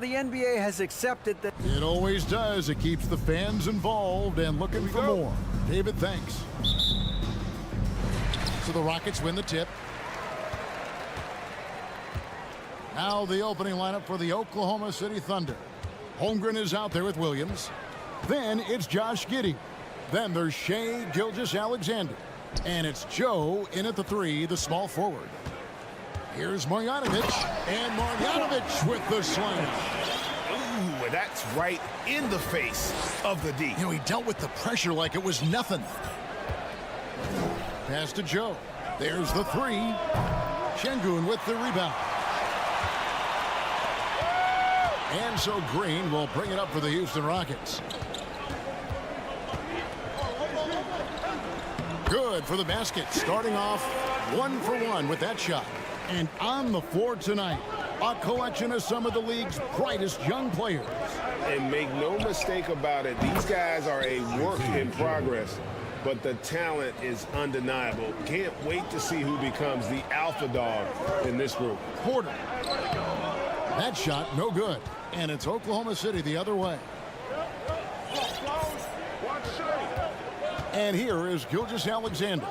Speaker 6: the NBA has accepted that.
Speaker 1: It always does. It keeps the fans involved and looking for more. David, thanks. So the Rockets win the tip. Now the opening lineup for the Oklahoma City Thunder. Holmgren is out there with Williams. Then it's Josh Giddey. Then there's Shai Gilgeous-Alexander. And it's Joe in at the 3, the small forward. Here's Marjanovic. And Marjanovic with the slam.
Speaker 2: Ooh, that's right in the face of the D.
Speaker 1: You know, he dealt with the pressure like it was nothing. Pass to Joe. There's the 3. Şengün with the rebound. And so Green will bring it up for the Houston Rockets. Good for the basket. Starting off 1 for 1 with that shot. And on the floor tonight, a collection of some of the league's brightest young players.
Speaker 3: And make no mistake about it, these guys are a work in progress, but the talent is undeniable. Can't wait to see who becomes the alpha dog in this group.
Speaker 1: Porter. That shot, no good. And it's Oklahoma City the other way. And here is Gilgeous-Alexander.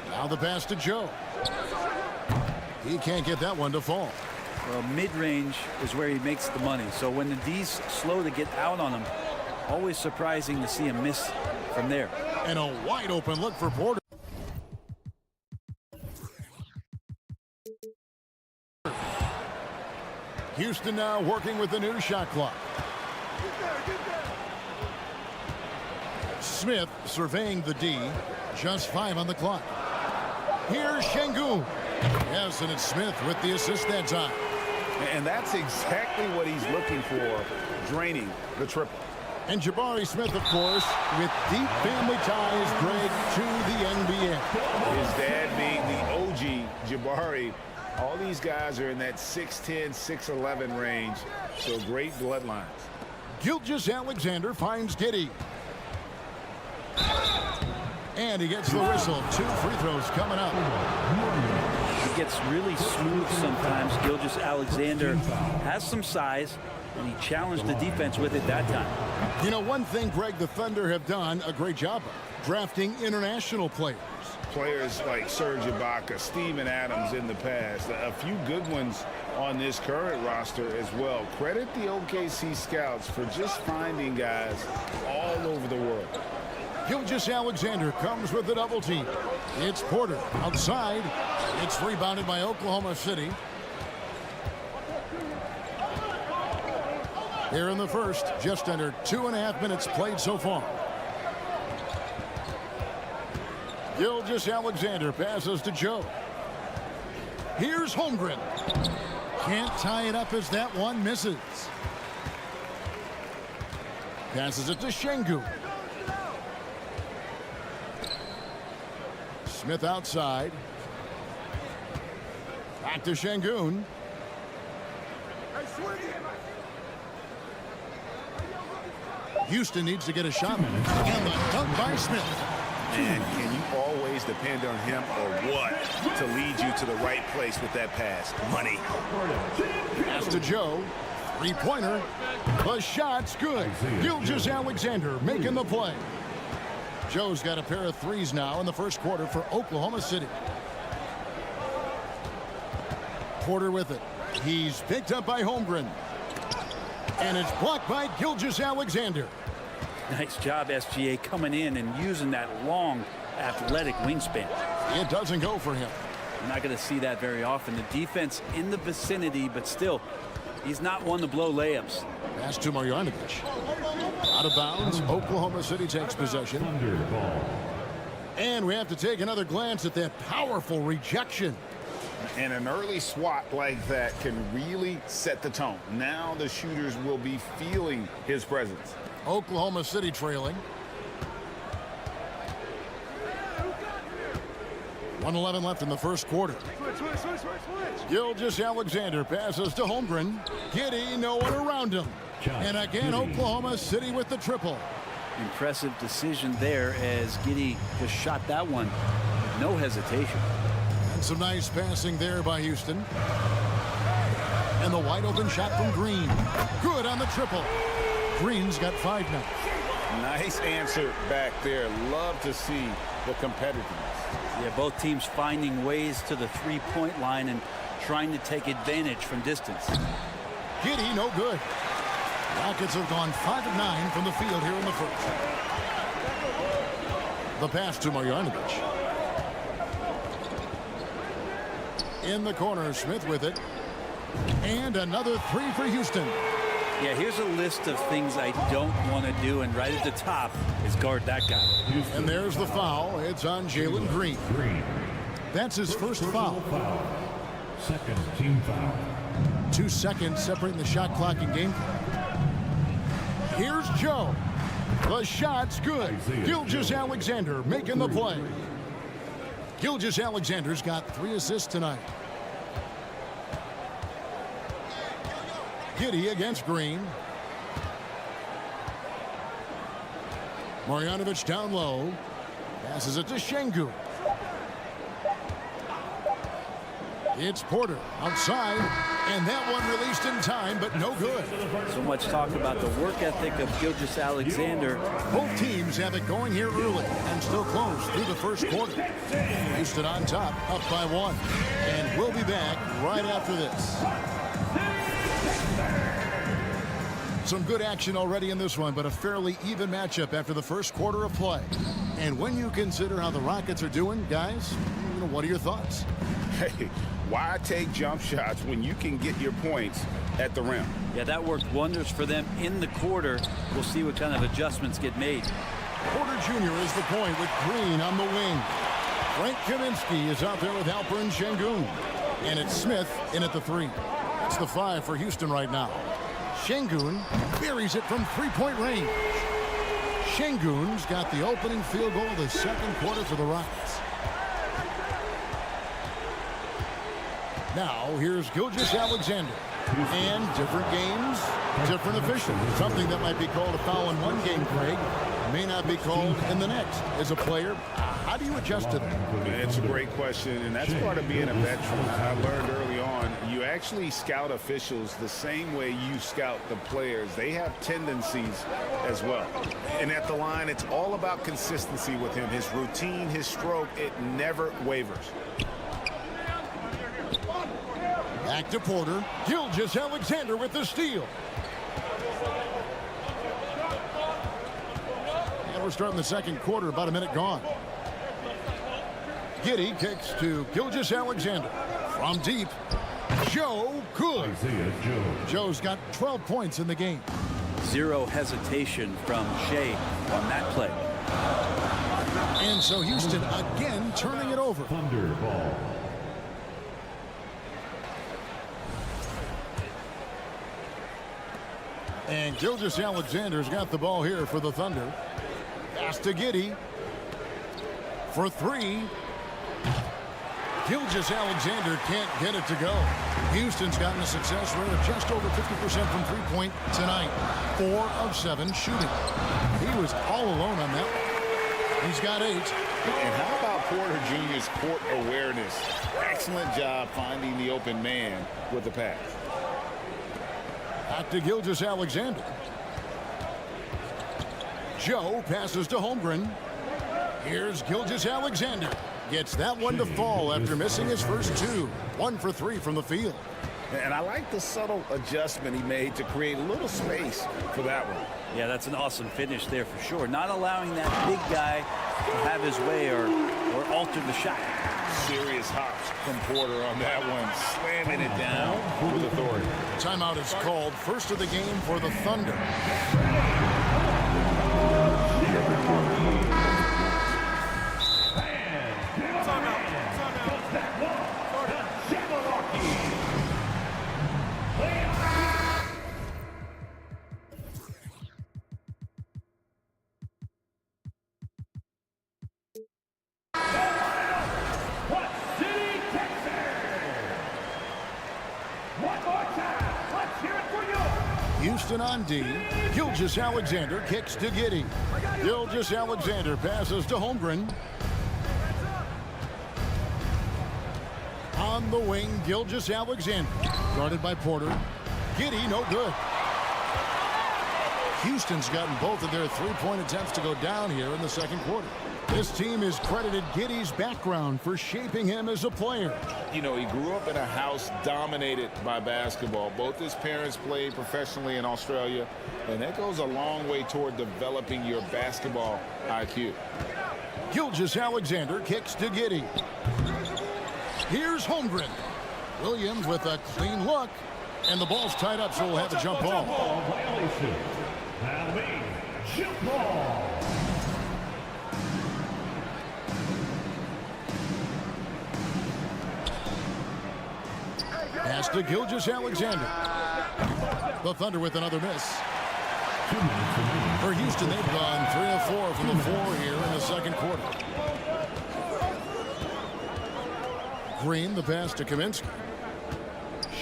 Speaker 1: Now the pass to Joe. He can't get that one to fall.
Speaker 4: Well, mid-range is where he makes the money. So when the D's slow to get out on him, always surprising to see him miss from there.
Speaker 1: And a wide open look for Porter. Houston now working with the new shot clock. Smith surveying the D. Just 5 on the clock. Here's Şengün. Yes, and it's Smith with the assist that time.
Speaker 2: And that's exactly what he's looking for, draining the triple.
Speaker 1: And Jabari Smith, of course, with deep family ties, Greg, to the NBA.
Speaker 2: His dad being the OG, Jabari. All these guys are in that 6'10", 6'11" range, so great bloodlines.
Speaker 1: Gilgeous-Alexander finds Giddey. And he gets the whistle. 2 free throws coming up.
Speaker 4: He gets really smooth sometimes. Gilgeous-Alexander has some size, and he challenged the defense with it that time.
Speaker 1: You know, one thing, Greg, the Thunder have done a great job of drafting international players.
Speaker 2: Players like Serge Ibaka, Steven Adams in the past, a few good ones on this current roster as well. Credit the OKC scouts for just finding guys all over the world.
Speaker 1: Gilgeous-Alexander comes with the double team. It's Porter outside. It's rebounded by Oklahoma City. Here in the first, just under 2.5 minutes played so far. Gilgeous-Alexander passes to Joe. Here's Holmgren. Can't tie it up as that one misses. Passes it to Şengün. Smith outside. Back to Şengün. Houston needs to get a shot. And the dunk by Smith.
Speaker 2: And can you always depend on him or what to lead you to the right place with that pass? Money.
Speaker 1: Pass to Joe. 3-pointer. The shot's good. Gilgeous-Alexander making the play. Joe's got a pair of threes now in the first quarter for Oklahoma City. Porter with it. He's picked up by Holmgren. And it's blocked by Gilgeous-Alexander.
Speaker 4: Nice job, SGA, coming in and using that long, athletic wingspan.
Speaker 1: It doesn't go for him.
Speaker 4: You're not going to see that very often. The defense in the vicinity, but still, he's not one to blow layups.
Speaker 1: Pass to Marjanovic. Out of bounds. Oklahoma City takes possession. And we have to take another glance at that powerful rejection.
Speaker 2: And an early swat like that can really set the tone. Now the shooters will be feeling his presence.
Speaker 1: Oklahoma City trailing. 1:11 left in the first quarter. Gilgeous-Alexander passes to Holmgren. Giddey, no one around him. And again, Oklahoma City with the triple.
Speaker 4: Impressive decision there as Giddey just shot that one. No hesitation.
Speaker 1: And some nice passing there by Houston. And the wide open shot from Green. Good on the triple. Green's got 5 now.
Speaker 2: Nice answer back there. Love to see the competitiveness.
Speaker 4: Yeah, both teams finding ways to the three-point line and trying to take advantage from distance.
Speaker 1: Giddey, no good. Rockets have gone 5 of 9 from the field here in the first. The pass to Marjanovic. In the corner, Smith with it. And another 3 for Houston.
Speaker 4: Yeah, here's a list of things I don't want to do, and right at the top is guard that guy.
Speaker 1: And there's the foul. It's on Jalen Green. That's his first foul.
Speaker 5: Second team foul.
Speaker 1: 2 seconds separating the shot clock and game clock. Here's Joe. The shot's good. Gilgeous-Alexander making the play. Gilgeous-Alexander's got 3 assists tonight. Giddey against Green. Marjanovic down low. Passes it to Şengün. It's Porter outside, and that one released in time, but no good.
Speaker 4: So much talk about the work ethic of Gilgeous-Alexander.
Speaker 1: Both teams have it going here early and still close through the first quarter. Houston on top, up by 1. And we'll be back right after this. Some good action already in this one, but a fairly even matchup after the first quarter of play. And when you consider how the Rockets are doing, guys, what are your thoughts?
Speaker 2: Hey, why take jump shots when you can get your points at the rim?
Speaker 4: Yeah, that worked wonders for them in the quarter. We'll see what kind of adjustments get made.
Speaker 1: Porter Jr. is the point with Green on the wing. Frank Kaminsky is out there with Alperen Şengün. And it's Smith in at the 3. That's the 5 for Houston right now. Şengün buries it from 3-point range. Şengün's got the opening field goal of the second quarter for the Rockets. Now, here's Gilgeous-Alexander. And different games, different officials. Something that might be called a foul in one game, Craig, may not be called in the next. As a player, how do you adjust to that?
Speaker 2: It's a great question, and that's part of being a veteran. I learned early on, you actually scout officials the same way you scout the players. They have tendencies as well. And at the line, it's all about consistency with him. His routine, his stroke, it never wavers.
Speaker 1: Back to Porter. Gilgeous-Alexander with the steal. And we're starting the second quarter, about a minute gone. Giddey kicks to Gilgeous-Alexander. From deep, Joe good. Joe's got 12 points in the game.
Speaker 4: Zero hesitation from Shea on that play.
Speaker 1: And so Houston again turning it over.
Speaker 5: Thunder ball.
Speaker 1: And Gilgeous-Alexander's got the ball here for the Thunder. Pass to Giddey. For 3. Gilgeous-Alexander can't get it to go. Houston's gotten a success rate of just over 50% from three-point tonight. 4 of 7 shooting. He was all alone on that one. He's got 8.
Speaker 2: And how about Porter Jr.'s court awareness? Excellent job finding the open man with the pass.
Speaker 1: Back to Gilgeous-Alexander. Joe passes to Holmgren. Here's Gilgeous-Alexander. Gets that one to fall after missing his first 2. 1 for 3 from the field.
Speaker 2: And I like the subtle adjustment he made to create a little space for that one.
Speaker 4: Yeah, that's an awesome finish there for sure. Not allowing that big guy to have his way or alter the shot.
Speaker 2: Serious hops from Porter on that one, slamming it down with authority.
Speaker 1: Timeout is called, first of the game for the Thunder. Houston on D. Gilgeous-Alexander kicks to Giddey. Gilgeous-Alexander passes to Holmgren. On the wing, Gilgeous-Alexander. Guarded by Porter. Giddey, no good. Houston's gotten both of their three-point attempts to go down here in the second quarter. This team has credited Giddey's background for shaping him as a player.
Speaker 2: You know, he grew up in a house dominated by basketball. Both his parents played professionally in Australia, and that goes a long way toward developing your basketball IQ.
Speaker 1: Gilgeous-Alexander kicks to Giddey. Here's Holmgren. Williams with a clean look, and the ball's tied up, so we'll have a jump ball.
Speaker 5: Violation. That'll be jump ball.
Speaker 1: Pass to Gilgeous-Alexander. The Thunder with another miss. For Houston, they've gone 3 of 4 from the floor here in the second quarter. Green, the pass to Kaminsky.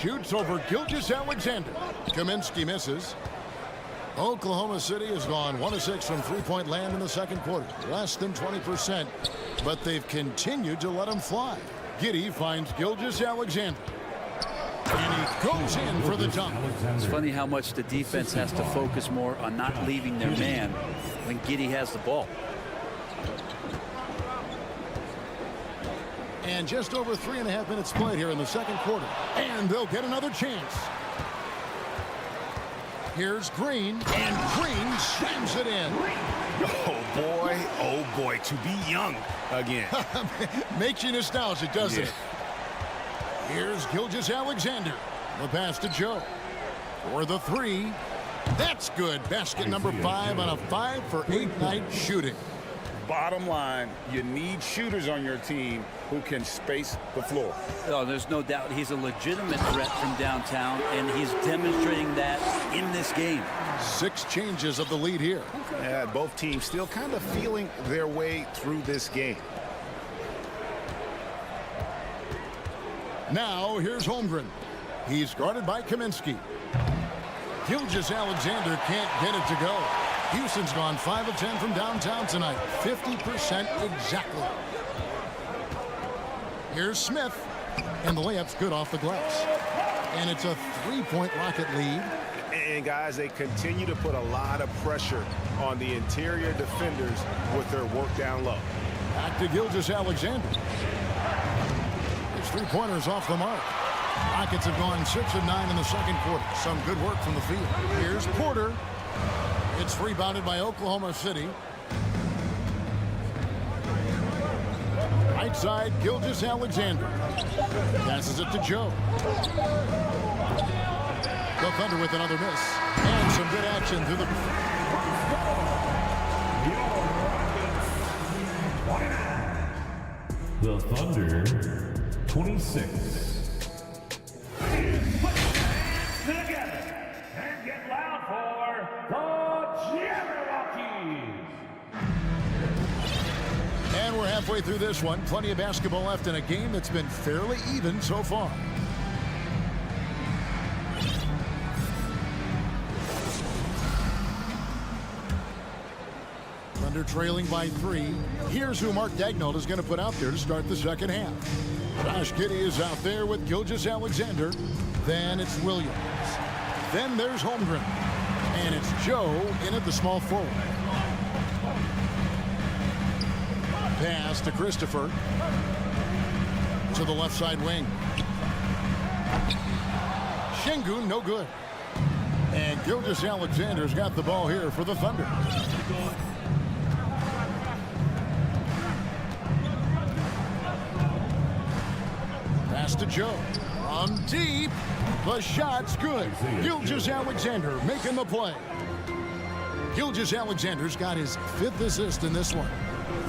Speaker 1: Shoots over Gilgeous-Alexander. Kaminsky misses. Oklahoma City has gone 1 of 6 from three-point land in the second quarter. Less than 20%, but they've continued to let him fly. Giddey finds Gilgeous-Alexander. And he goes in for the dunk.
Speaker 4: It's funny how much the defense has to focus more on not leaving their man when Giddey has the ball.
Speaker 1: And just over 3.5 minutes played here in the second quarter. And they'll get another chance. Here's Green, and Green slams it in.
Speaker 3: Oh boy, to be young again.
Speaker 1: Makes you nostalgic, doesn't it? Here's Gilgeous-Alexander. The pass to Joe. For the three. That's good. Basket number 5 on a 5 for 8 night shooting.
Speaker 2: Bottom line, you need shooters on your team who can space the floor.
Speaker 4: Oh, there's no doubt he's a legitimate threat from downtown, and he's demonstrating that in this game.
Speaker 1: 6 changes of the lead here.
Speaker 2: Yeah, both teams still kind of feeling their way through this game.
Speaker 1: Now, here's Holmgren. He's guarded by Kaminsky. Gilgeous-Alexander can't get it to go. Houston's gone 5 of 10 from downtown tonight. 50% exactly. Here's Smith. And the layup's good off the glass. And it's a 3-point Rocket lead.
Speaker 3: And guys, they continue to put a lot of pressure on the interior defenders with their work down low.
Speaker 1: Back to Gilgeous-Alexander. His 3-pointers off the mark. Rockets have gone 6 of 9 in the second quarter. Some good work from the field. Here's Porter. It's rebounded by Oklahoma City. Right side, Gilgeous-Alexander. Passes it to Joe. The Thunder with another miss. And some good action through the...
Speaker 5: The Thunder, 26. Put your hands together and get loud for the Jabberwockies.
Speaker 1: And we're halfway through this one. Plenty of basketball left in a game that's been fairly even so far. Thunder trailing by 3. Here's who Mark Daigneault is going to put out there to start the second half. Josh Giddey is out there with Gilgeous-Alexander. Then it's Williams. Then there's Holmgren. And it's Joe in at the small forward. Pass to Christopher. To the left side wing. Şengün, no good. And Gilgeous-Alexander's got the ball here for the Thunder. Pass to Joe. From deep. The shot's good. Gilgeous-Alexander making the play. Gilgeous-Alexander's got his 5th assist in this one.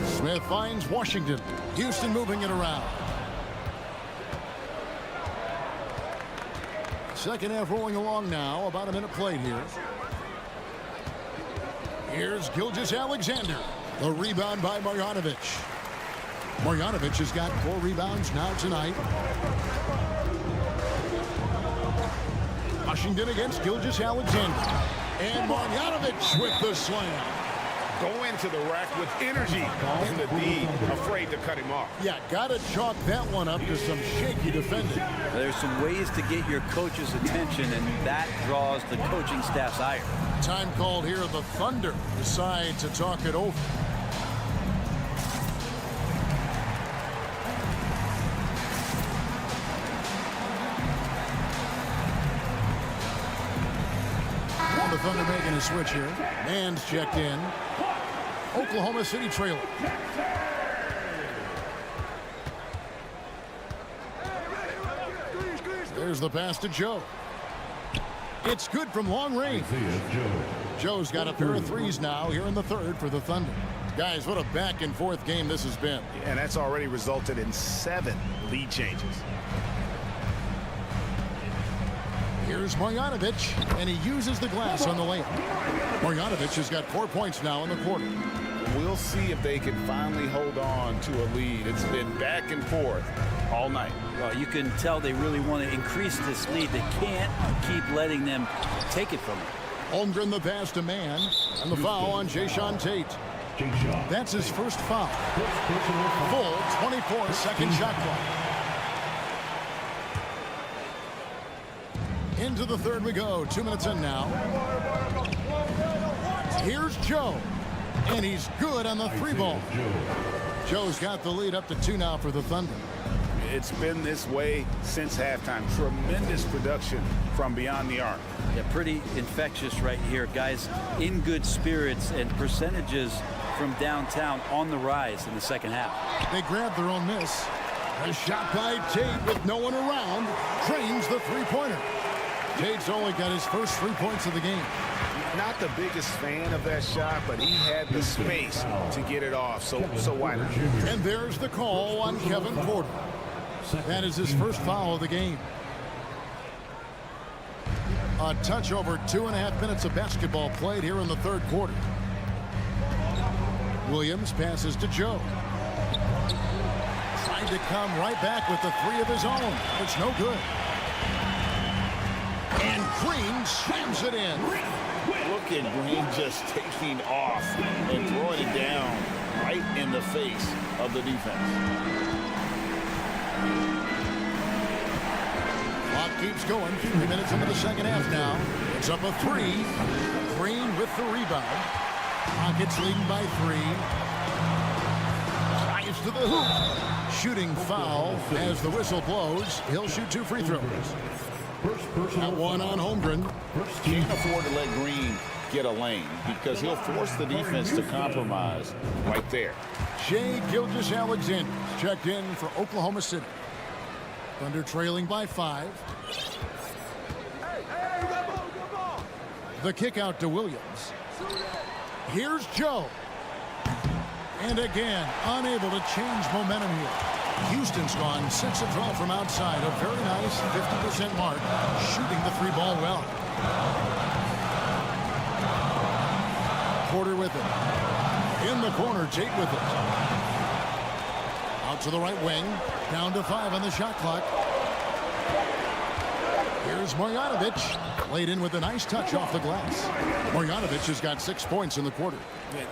Speaker 1: Smith finds Washington. Houston moving it around. Second half rolling along now. About a minute played here. Here's Gilgeous-Alexander. The rebound by Marjanovic. Marjanovic has got 4 rebounds now tonight. Washington against Gilgeous-Alexander. And Marjanovic with the slam.
Speaker 3: go into the rack with energy, and the D afraid to cut him off.
Speaker 1: Yeah, got to chalk that one up to some shaky defending.
Speaker 4: There's some ways to get your coach's attention, and that draws the coaching staff's ire.
Speaker 1: Time called here. The Thunder decide to talk it over. The Thunder making a switch here. Man's checked in. Oklahoma City trailer. There's the pass to Joe. It's good from long range. Joe's got a pair of threes now here in the third for the Thunder. Guys, what a back and forth game this has been.
Speaker 3: And that's already resulted in 7 lead changes.
Speaker 1: Here's Marjanovic, and he uses the glass on the layup. Marjanovic has got 4 points now in the quarter.
Speaker 2: We'll see if they can finally hold on to a lead. It's been back and forth all night.
Speaker 4: Well, you can tell they really want to increase this lead. They can't keep letting them take it from them.
Speaker 1: Holmgren the pass to Mann, and the foul on Jayshawn Tate. That's his first foul. Full 24-second shot clock. Into the third we go. 2 minutes in now. Here's Joe. And he's good on the 3 ball. Joe's got the lead up to 2 now for the Thunder.
Speaker 2: It's been this way since halftime. Tremendous production from beyond the arc.
Speaker 4: Yeah, pretty infectious right here. Guys in good spirits, and percentages from downtown on the rise in the second half.
Speaker 1: They grab their own miss. A shot by Tate with no one around. Trains the three-pointer. Tate's only got his first 3 points of the game.
Speaker 2: Not the biggest fan of that shot, but he had the space to get it off, so why not?
Speaker 1: And there's the call on Kevin Porter. That is his first foul of the game. A touch over 2.5 minutes of basketball played here in the third quarter. Williams passes to Joe. Trying to come right back with the 3 of his own. It's no good. And Green slams it in.
Speaker 2: Look at Green just taking off and throwing it down right in the face of the defense.
Speaker 1: Clock keeps going. 3 minutes into the second half now. It's up a 3. Green with the rebound. Rockets leading by 3. Drives to the hoop. Shooting foul as the whistle blows. He'll shoot 2 free throws. That one on Holmgren.
Speaker 2: Can't afford to let Green get a lane because he'll force the defense to compromise right there.
Speaker 1: Shai Gilgeous-Alexander checked in for Oklahoma City. Thunder trailing by 5. The kick out to Williams. Here's Joe. And again, unable to change momentum here. Houston's gone 6 of 12 from outside. A very nice 50% mark, shooting the 3 ball well. Porter with it. In the corner, Tate with it. Out to the right wing. Down to 5 on the shot clock. Here's Marjanovic. Laid in with a nice touch off the glass. Marjanovic has got 6 points in the quarter.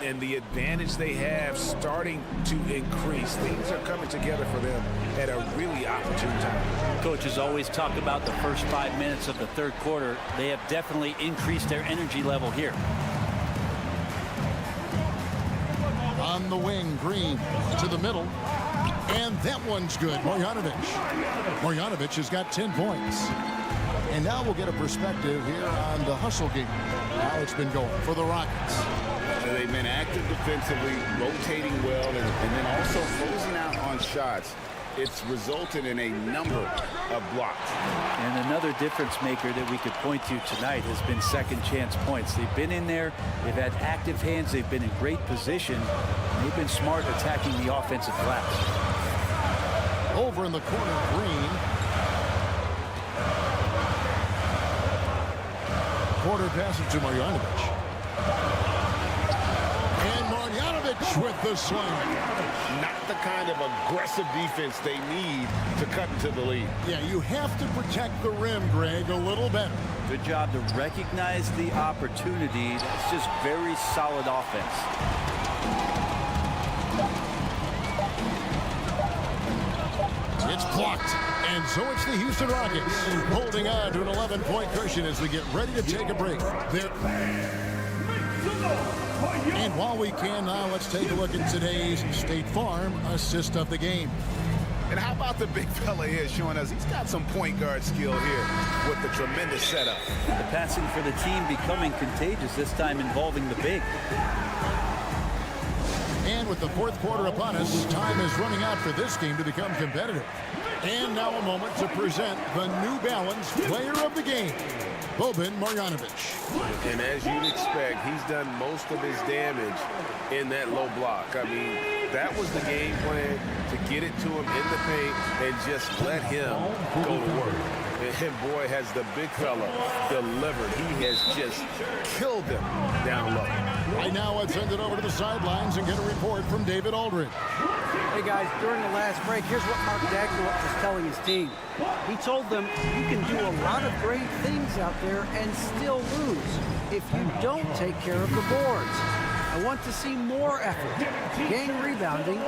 Speaker 3: And the advantage they have starting to increase. Things are coming together for them at a really opportune time.
Speaker 4: Coaches always talk about the first 5 minutes of the third quarter. They have definitely increased their energy level here.
Speaker 1: On the wing, Green to the middle. And that one's good. Marjanovic. Marjanovic has got 10 points. And now we'll get a perspective here on the hustle game. How it's been going for the Rockets.
Speaker 2: They've been active defensively, rotating well, and then also closing out on shots. It's resulted in a number of blocks.
Speaker 4: And another difference maker that we could point to tonight has been second chance points. They've been in there. They've had active hands. They've been in great position. And they've been smart attacking the offensive glass.
Speaker 1: Over in the corner, Green. Porter passes to Marjanovic. And Marjanovic with the slam.
Speaker 2: Not the kind of aggressive defense they need to cut into the lead.
Speaker 1: Yeah, you have to protect the rim, Greg, a little better.
Speaker 4: Good job to recognize the opportunity. That's just very solid offense.
Speaker 1: It's blocked. And so it's the Houston Rockets holding on to an 11-point cushion as we get ready to take a break. And while we can now, let's take a look at today's State Farm assist of the game.
Speaker 3: And how about the big fella here showing us he's got some point guard skill here with the tremendous setup.
Speaker 4: The passing for the team becoming contagious, this time involving the big.
Speaker 1: And with the fourth quarter upon us, time is running out for this game to become competitive. And now a moment to present the New Balance Player of the Game, Boban Marjanovic.
Speaker 3: And as you'd expect, he's done most of his damage in that low block. I mean, that was the game plan, to get it to him in the paint and just let him go to work. And boy, has the big fella delivered. He has just killed them down low.
Speaker 1: Right now, let's send it over to the sidelines and get a report from David Aldridge.
Speaker 6: Hey guys, during the last break, here's what Mark Dagnall was telling his team. He told them, you can do a lot of great things out there and still lose if you don't take care of the boards. I want to see more effort, gang rebounding,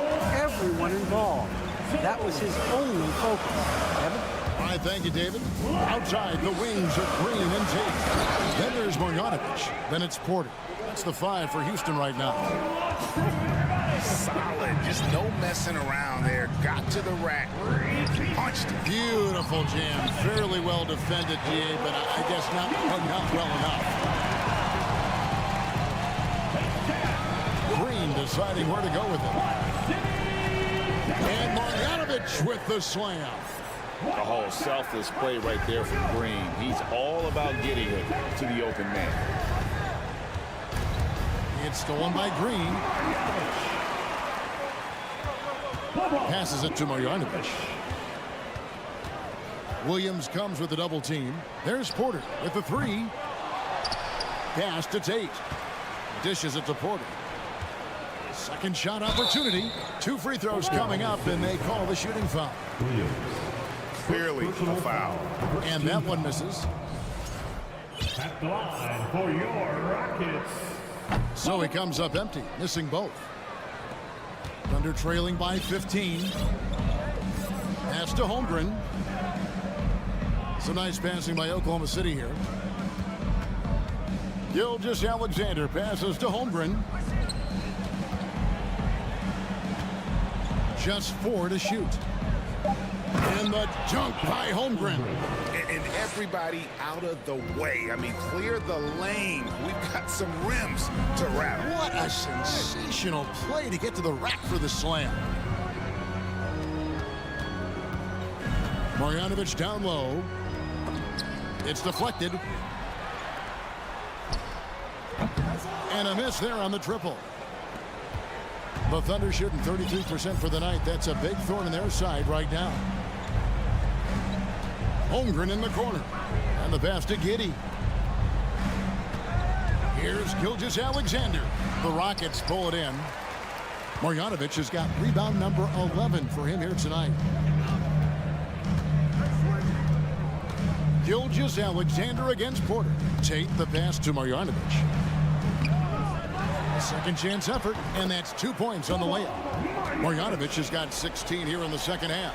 Speaker 6: everyone involved. That was his only focus. Evan?
Speaker 1: All right, thank you, David. Outside, the wings are Green and Tate. Then there's Marjanovic. Then it's Porter. That's the 5 for Houston right now.
Speaker 3: Solid, just no messing around there. Got to the rack, punched.
Speaker 1: Beautiful jam, fairly well defended, GA, but I guess not well enough. Green deciding where to go with it. And Marjanovic with the slam.
Speaker 2: A whole selfless play right there from Green. He's all about getting it to the open man.
Speaker 1: It's stolen by Green. Passes it to Marjanovic. Williams comes with the double team. There's Porter with the 3. Pass to Tate. Dishes it to Porter. Second shot opportunity. 2 free throws coming up, and they call the shooting foul.
Speaker 3: Clearly a foul.
Speaker 1: And that one misses.
Speaker 5: At the line for your Rockets.
Speaker 1: So he comes up empty, missing both. Thunder trailing by 15. Pass to Holmgren. Some nice passing by Oklahoma City here. Gilgeous-Alexander passes to Holmgren. Just 4 to shoot. And the dunk by Holmgren.
Speaker 3: And everybody out of the way. I mean, clear the lane. We've got some rims to rattle.
Speaker 1: What a sensational play to get to the rack for the slam. Marjanovic down low. It's deflected. And a miss there on the triple. The Thunder shooting 33% for the night. That's a big thorn in their side right now. Holmgren in the corner. And the pass to Giddey. Here's Gilgeous-Alexander. The Rockets pull it in. Marjanovic has got rebound number 11 for him here tonight. Gilgeous-Alexander against Porter. Tate the pass to Marjanovic. Second chance effort, and that's 2 points on the layup. Marjanovic has got 16 here in the second half.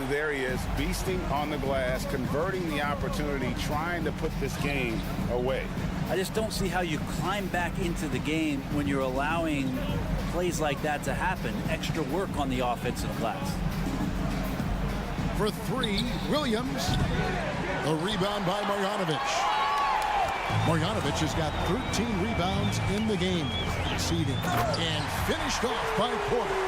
Speaker 3: There he is, beasting on the glass, converting the opportunity, trying to put this game away.
Speaker 4: I just don't see how you climb back into the game when you're allowing plays like that to happen. Extra work on the offensive glass.
Speaker 1: For 3, Williams. The rebound by Marjanovic. Marjanovic has got 13 rebounds in the game, conceding, and finished off by Porter.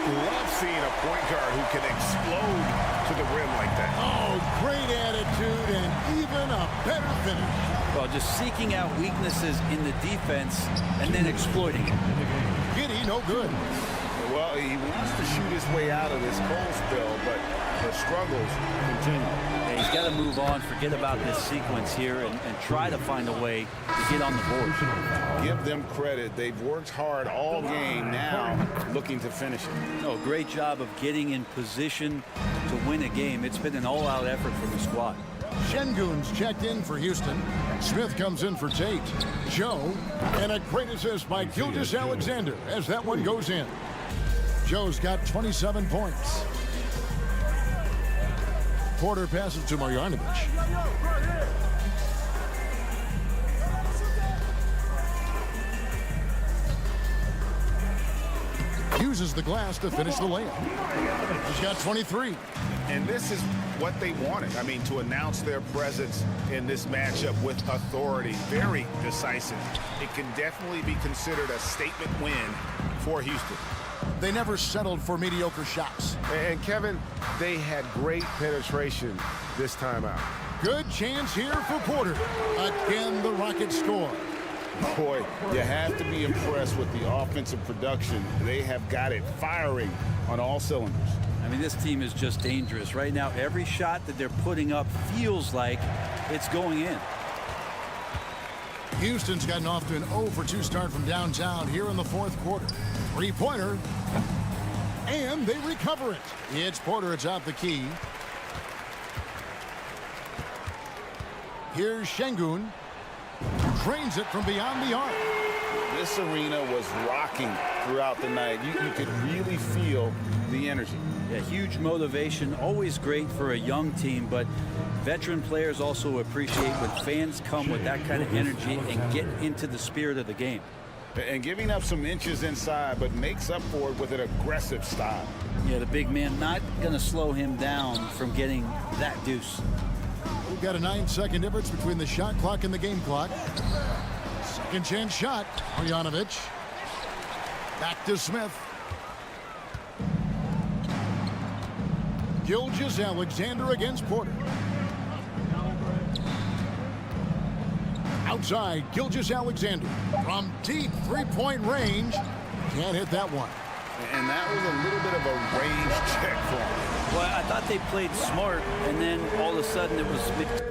Speaker 3: Love seeing a point guard who can explode to the rim like that.
Speaker 1: Oh, great attitude and even a better finish.
Speaker 4: Well, just seeking out weaknesses in the defense and then exploiting it.
Speaker 1: Giddey, no good.
Speaker 3: Well, he wants to shoot his way out of this cold spill, but the
Speaker 2: struggles continue.
Speaker 4: Yeah, he's got to move on, forget about this sequence here, and try to find a way to get on the board.
Speaker 2: Give them credit. They've worked hard all game, now looking to finish it.
Speaker 4: No, great job of getting in position to win a game. It's been an all-out effort from the squad.
Speaker 1: Şengün's checked in for Houston. Smith comes in for Tate. Joe, and a great assist by Gilgeous-Alexander as that one goes in. Joe's got 27 points. Porter passes to Marjanovic. Uses the glass to finish the layup. He's got 23.
Speaker 2: And this is what they wanted. I mean, to announce their presence in this matchup with authority. Very decisive. It can definitely be considered a statement win for Houston.
Speaker 1: They never settled for mediocre shots.
Speaker 3: And Kevin, they had great penetration this time out.
Speaker 1: Good chance here for Porter. Again, the Rockets score.
Speaker 2: Boy, you have to be impressed with the offensive production. They have got it firing on all cylinders.
Speaker 4: I mean, this team is just dangerous. Right now, every shot that they're putting up feels like it's going in.
Speaker 1: Houston's gotten off to an 0-for-2 start from downtown here in the fourth quarter. Three-pointer. And they recover it. It's Porter atop the key. Here's Şengün. Drains it from beyond the arc.
Speaker 2: This arena was rocking throughout the night. You could really feel the energy.
Speaker 4: Yeah, huge motivation, always great for a young team, but veteran players also appreciate when fans come with that kind of energy and get into the spirit of the game.
Speaker 2: And giving up some inches inside, but makes up for it with an aggressive style.
Speaker 4: Yeah, the big man not going to slow him down from getting that deuce.
Speaker 1: We've got a 9-second difference between the shot clock and the game clock. Second chance shot. Marjanovic. Back to Smith. Gilgeous-Alexander against Porter. Outside, Gilgeous-Alexander from deep three-point range. Can't hit that one.
Speaker 2: And that was a little bit of a range check for him.
Speaker 4: Well, I thought they played smart, and then all of a sudden it was...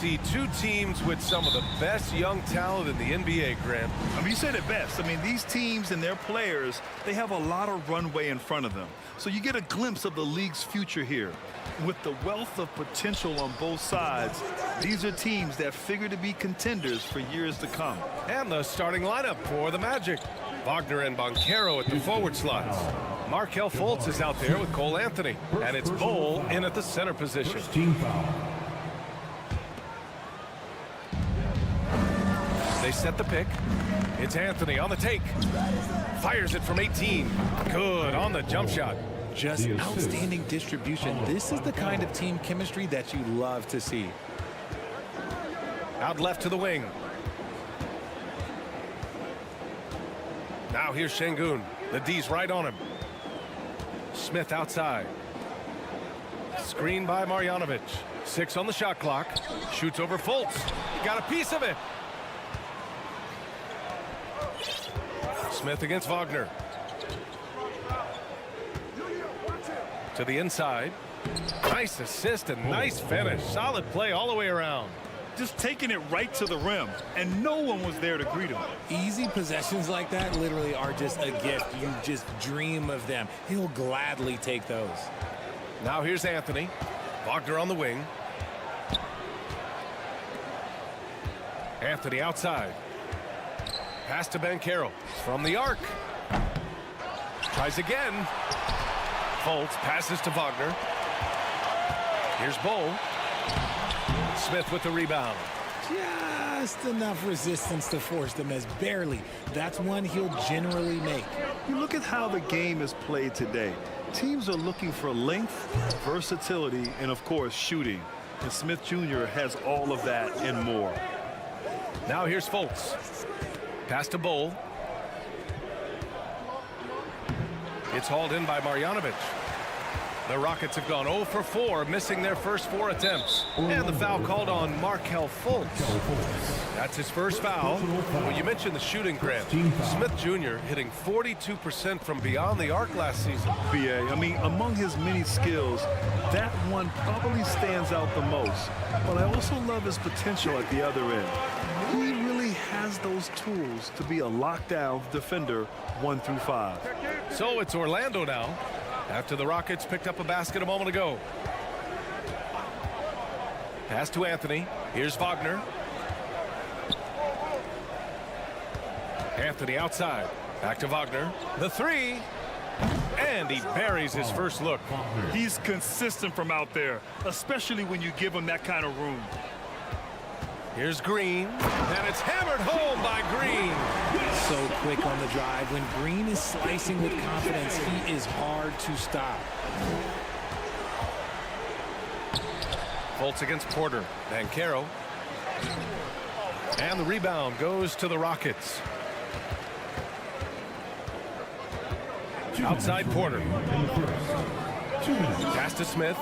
Speaker 7: see two teams with some of the best young talent in the NBA, Grant.
Speaker 9: I mean, you said it best. I mean, these teams and their players, they have a lot of runway in front of them. So you get a glimpse of the league's future here. With the wealth of potential on both sides, these are teams that figure to be contenders for years to come.
Speaker 7: And the starting lineup for the Magic. Wagner and Banchero at the forward slots. Markelle Fultz is out there with Cole Anthony. And it's Bol in at the center position. They set the pick. It's Anthony on the take. Fires it from 18. Good on the jump shot.
Speaker 8: Just outstanding distribution. This is the kind of team chemistry that you love to see.
Speaker 7: Out left to the wing. Now here's Şengün. The D's right on him. Smith outside. Screen by Marjanovic. 6 on the shot clock. Shoots over Fultz. Got a piece of it. Smith against Wagner. To the inside. Nice assist and nice finish. Solid play all the way around.
Speaker 9: Just taking it right to the rim, and no one was there to greet him.
Speaker 8: Easy possessions like that literally are just a gift. You just dream of them. He'll gladly take those.
Speaker 7: Now here's Anthony. Wagner on the wing. Anthony outside. Pass to Banchero from the arc. Tries again. Fultz passes to Wagner. Here's Bol. Smith with the rebound.
Speaker 8: Just enough resistance to force them as barely. That's one he'll generally make.
Speaker 9: You look at how the game is played today. Teams are looking for length, versatility, and of course shooting. And Smith Jr. has all of that and more.
Speaker 7: Now here's Fultz. Pass to Bol. It's hauled in by Marjanovic. The Rockets have gone 0 for 4, missing their first 4 attempts. And the foul called on Markelle Fultz. That's his first foul. Well, you mentioned the shooting, Grant. Smith Jr. hitting 42% from beyond the arc last season.
Speaker 9: BA, I mean, among his many skills, that one probably stands out the most. But I also love his potential at the other end. He really has those tools to be a lockdown defender 1 through 5.
Speaker 7: So it's Orlando now, after the Rockets picked up a basket a moment ago. Pass to Anthony. Here's Wagner. Anthony outside. Back to Wagner. The 3. And he buries his first look.
Speaker 9: He's consistent from out there, especially when you give him that kind of room.
Speaker 7: Here's Green, and it's hammered home by Green.
Speaker 8: So quick on the drive. When Green is slicing with confidence, he is hard to stop.
Speaker 7: Fultz against Porter. Banchero. And the rebound goes to the Rockets. Outside Porter. Pass to Smith.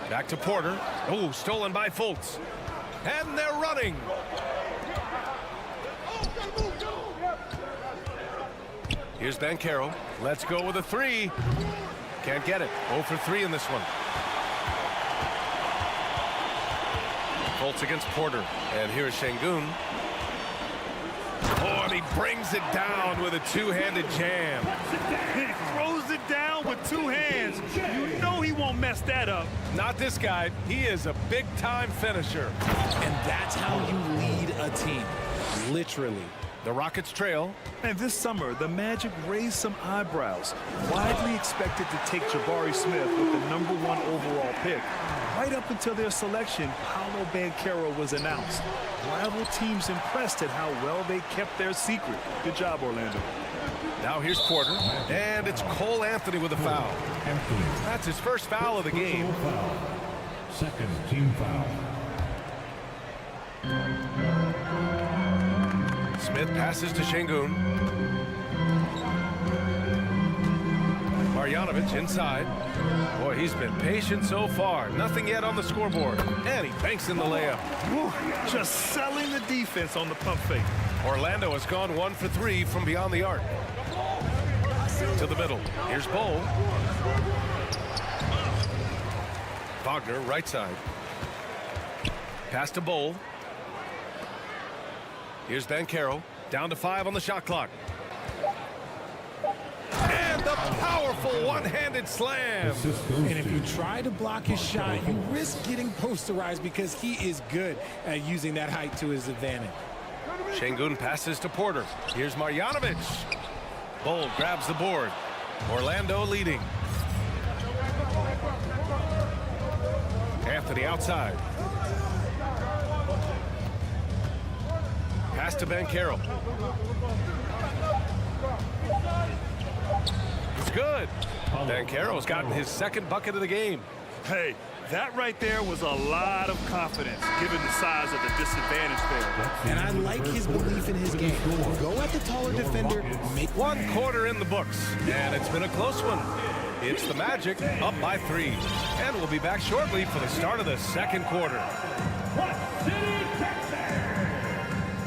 Speaker 7: Back to Porter. Oh, stolen by Fultz. And they're running. Here's Banchero. Let's go with a 3. Can't get it. 0 for 3 in this one. Fultz against Porter. And here's Şengün. Oh, and he brings it down with a two-handed jam.
Speaker 9: He throws it down with 2 hands. You know he won't mess that up.
Speaker 7: Not this guy. He is a big-time finisher.
Speaker 8: And that's how you lead a team. Literally.
Speaker 7: The Rockets trail.
Speaker 9: And this summer, the Magic raised some eyebrows. Widely expected to take Jabari Smith with the #1 overall pick. Right up until their selection, Paolo Banchero was announced. Rival teams impressed at how well they kept their secret. Good job, Orlando.
Speaker 7: Now here's Porter. And it's Cole Anthony with a foul. That's his first foul of the game.
Speaker 5: Second team foul.
Speaker 7: Smith passes to Şengün. Marjanovic inside. Boy, he's been patient so far. Nothing yet on the scoreboard. And he banks in the layup.
Speaker 9: Whew, just selling the defense on the pump fake.
Speaker 7: Orlando has gone 1 for 3 from beyond the arc. To the middle. Here's Bol. Wagner, right side. Pass to Bowl. Here's Banchero. Down to 5 on the shot clock. And the powerful one-handed slam.
Speaker 8: And if you try to block his shot, you risk getting posterized because he is good at using that height to his advantage.
Speaker 7: Şengün passes to Porter. Here's Marjanovic. Bowl grabs the board. Orlando leading. Anthony outside. Pass to Banchero. It's good. Banchero's gotten his second bucket of the game.
Speaker 9: Hey, that right there was a lot of confidence, given the size of the disadvantage there.
Speaker 8: And I like his belief in his game. Go at the taller defender, make
Speaker 7: 1 quarter in the books, and it's been a close one. It's the Magic up by 3. And we'll be back shortly for the start of the second quarter.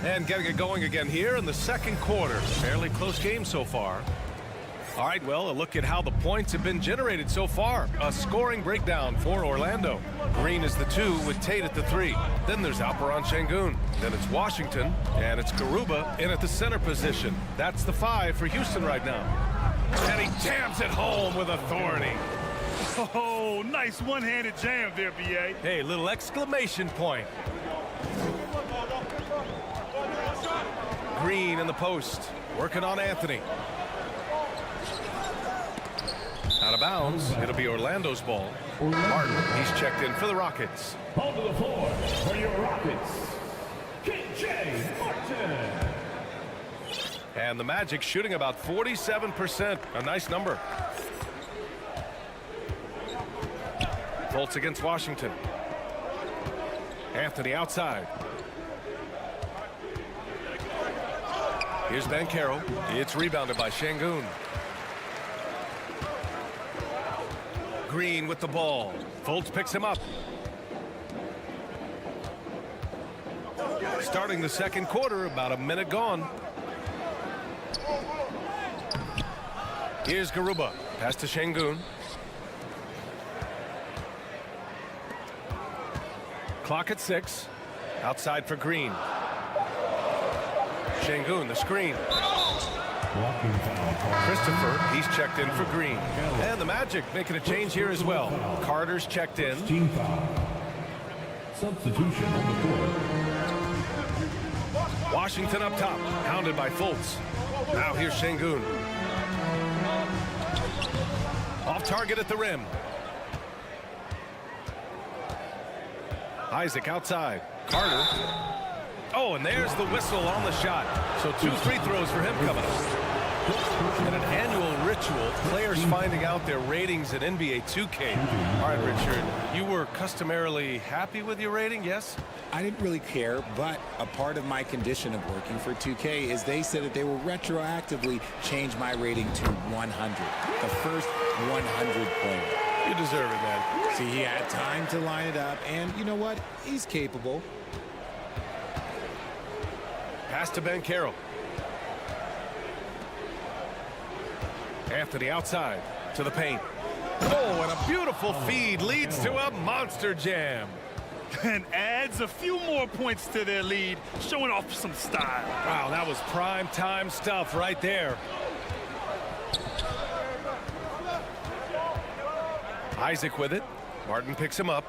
Speaker 7: And getting it going again here in the second quarter. Fairly close game so far. All right, well, a look at how the points have been generated so far. A scoring breakdown for Orlando. Green is the 2 with Tate at the 3. Then there's Alperen Şengün. Then it's Washington, and it's Garuba in at the center position. That's the 5 for Houston right now. And he jams it home with authority.
Speaker 9: Oh, nice one-handed jam there, B.A.
Speaker 7: Hey, little exclamation point. Green in the post, working on Anthony. Out of bounds, it'll be Orlando's ball. Martin, he's checked in for the Rockets.
Speaker 5: On to the floor for your Rockets, K.J. Martin.
Speaker 7: And the Magic shooting about 47%, a nice number. Fultz against Washington. Anthony outside. Here's Banchero. It's rebounded by Şengün. Green with the ball. Fultz picks him up. Starting the second quarter, about a minute gone. Here's Garuba. Pass to Şengün. Clock at 6. Outside for Green. Şengün, the screen. Christopher, he's checked in for Green. And the Magic making a change here as well. Carter's checked in.
Speaker 5: Substitution on the court.
Speaker 7: Washington up top, hounded by Fultz. Now here's Şengün. Off target at the rim. Isaac outside. Carter. Oh, and there's the whistle on the shot. So 2 free throws for him coming up. In an annual ritual, players finding out their ratings at NBA2K. All right, Richard, you were customarily happy with your rating, yes?
Speaker 8: I didn't really care, but a part of my condition of working for 2K is they said that they will retroactively change my rating to 100. The first 100 player.
Speaker 7: You deserve it, man.
Speaker 8: See, he had time to line it up, and you know what? He's capable.
Speaker 7: Pass to Banchero. Anthony outside to the paint. Oh, and a beautiful feed leads to a monster jam.
Speaker 9: And adds a few more points to their lead, showing off some style.
Speaker 7: Wow, that was prime time stuff right there. Isaac with it. Martin picks him up.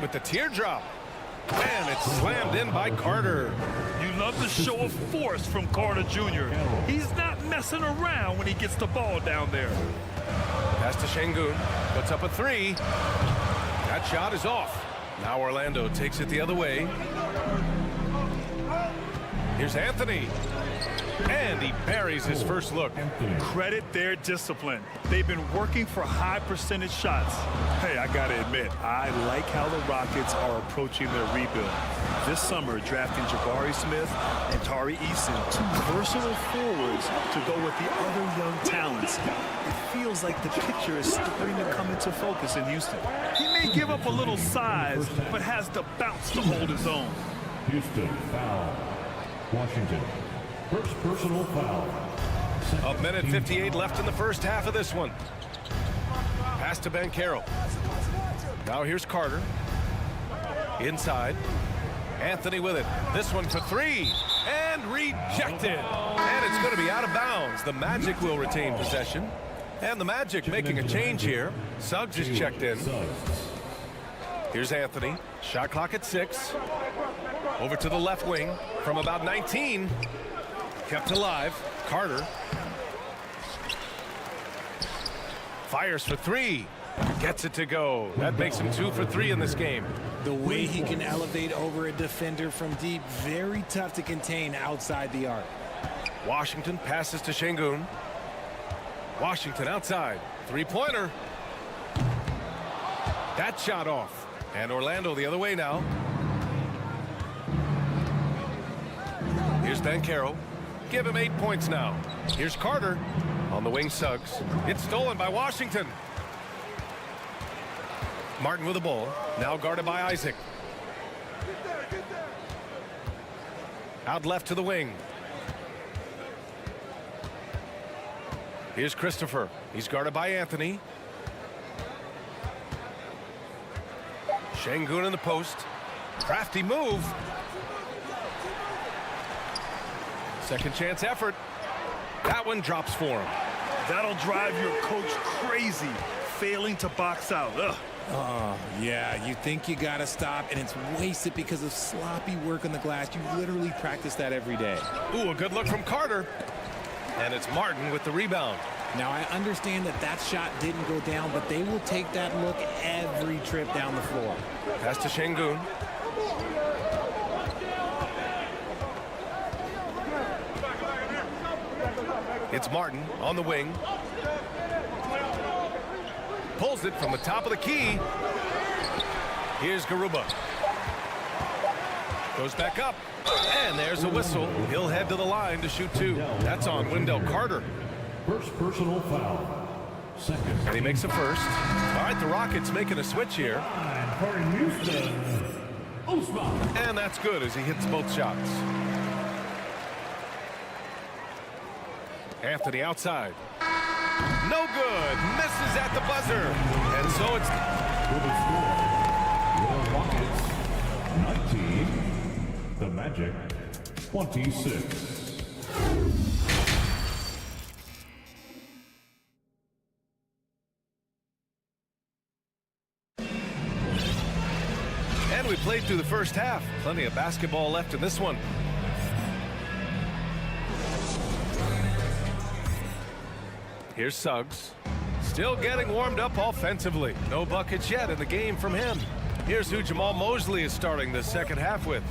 Speaker 7: With the teardrop. And it's slammed in by Carter.
Speaker 9: You love the show of force from Carter Jr. He's not messing around when he gets the ball down there.
Speaker 7: Pass to Şengün. Puts up a 3. That shot is off. Now Orlando takes it the other way. Here's Anthony. And he buries his first look.
Speaker 9: Credit their discipline. They've been working for high percentage shots. Hey, I gotta admit, I like how the Rockets are approaching their rebuild. This summer, drafting Jabari Smith and Tari Eason, 2 versatile forwards to go with the other young talents. It feels like the picture is starting to come into focus in Houston. He may give up a little size, but has the bounce to hold his own.
Speaker 5: Houston foul. Washington. First personal foul.
Speaker 7: A minute 58 left in the first half of this one. Pass to Banchero. Now here's Carter. Inside. Anthony with it. This one for three. And rejected. And it's going to be out of bounds. The Magic will retain possession. And the Magic making a change here. Suggs is checked in. Here's Anthony. Shot clock at 6. Over to the left wing from about 19. Kept alive. Carter. Fires for 3. Gets it to go. That makes him 2 for 3 in this game.
Speaker 8: The way he can elevate over a defender from deep, very tough to contain outside the arc.
Speaker 7: Washington passes to Şengün. Washington outside. Three-pointer. That shot off. And Orlando the other way now. Here's Banchero. Give him 8 points now. Here's Carter. On the wing, Suggs. It's stolen by Washington. Martin with the ball. Now guarded by Isaac. Out left to the wing. Here's Christopher. He's guarded by Anthony. Şengün in the post. Crafty move. Second chance effort. That one drops for him.
Speaker 9: That'll drive your coach crazy, failing to box out. Ugh.
Speaker 8: Oh, yeah, you think you got to stop, and it's wasted because of sloppy work on the glass. You literally practice that every day.
Speaker 7: Ooh, a good look from Carter. And it's Martin with the rebound.
Speaker 8: Now, I understand that that shot didn't go down, but they will take that look every trip down the floor.
Speaker 7: Pass to Şengün. It's Martin on the wing. Pulls it from the top of the key. Here's Garuba. Goes back up. And there's a whistle. He'll head to the line to shoot 2. That's on Wendell Carter.
Speaker 5: First personal foul. Second.
Speaker 7: And he makes a first. All right, the Rockets making a switch here.
Speaker 5: For Houston, Usman.
Speaker 7: And that's good as he hits both shots. Anthony outside. No good. Misses at the buzzer. And so it's...
Speaker 5: With the score, the Rockets 19, the Magic 26.
Speaker 7: And we played through the first half. Plenty of basketball left in this one. Here's Suggs. Still getting warmed up offensively. No buckets yet in the game from him. Here's who Jamal Mosley is starting the second half with.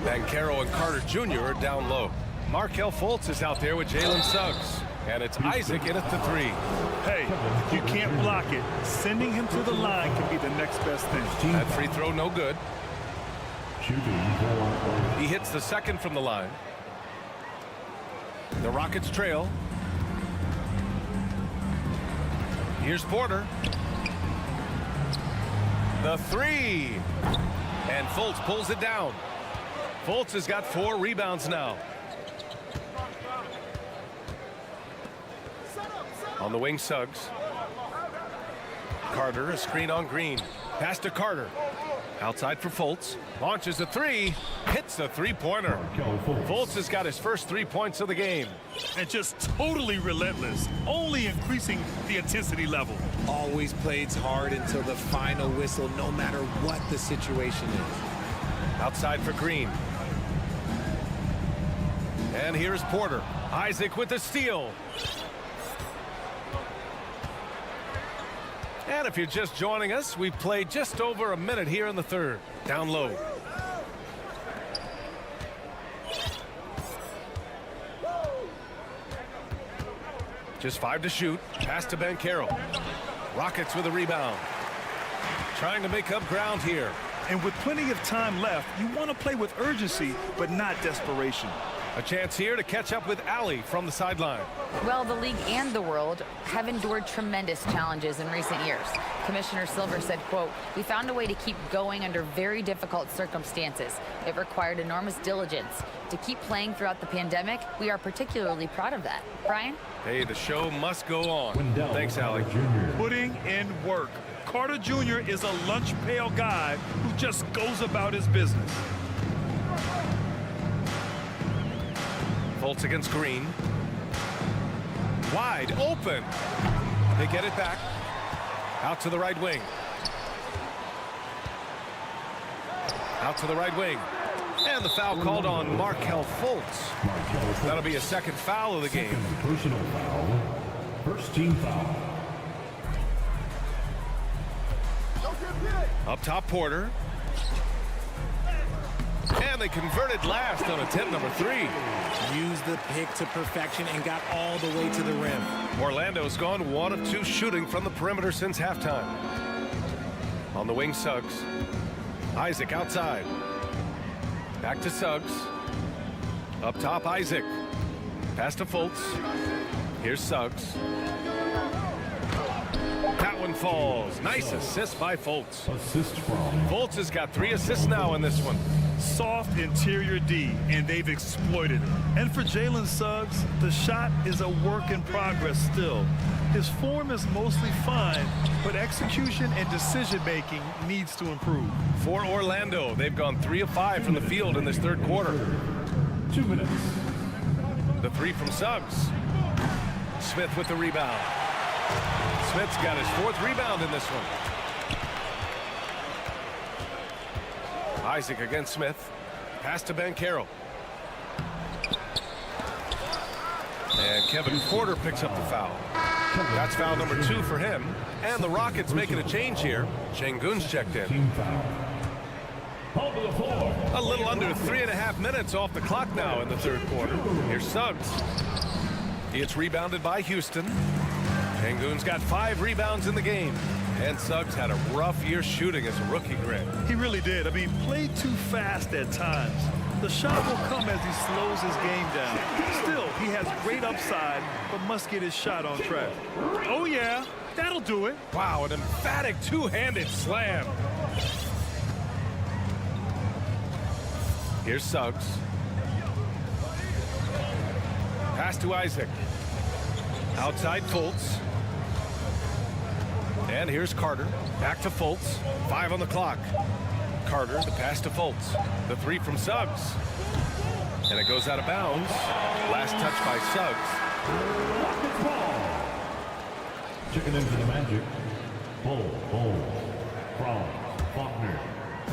Speaker 7: Banchero and Carter Jr. are down low. Markelle Fultz is out there with Jalen Suggs. And it's Isaac in at the 3.
Speaker 9: Hey, if you can't block it, sending him to the line can be the next best thing.
Speaker 7: That free throw no good. He hits the second from the line. The Rockets trail. Here's Porter. The 3. And Fultz pulls it down. Fultz has got 4 rebounds now. On the wing, Suggs. Carter, a screen on Green. Pass to Carter. Outside for Fultz. Launches a 3. Hits the three-pointer. Fultz has got his first 3 points of the game.
Speaker 9: And just totally relentless, only increasing the intensity level.
Speaker 8: Always plays hard until the final whistle, no matter what the situation is.
Speaker 7: Outside for Green. And here's Porter. Isaac with the steal. And if you're just joining us, we've played just over a minute here in the third. Down low. Just 5 to shoot. Pass to Banchero. Rockets with a rebound. Trying to make up ground here.
Speaker 9: And with plenty of time left, you want to play with urgency, but not desperation.
Speaker 7: A chance here to catch up with Allie from the sideline.
Speaker 10: Well, the league and the world have endured tremendous challenges in recent years. Commissioner Silver said, quote, "We found a way to keep going under very difficult circumstances. It required enormous diligence. To keep playing throughout the pandemic, we are particularly proud of that." Brian?
Speaker 7: Hey, the show must go on. Thanks, Allie.
Speaker 9: Putting in work. Carter Jr. is a lunch pail guy who just goes about his business.
Speaker 7: Fultz against Green. Wide open. They get it back. Out to the right wing. Out to the right wing. And the foul called on Markelle Fultz. That'll be a second foul of the game.
Speaker 5: Personal foul. First team foul.
Speaker 7: Up top, Porter. And they converted last on attempt number 3.
Speaker 8: Used the pick to perfection and got all the way to the rim.
Speaker 7: Orlando's gone 1 of 2 shooting from the perimeter since halftime. On the wing, Suggs. Isaac outside. Back to Suggs. Up top, Isaac. Pass to Fultz. Here's Suggs. That one falls. Nice assist by Fultz.
Speaker 5: Assist from.
Speaker 7: Fultz has got 3 assists now in this one.
Speaker 9: Soft interior D, and they've exploited it. And for Jalen Suggs, the shot is a work in progress still. His form is mostly fine, but execution and decision-making needs to improve.
Speaker 7: For Orlando, they've gone 3 of 5 from the field in this third quarter.
Speaker 5: 2 minutes.
Speaker 7: The 3 from Suggs. Smith with the rebound. Smith's got his 4th rebound in this one. Isaac against Smith. Pass to Banchero. And Kevin Porter picks up the foul. That's foul number 2 for him. And the Rockets making a change here. Şengün's checked in.
Speaker 5: Team foul.
Speaker 7: A little under 3.5 minutes off the clock now in the third quarter. Here's Suggs. It's rebounded by Houston. Şengün's got 5 rebounds in the game. And Suggs had a rough year shooting as a rookie, Greg.
Speaker 9: He really did. I mean, played too fast at times. The shot will come as he slows his game down. Still, he has great upside, but must get his shot on track. Oh, yeah, that'll do it.
Speaker 7: Wow, an emphatic two-handed slam. Here's Suggs. Pass to Isaac. Outside Fultz. And here's Carter. Back to Fultz. 5 on the clock. Carter, the pass to Fultz. The 3 from Suggs. And it goes out of bounds. Last touch by Suggs.
Speaker 5: Chicken into the Magic. Bull from Faulkner.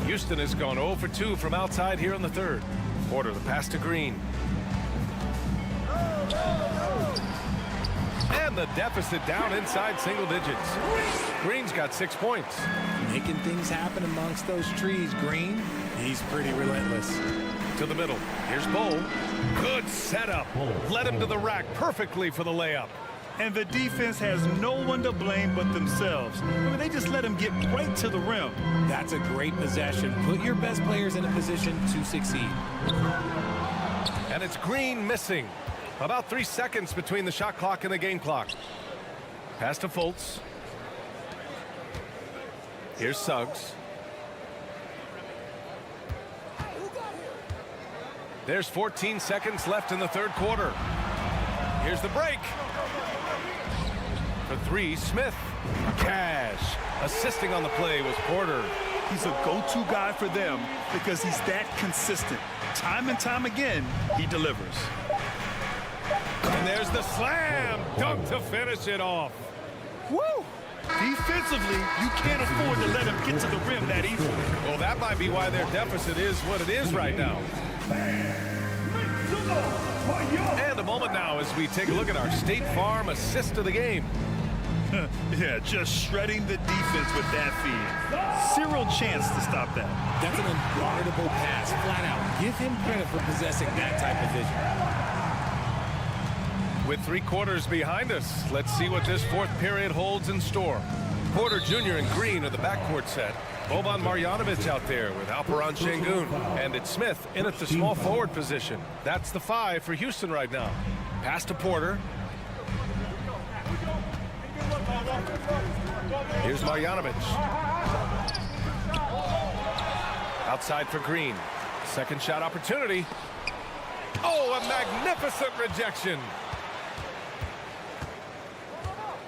Speaker 7: Houston has gone 0 for 2 from outside here in the third. Porter, the pass to Green. And the deficit down inside single digits. Green's got 6 points.
Speaker 8: Making things happen amongst those trees. Green, he's pretty relentless.
Speaker 7: To the middle. Here's Bull. Good setup. Led him to the rack perfectly for the layup.
Speaker 9: And the defense has no one to blame but themselves. I mean, they just let him get right to the rim.
Speaker 8: That's a great possession. Put your best players in a position to succeed.
Speaker 7: And it's Green missing. About 3 seconds between the shot clock and the game clock. Pass to Fultz. Here's Suggs. There's 14 seconds left in the third quarter. Here's the break. For 3, Smith. Cash. Assisting on the play was Porter.
Speaker 9: He's a go-to guy for them because he's that consistent. Time and time again, he delivers.
Speaker 7: And there's the slam dunk to finish it off.
Speaker 9: Woo! Defensively, you can't afford to let him get to the rim that easily.
Speaker 7: Well, that might be why their deficit is what it is right now. And a moment now as we take a look at our State Farm assist of the game.
Speaker 9: Yeah, just shredding the defense with that feed. Zero chance to stop that.
Speaker 8: That's an unguardable pass, flat out. Give him credit for possessing that type of vision.
Speaker 7: With 3 quarters behind us, let's see what this fourth period holds in store. Porter Jr. and Green are the backcourt set. Boban Marjanovic out there with Alperen Şengün. And it's Smith in at the small forward position. That's the 5 for Houston right now. Pass to Porter. Here's Marjanovic. Outside for Green. Second shot opportunity. Oh, a magnificent rejection.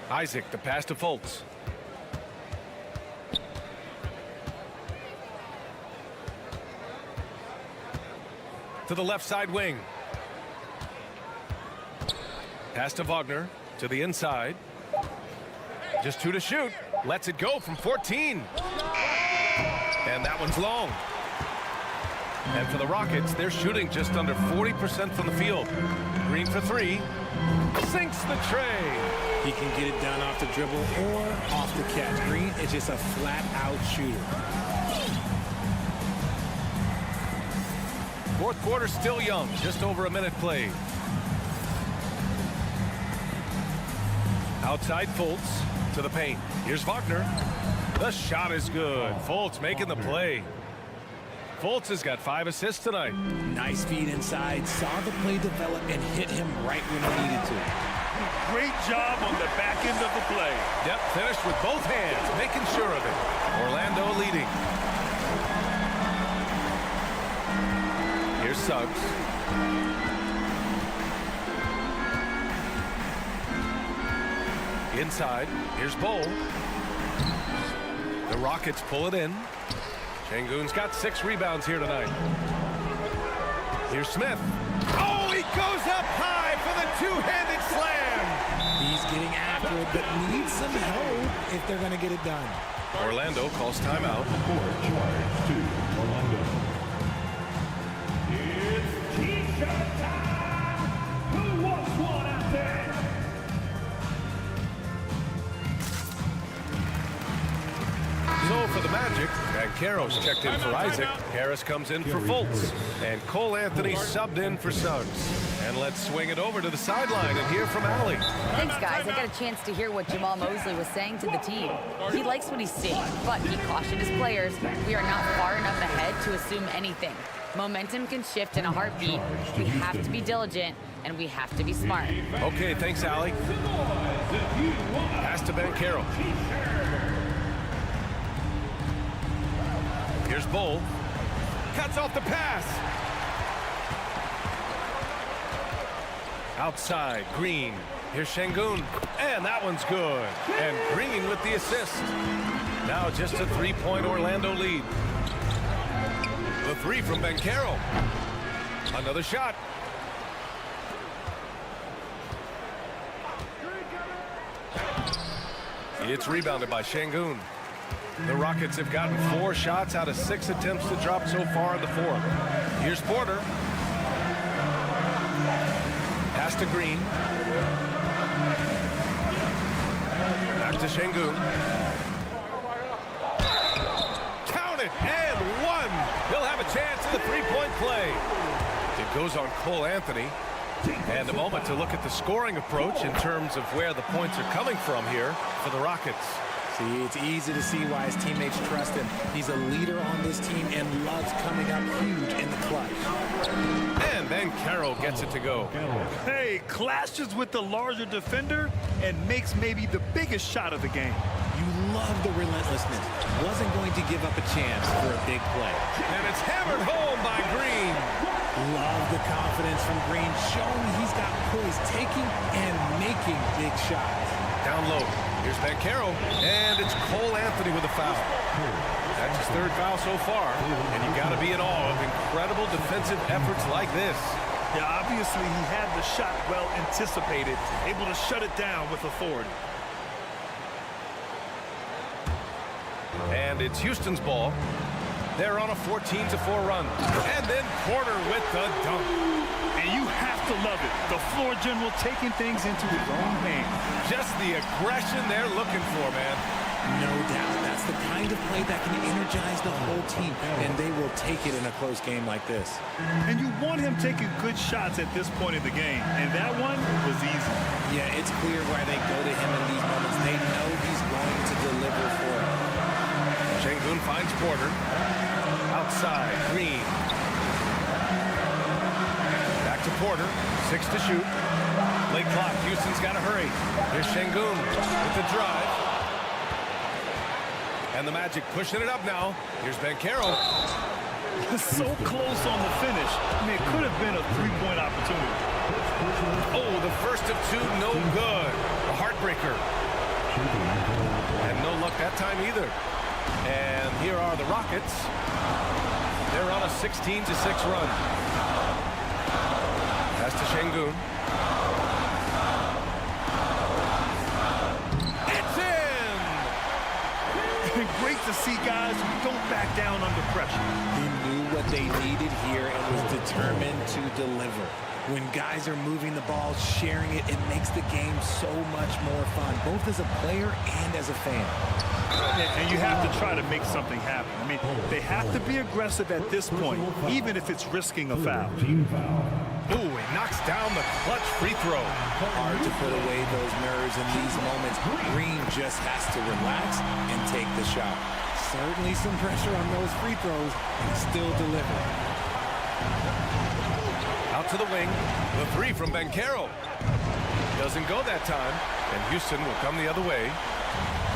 Speaker 7: Isaac, the pass to Fultz. to the left side wing. Pass to Wagner to the inside. Just 2 to shoot. Lets it go from 14. And that one's long. And for the Rockets, they're shooting just under 40% from the field. Green for 3. Sinks the tray.
Speaker 8: He can get it done off the dribble or off the catch. Green is just a flat-out shooter.
Speaker 7: Fourth quarter still young. Just over a minute played. Outside Fultz to the paint. Here's Wagner. The shot is good. Fultz making the play. Fultz has got 5 assists tonight.
Speaker 8: Nice feed inside. Saw the play develop and hit him right when he needed to.
Speaker 9: Great job on the back end of the play.
Speaker 7: Yep, finished with both hands, making sure of it. Orlando leading. Here's Suggs. Inside, here's Bowl. The Rockets pull it in. Şengün's got 6 rebounds here tonight. Here's Smith. Oh, he goes up high for the two-handed slam.
Speaker 8: He's getting after it, but needs some help if they're going to get it done.
Speaker 7: Orlando calls timeout.
Speaker 5: It's T-shirt time. Who wants one out there?
Speaker 7: So for the Magic, Banchero's checked in for Isaac. Harris comes in for Fultz. And Cole Anthony subbed in for Suggs. And let's swing it over to the sideline and hear from Allie.
Speaker 10: Thanks, guys. I got a chance to hear what Jamal Mosley was saying to the team. He likes what he's seeing, but he cautioned his players, we are not far enough ahead to assume anything. Momentum can shift in a heartbeat. We have to be diligent, and we have to be smart.
Speaker 7: Okay, thanks, Allie. Pass to Banchero. Here's Bowl. Cuts off the pass. Outside, Green. Here's Şengün. And that one's good. And Green with the assist. Now just a 3-point Orlando lead. The 3 from Banchero. Another shot. It's rebounded by Şengün. The Rockets have gotten 4 shots out of 6 attempts to drop so far in the fourth. Here's Porter. Pass to Green. Back to Şengün. Count it, and 1. He'll have a chance at the 3-point play. It goes on Cole Anthony. And a moment to look at the scoring approach in terms of where the points are coming from here for the Rockets.
Speaker 8: See, it's easy to see why his teammates trust him. He's a leader on this team and loves coming up huge in the clutch.
Speaker 7: And then Carroll gets it to go.
Speaker 9: Hey, clashes with the larger defender and makes maybe the biggest shot of the game.
Speaker 8: You love the relentlessness. Wasn't going to give up a chance for a big play.
Speaker 7: And it's hammered home by Green.
Speaker 8: Love the confidence from Green, showing he's got poise, taking and making big shots.
Speaker 7: Down low. Here's Banchero, and it's Cole Anthony with a foul. That's his 3rd foul so far, and you got to be in awe of incredible defensive efforts like this.
Speaker 9: Yeah, obviously he had the shot well anticipated, able to shut it down with authority.
Speaker 7: And it's Houston's ball. They're on a 14-4 run. And then Porter with the dunk.
Speaker 9: And you have to love it. The floor general taking things into his own hands.
Speaker 7: Just the aggression they're looking for, man.
Speaker 8: No doubt. That's the kind of play that can energize the whole team, and they will take it in a close game like this.
Speaker 9: And you want him taking good shots at this point in the game, and that one was easy.
Speaker 8: Yeah, it's clear why they go to him in these moments. They know he's going to deliver for them.
Speaker 7: Şengün finds Porter. Outside, Green. Back to Porter. 6 to shoot. Late clock. Houston's got to hurry. Here's Şengün with the drive. And the Magic pushing it up now. Here's Banchero.
Speaker 9: So close on the finish. I mean, it could have been a 3-point opportunity.
Speaker 7: Oh, the first of 2, no good. A heartbreaker. And no luck that time either. And here are the Rockets. They're on a 16-6 run. Pass to Şengün. It's in!
Speaker 9: Great to see guys who don't back down under pressure.
Speaker 8: He knew what they needed here and was determined to deliver. When guys are moving the ball, sharing it, it makes the game so much more fun, both as a player and as a fan.
Speaker 9: And you have to try to make something happen. I mean, they have to be aggressive at this point, even if it's risking a foul.
Speaker 7: Ooh, he knocks down the clutch free throw.
Speaker 8: Hard to put away those nerves in these moments. Green just has to relax and take the shot. Certainly some pressure on those free throws, and still deliver.
Speaker 7: Out to the wing. The three from Banchero. Doesn't go that time, and Houston will come the other way.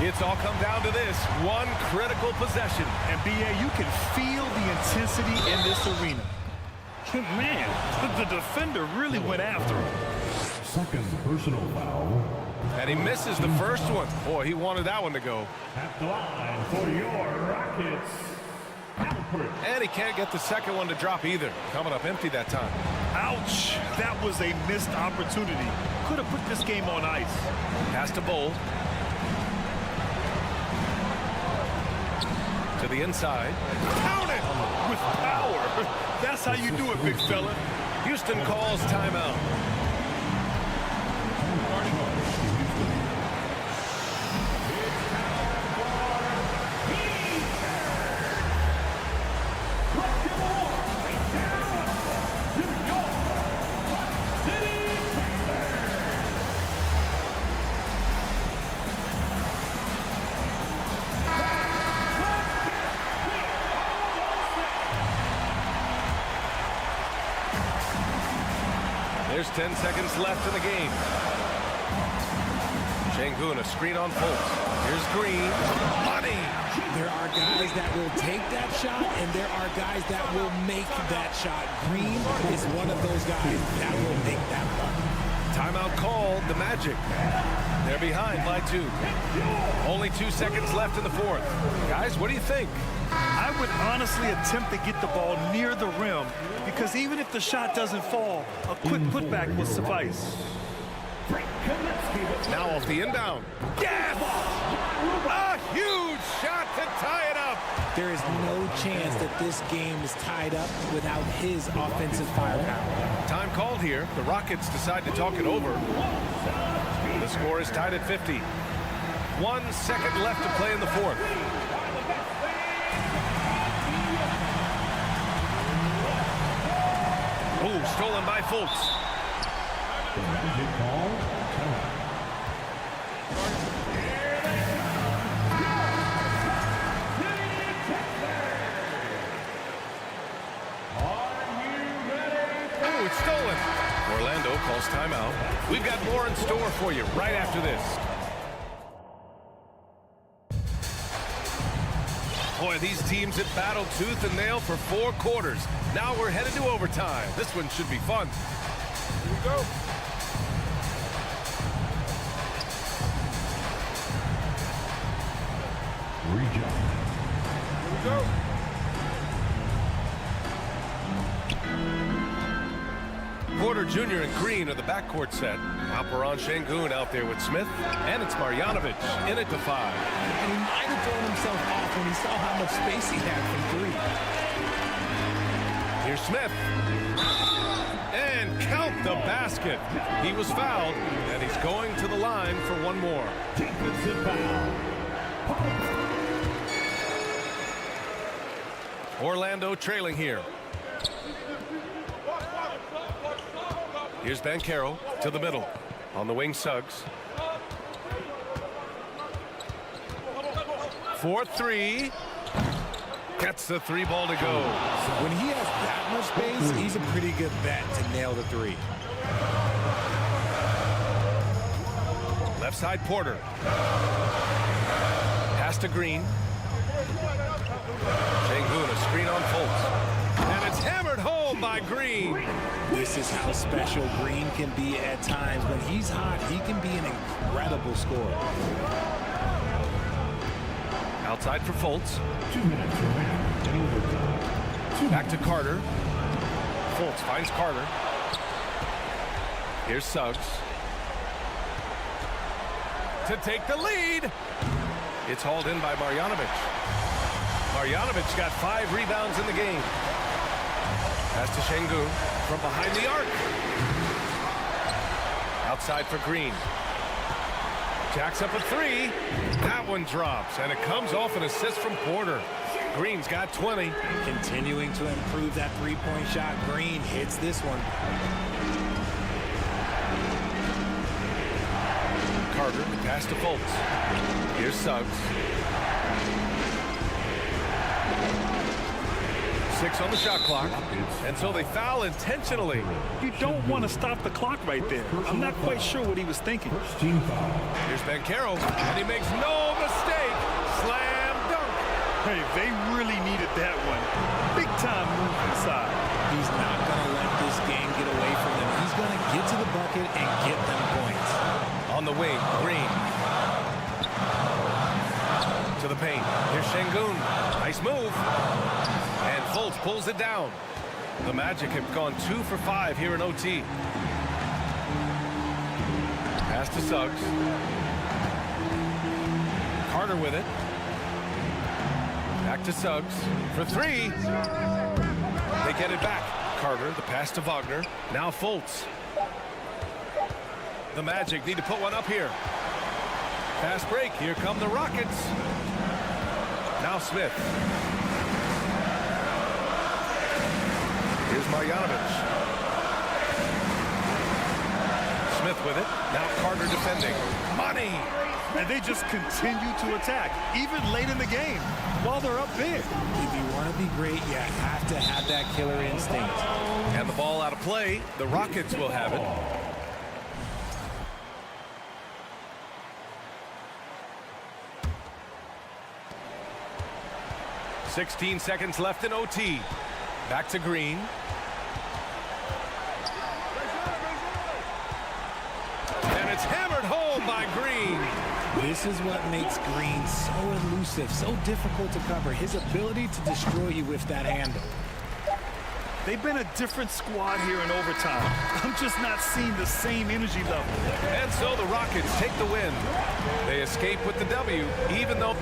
Speaker 7: It's all come down to this one critical possession.
Speaker 9: And B.A., you can feel the intensity in this arena. Man, the defender really went after him.
Speaker 5: Second personal foul.
Speaker 7: And he misses the first one. Boy, he wanted that one to go.
Speaker 5: At the line for your Rockets.
Speaker 7: And he can't get the second one to drop either. Coming up empty that time.
Speaker 9: Ouch. That was a missed opportunity. Could have put this game on ice.
Speaker 7: Pass to Bull. To the inside.
Speaker 9: Count it with power. That's how you do it, big fella.
Speaker 7: Houston calls timeout. There's 10 seconds left in the game. Şengün, a screen on Fultz. Here's Green. Money!
Speaker 8: There are guys that will take that shot, and there are guys that will make that shot. Green is one of those guys that will make that one.
Speaker 7: Timeout called, the Magic. They're behind by 2. Only 2 seconds left in the fourth. Guys, what do you think?
Speaker 9: I would honestly attempt to get the ball near the rim because even if the shot doesn't fall, a quick putback will suffice.
Speaker 7: Now off the inbound. Yes! A huge shot to tie it up.
Speaker 8: There is no chance that this game is tied up without his offensive firepower.
Speaker 7: Time called here. The Rockets decide to talk it over. The score is tied at 50. 1 second left to play in the fourth. Oh, stolen by Fultz. Oh, it's stolen. Orlando calls timeout. We've got more in store for you right after this. Boy, these teams have battled tooth and nail for 4 quarters. Now we're headed to overtime. This one should be fun. Here we go.
Speaker 5: Reject.
Speaker 7: Here we go. Porter Jr. and Green are the backcourt set. Alperen Şengün out there with Smith. And it's Marjanovic in it to 5.
Speaker 8: And he might have thrown himself off when he saw how much space he had from 3.
Speaker 7: Here's Smith. And count the basket. He was fouled, and he's going to the line for one more.
Speaker 5: Defensive foul.
Speaker 7: Orlando trailing here. Here's Banchero to the middle. On the wing, Suggs. 4-3. Gets the 3 ball to go.
Speaker 8: When he has that much space, he's a pretty good bet to nail the 3.
Speaker 7: Left side, Porter. Pass to Green. Şengün, a screen on Fultz. And it's hammered home by Green.
Speaker 8: This is how special Green can be at times. When he's hot, he can be an incredible scorer.
Speaker 7: Outside for Fultz.
Speaker 5: 2 minutes remaining in overtime.
Speaker 7: Back to Carter. Fultz finds Carter. Here's Suggs. To take the lead. It's hauled in by Marjanovic. Marjanovic got 5 rebounds in the game. Pass to Şengün from behind the arc. Outside for Green. Jacks up a 3. That one drops, and it comes off an assist from Porter. Green's got 20.
Speaker 8: Continuing to improve that three-point shot. Green hits this one.
Speaker 7: Carter, the pass to Fultz. Here's Suggs. 6 on the shot clock, and so they foul intentionally.
Speaker 9: You don't want to stop the clock right there. I'm not quite sure what he was thinking.
Speaker 7: Here's Banchero, and he makes no mistake. Slam dunk.
Speaker 9: Hey, they really needed that one. Big time move inside.
Speaker 8: He's not going to let this game get away from him. He's going to get to the bucket and get them points.
Speaker 7: On the wing, Green. To the paint. Here's Şengün. Nice move. And Fultz pulls it down. The Magic have gone 2 for 5 here in OT. Pass to Suggs. Carter with it. Back to Suggs for 3. They get it back. Carter, the pass to Wagner. Now Fultz. The Magic need to put one up here. Fast break. Here come the Rockets. Now Smith. Here's Marjanovic. Smith with it. Now Carter defending. Money!
Speaker 9: And they just continue to attack, even late in the game, while they're up big.
Speaker 8: If you want to be great, you have to have that killer instinct.
Speaker 7: And the ball out of play. The Rockets will have it. 16 seconds left in OT. Back to Green. And it's hammered home by Green.
Speaker 8: This is what makes Green so elusive, so difficult to cover. His ability to destroy you with that handle.
Speaker 9: They've been a different squad here in overtime. I'm just not seeing the same energy level.
Speaker 7: And so the Rockets take the win. They escape with the W, even though...